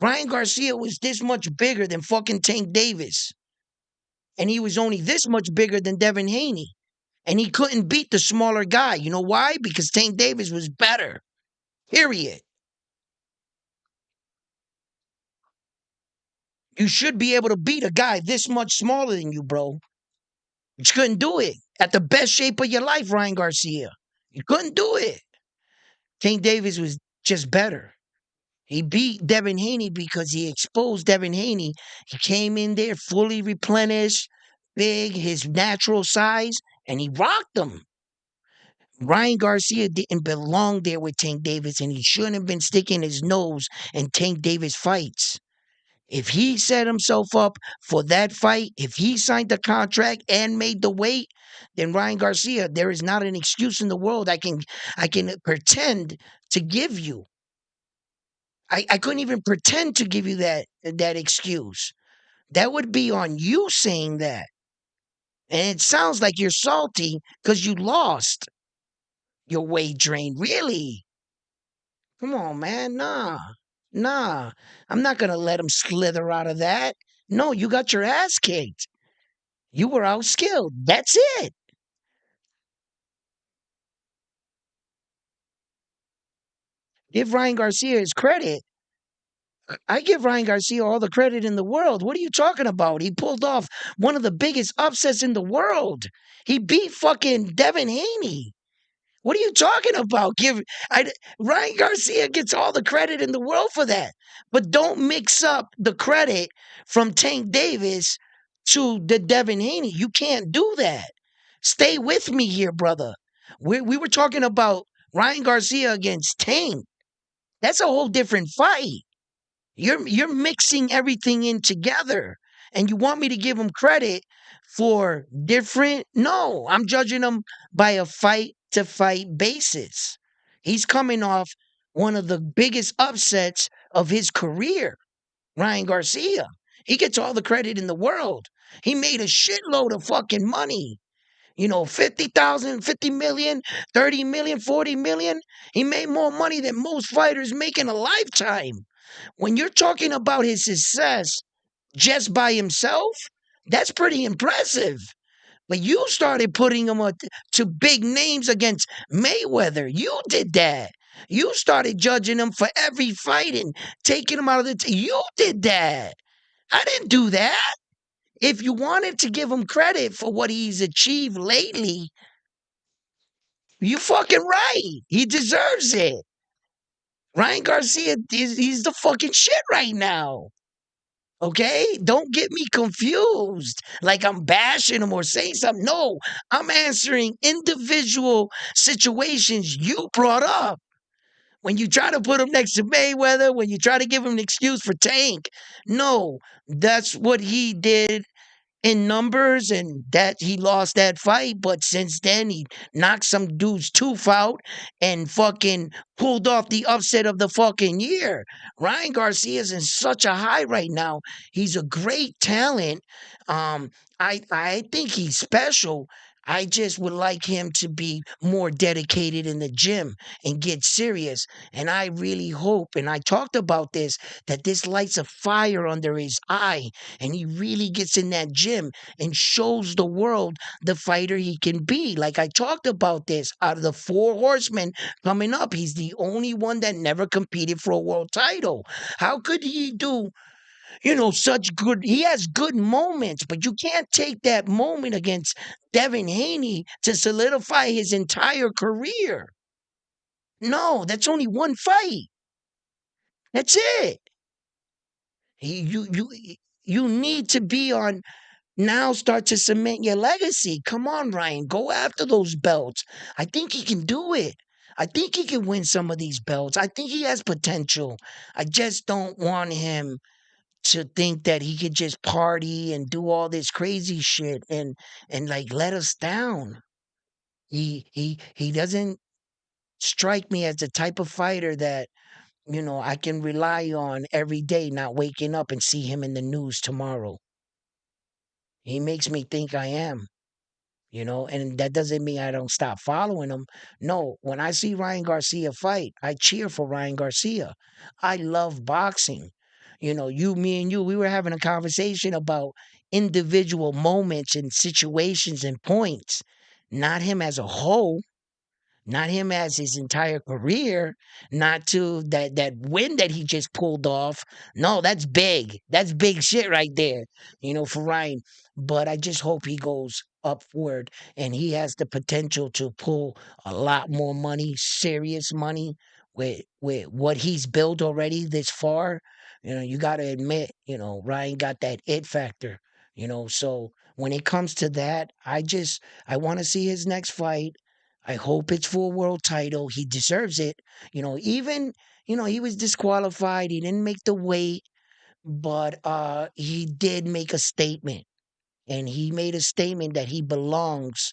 Ryan Garcia was this much bigger than fucking Tank Davis. and he was only this much bigger than Devin Haney. And he couldn't beat the smaller guy. You know why? Because Tank Davis was better. Period. You should be able to beat a guy this much smaller than you, bro. You couldn't do it. At the best shape of your life, Ryan Garcia. You couldn't do it. Tank Davis was just better. He beat Devin Haney because he exposed Devin Haney. He came in there fully replenished, big, his natural size, and he rocked him. Ryan Garcia didn't belong there with Tank Davis, and he shouldn't have been sticking his nose in Tank Davis fights. If he set himself up for that fight, if he signed the contract and made the weight, then Ryan Garcia, there is not an excuse in the world I can pretend to give you. I couldn't even pretend to give you that excuse. That would be on you saying that. And it sounds like you're salty because you lost your weight drain. Really? Come on, man. Nah. Nah. I'm not gonna let him slither out of that. No, you got your ass kicked. You were outskilled. That's it. Give Ryan Garcia his credit. I give Ryan Garcia all the credit in the world. What are you talking about? He pulled off one of the biggest upsets in the world. He beat fucking Devin Haney. What are you talking about? Ryan Garcia gets all the credit in the world for that. But don't mix up the credit from Tank Davis to the Devin Haney. You can't do that. Stay with me here, brother. We were talking about Ryan Garcia against Tank. That's a whole different fight. You're mixing everything in together. And you want me to give him credit for different? No, I'm judging him by a fight to fight basis. He's coming off one of the biggest upsets of his career, Ryan Garcia. He gets all the credit in the world. He made a shitload of fucking money. 50,000, 50 million, 30 million, 40 million. He made more money than most fighters make in a lifetime. When you're talking about his success just by himself, that's pretty impressive. But you started putting him to big names against Mayweather. You did that. You started judging him for every fight and taking him out of you did that. I didn't do that. If you wanted to give him credit for what he's achieved lately, you fucking right. He deserves it. Ryan Garcia, he's the fucking shit right now. Okay? Don't get me confused like I'm bashing him or saying something. No, I'm answering individual situations you brought up. When you try to put him next to Mayweather, when you try to give him an excuse for Tank, no, that's what he did in numbers, and that he lost that fight. But since then, he knocked some dude's tooth out and fucking pulled off the upset of the fucking year. Ryan Garcia's in such a high right now. He's a great talent. I think he's special. I just would like him to be more dedicated in the gym and get serious. And I really hope, and I talked about this, that this lights a fire under his eye and he really gets in that gym and shows the world the fighter he can be. Like I talked about this, out of the four horsemen coming up, he's the only one that never competed for a world title. How could he do, such good? He has good moments, but you can't take that moment against Devin Haney to solidify his entire career. No, that's only one fight. That's it. You need to be on. Now start to cement your legacy. Come on, Ryan. Go after those belts. I think he can do it. I think he can win some of these belts. I think he has potential. I just don't want him to think that he could just party and do all this crazy shit and like let us down. He doesn't strike me as the type of fighter that, I can rely on every day, not waking up and see him in the news tomorrow. He makes me think I am. And that doesn't mean I don't stop following him. No, when I see Ryan Garcia fight, I cheer for Ryan Garcia. I love boxing. Me and you, we were having a conversation about individual moments and situations and points, not him as a whole, not him as his entire career, not to that win that he just pulled off. No, that's big. That's big shit right there, for Ryan. But I just hope he goes upward and he has the potential to pull a lot more money, serious money with what he's built already this far. You got to admit, Ryan got that it factor, so when it comes to that, I want to see his next fight. I hope it's for a world title. He deserves it. Even, he was disqualified. He didn't make the weight, but he did make a statement. And he made a statement that he belongs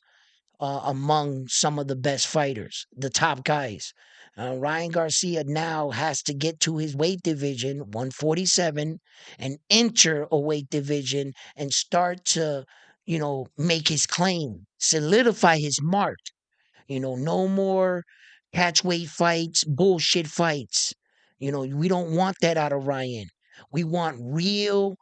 among some of the best fighters, the top guys. Ryan Garcia now has to get to his weight division, 147, and enter a weight division and start to, make his claim, solidify his mark. No more catch weight fights, bullshit fights. We don't want that out of Ryan. We want real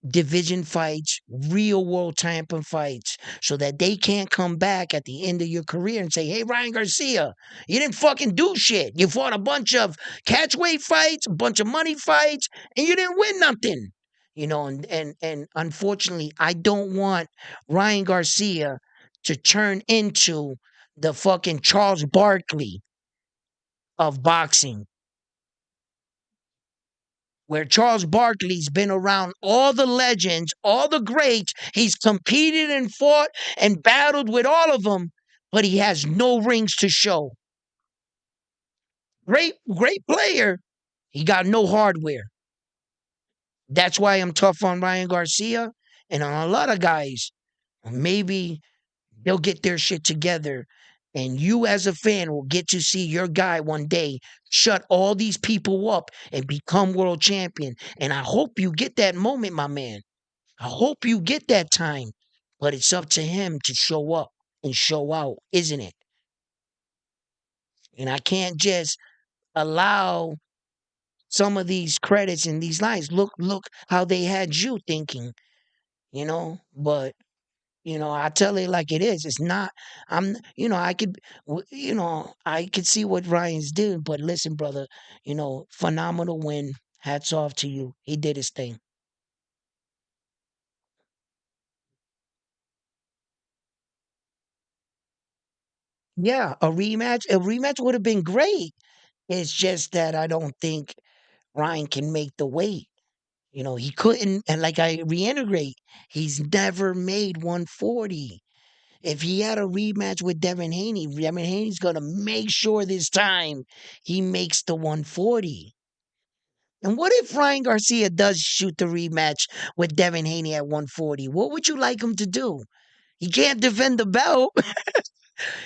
division fights, real world champion fights, so that they can't come back at the end of your career and say, hey, Ryan Garcia, you didn't fucking do shit. You fought a bunch of catch weight fights, a bunch of money fights, and you didn't win nothing. And unfortunately, I don't want Ryan Garcia to turn into the fucking Charles Barkley of boxing, where Charles Barkley's been around all the legends, all the greats. He's competed and fought and battled with all of them, but he has no rings to show. Great, great player. He got no hardware. That's why I'm tough on Ryan Garcia and on a lot of guys. Maybe they'll get their shit together. And you, as a fan, will get to see your guy one day shut all these people up and become world champion. And I hope you get that moment, my man. I hope you get that time. But it's up to him to show up and show out, isn't it? And I can't just allow some of these credits and these lines. Look how they had you thinking, But I tell it like it is. It's not. I could see what Ryan's doing, but listen, brother, phenomenal win. Hats off to you. He did his thing. Yeah, a rematch. A rematch would have been great. It's just that I don't think Ryan can make the weight. He couldn't, and like I reiterate, he's never made 140. If he had a rematch with Devin Haney's gonna make sure this time he makes the 140. And what if Ryan Garcia does shoot the rematch with Devin Haney at 140? What would you like him to do? He can't defend the belt.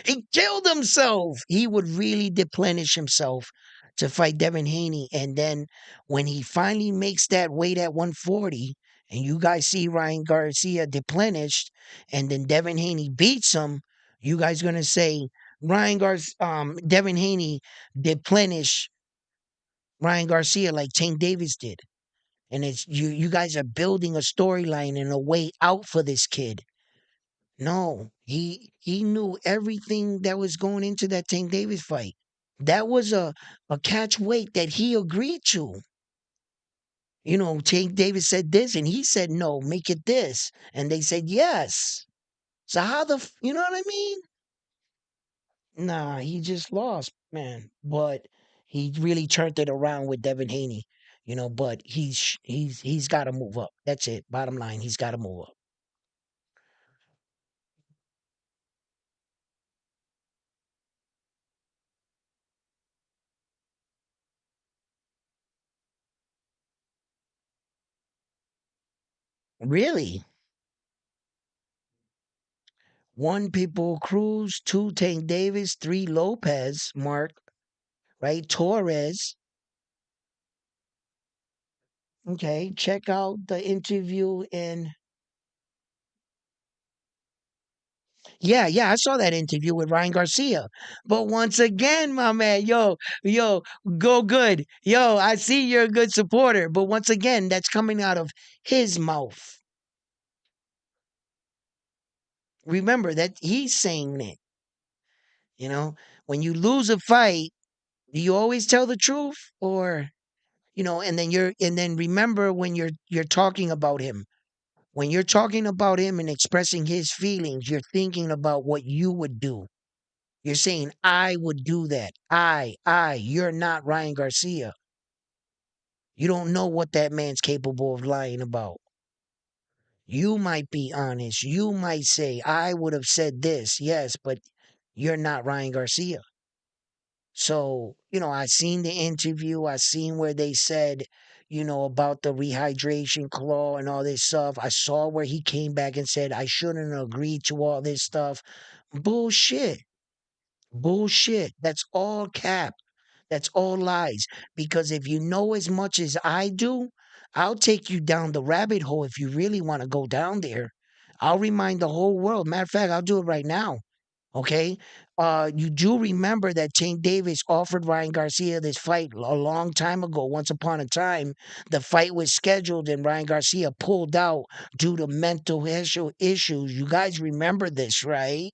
He killed himself. He would really deplenish himself to fight Devin Haney. And then when he finally makes that weight at 140, and you guys see Ryan Garcia deplenished, and then Devin Haney beats him, you guys gonna say Devin Haney deplenished Ryan Garcia like Tank Davis did. And it's you guys are building a storyline and a way out for this kid. No, he knew everything that was going into that Tank Davis fight. That was a catch weight that he agreed to. Tank Davis said this and he said no, make it this. And they said yes. So you know what I mean? Nah, he just lost, man. But he really turned it around with Devin Haney. But he's got to move up. That's it. Bottom line, he's got to move up. Really? One People Cruz, two Tank Davis, three Lopez, Mark, right? Torres. Okay, check out the interview in. Yeah, yeah, I saw that interview with Ryan Garcia. But once again, my man, yo, go good. Yo, I see you're a good supporter. But once again, that's coming out of his mouth. Remember that he's saying it, you know, when you lose a fight, do you always tell the truth or, and then remember when you're talking about him. When you're talking about him and expressing his feelings, you're thinking about what you would do. You're saying, I would do that. You're not Ryan Garcia. You don't know what that man's capable of lying about. You might be honest. You might say, I would have said this, yes, but you're not Ryan Garcia. So, I seen the interview. I seen where they said, about the rehydration claw and all this stuff. I saw where he came back and said, I shouldn't have agreed to all this stuff. Bullshit. Bullshit. That's all cap. That's all lies. Because if you know as much as I do, I'll take you down the rabbit hole if you really want to go down there. I'll remind the whole world. Matter of fact, I'll do it right now. Okay. You do remember that Tank Davis offered Ryan Garcia this fight a long time ago. Once upon a time, the fight was scheduled and Ryan Garcia pulled out due to mental issues. You guys remember this, right?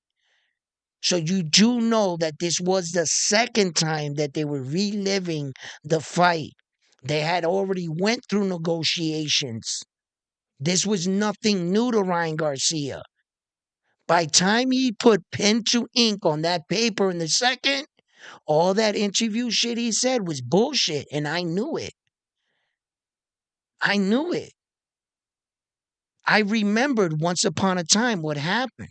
So you do know that this was the second time that they were reliving the fight. They had already went through negotiations. This was nothing new to Ryan Garcia. By time he put pen to ink on that paper in the second, all that interview shit he said was bullshit, and I knew it. I knew it. I remembered once upon a time what happened.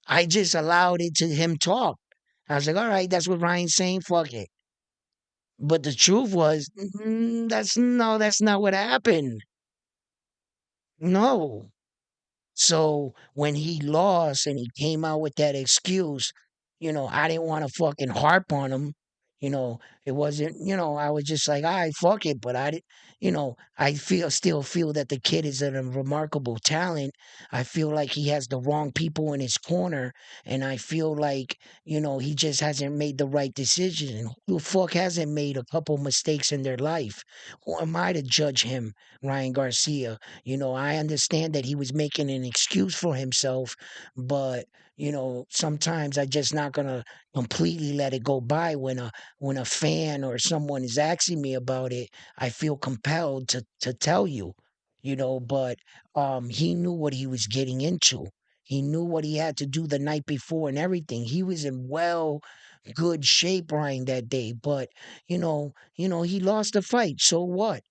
I just allowed it to him talk. I was like, all right, that's what Ryan's saying. Fuck it. But the truth was, that's not what happened. No. So when he lost and he came out with that excuse, I didn't want to fucking harp on him. It wasn't, I was just like, all right, fuck it. But I didn't, I still feel that the kid is a remarkable talent. I feel like he has the wrong people in his corner. And I feel like, he just hasn't made the right decision. Who the fuck hasn't made a couple mistakes in their life? Who am I to judge him, Ryan Garcia? I understand that he was making an excuse for himself, but sometimes I just not gonna completely let it go by when a fan or someone is asking me about it. I feel compelled to tell you, but he knew what he was getting into. He knew what he had to do the night before and everything. He was in good shape Ryan that day, but he lost the fight. So what?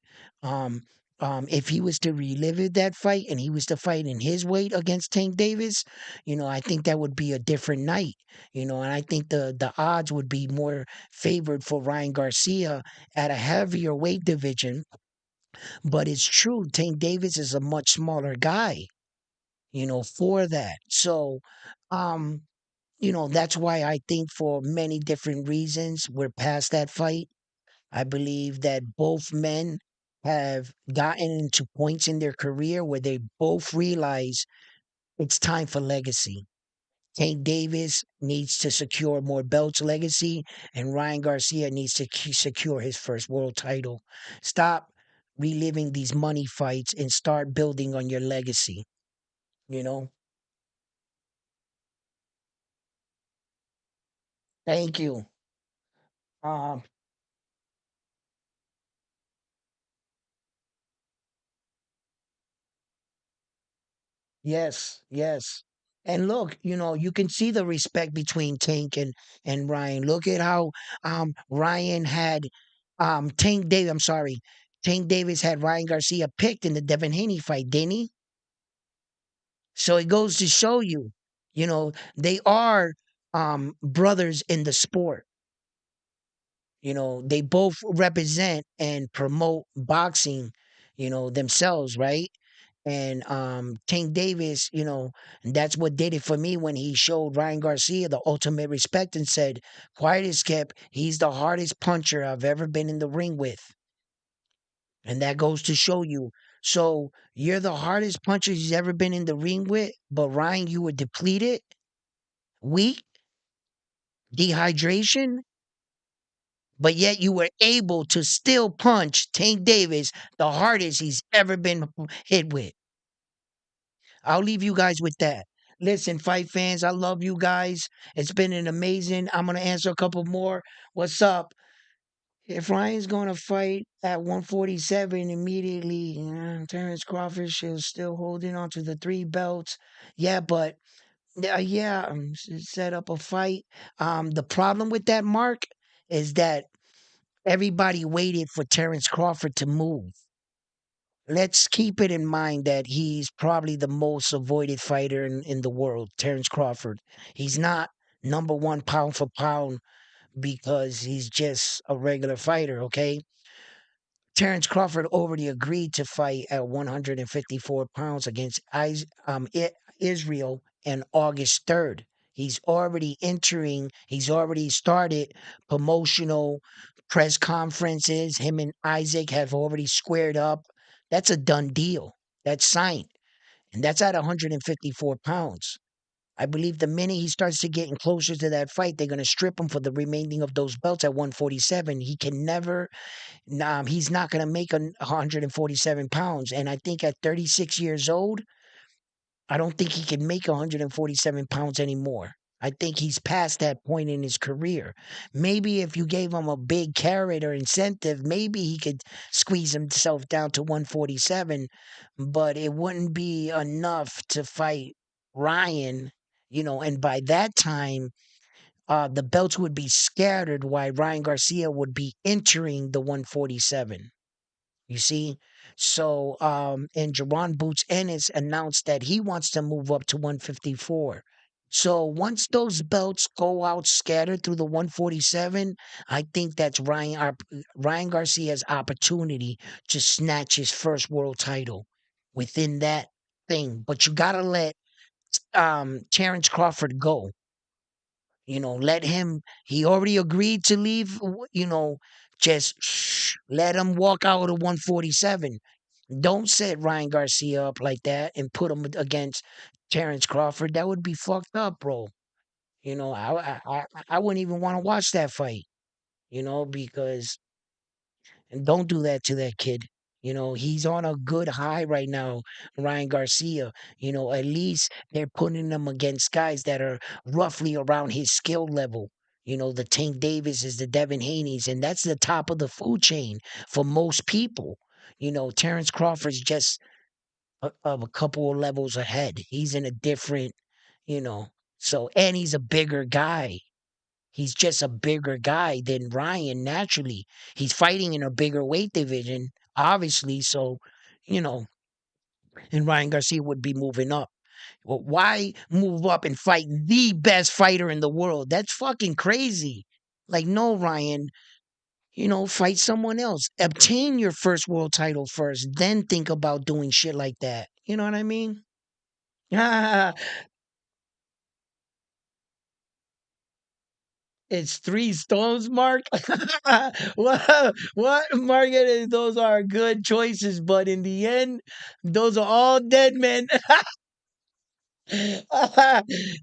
Um, if he was to relive that fight and he was to fight in his weight against Tank Davis, I think that would be a different night. And I think the odds would be more favored for Ryan Garcia at a heavier weight division. But it's true, Tank Davis is a much smaller guy, for that. So, um, that's why I think for many different reasons we're past that fight. I believe that both men have gotten into points in their career where they both realize it's time for legacy. Tank Davis needs to secure more belts legacy, and Ryan Garcia needs to secure his first world title. Stop reliving these money fights and start building on your legacy. You know, thank you. Um, Yes, yes. And look, you can see the respect between Tank and Ryan. Look at how Ryan had Tank Davis, I'm sorry. Tank Davis had Ryan Garcia picked in the Devin Haney fight, didn't he? So it goes to show you, they are brothers in the sport. They both represent and promote boxing, themselves, right? And Tank Davis, that's what did it for me when he showed Ryan Garcia the ultimate respect and said, quiet as kept, he's the hardest puncher I've ever been in the ring with. And that goes to show you. So you're the hardest puncher he's ever been in the ring with, but Ryan, you were depleted, weak, dehydration, but yet you were able to still punch Tank Davis the hardest he's ever been hit with. I'll leave you guys with that. Listen, fight fans, I love you guys. It's been an amazing. I'm gonna answer a couple more. What's up? If Ryan's going to fight at 147 immediately, Terrence Crawford is still holding on to the three belts. Yeah, but yeah, set up a fight. The problem with that, Mark, is that everybody waited for Terrence Crawford to move. Let's keep it in mind that he's probably the most avoided fighter in the world, Terrence Crawford. He's not number one pound for pound because he's just a regular fighter, okay? Terrence Crawford already agreed to fight at 154 pounds against Israel on August 3rd. He's already started promotional press conferences. Him and Isaac have already squared up. That's a done deal. That's signed. And that's at 154 pounds. I believe the minute he starts to getting closer to that fight, they're going to strip him for the remaining of those belts at 147. He can never he's not going to make 147 pounds. And I think at 36 years old, I don't think he can make 147 pounds anymore. I think he's past that point in his career. Maybe if you gave him a big carrot or incentive, maybe he could squeeze himself down to 147, but it wouldn't be enough to fight Ryan, and by that time, the belts would be scattered while Ryan Garcia would be entering the 147. You see? So, and Jerron Boots Ennis announced that he wants to move up to 154. So once those belts go out scattered through the 147, I think that's Ryan Garcia's opportunity to snatch his first world title within that thing. But you gotta let Terrence Crawford go. Let him. He already agreed to leave. Just let him walk out of 147. Don't set Ryan Garcia up like that and put him against Terrence Crawford. That would be fucked up, bro. I wouldn't even want to watch that fight. Because and don't do that to that kid. He's on a good high right now, Ryan Garcia. At least they're putting him against guys that are roughly around his skill level. The Tank Davises, the Devin Haneys, and that's the top of the food chain for most people. Terrence Crawford's just of a couple of levels ahead. He's in a different, you know, and he's a bigger guy. He's just a bigger guy than Ryan naturally. He's fighting in a bigger weight division, obviously. So, you know, and Ryan Garcia would be moving up. Well, why move up and fight the best fighter in the world? That's fucking crazy. Like, no, Ryan, fight someone else. Obtain your first world title first, then think about doing shit like that. You know what I mean? It's three stones, Mark. What, Mark? Those are good choices, but in the end, those are all dead men.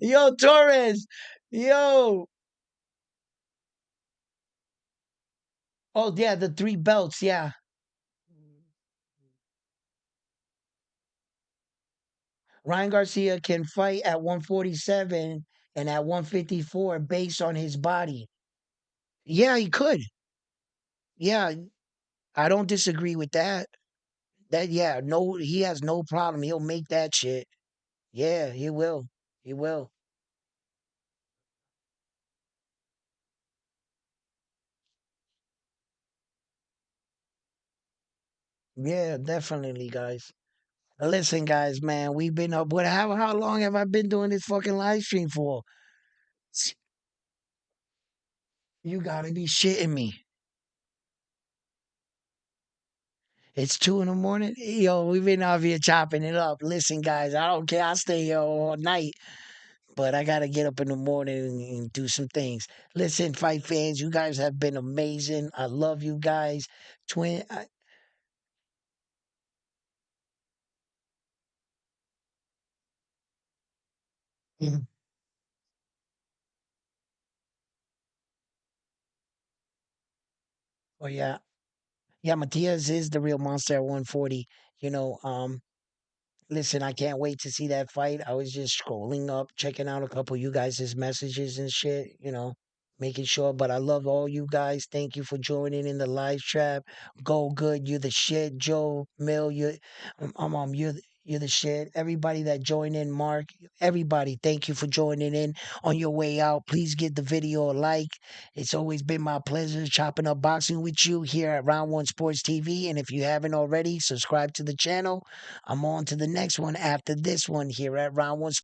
Yo, Torres. Yo. Oh yeah, the three belts. Yeah, Ryan Garcia can fight at 147 and at 154 based on his body. Yeah, he could. Yeah, I don't disagree with that. Yeah, no, he has no problem. He'll make that shit. Yeah, he will. He will. Yeah, definitely, guys. Listen, guys, man, we've been up. What? How long have I been doing this fucking live stream for? You gotta be shitting me. It's 2 in the morning. Yo, we've been out here chopping it up. Listen, guys, I don't care. I stay here all night, but I gotta get up in the morning and do some things. Listen, fight fans, you guys have been amazing. I love you guys. Twin. Oh yeah, yeah. Matias is the real monster at 140. You know, um, Listen, I can't wait to see that fight. I was just scrolling up, checking out a couple of you guys' messages and shit, making sure. But I love all you guys. Thank you for joining in the live chat. Go good, you the shit. Joe Mill, you're the shit. Everybody that joined in, Mark, everybody, thank you for joining in. On your way out, please give the video a like. It's always been my pleasure chopping up boxing with you here at Round One Sports TV. And if you haven't already, subscribe to the channel. I'm on to the next one after this one here at Round One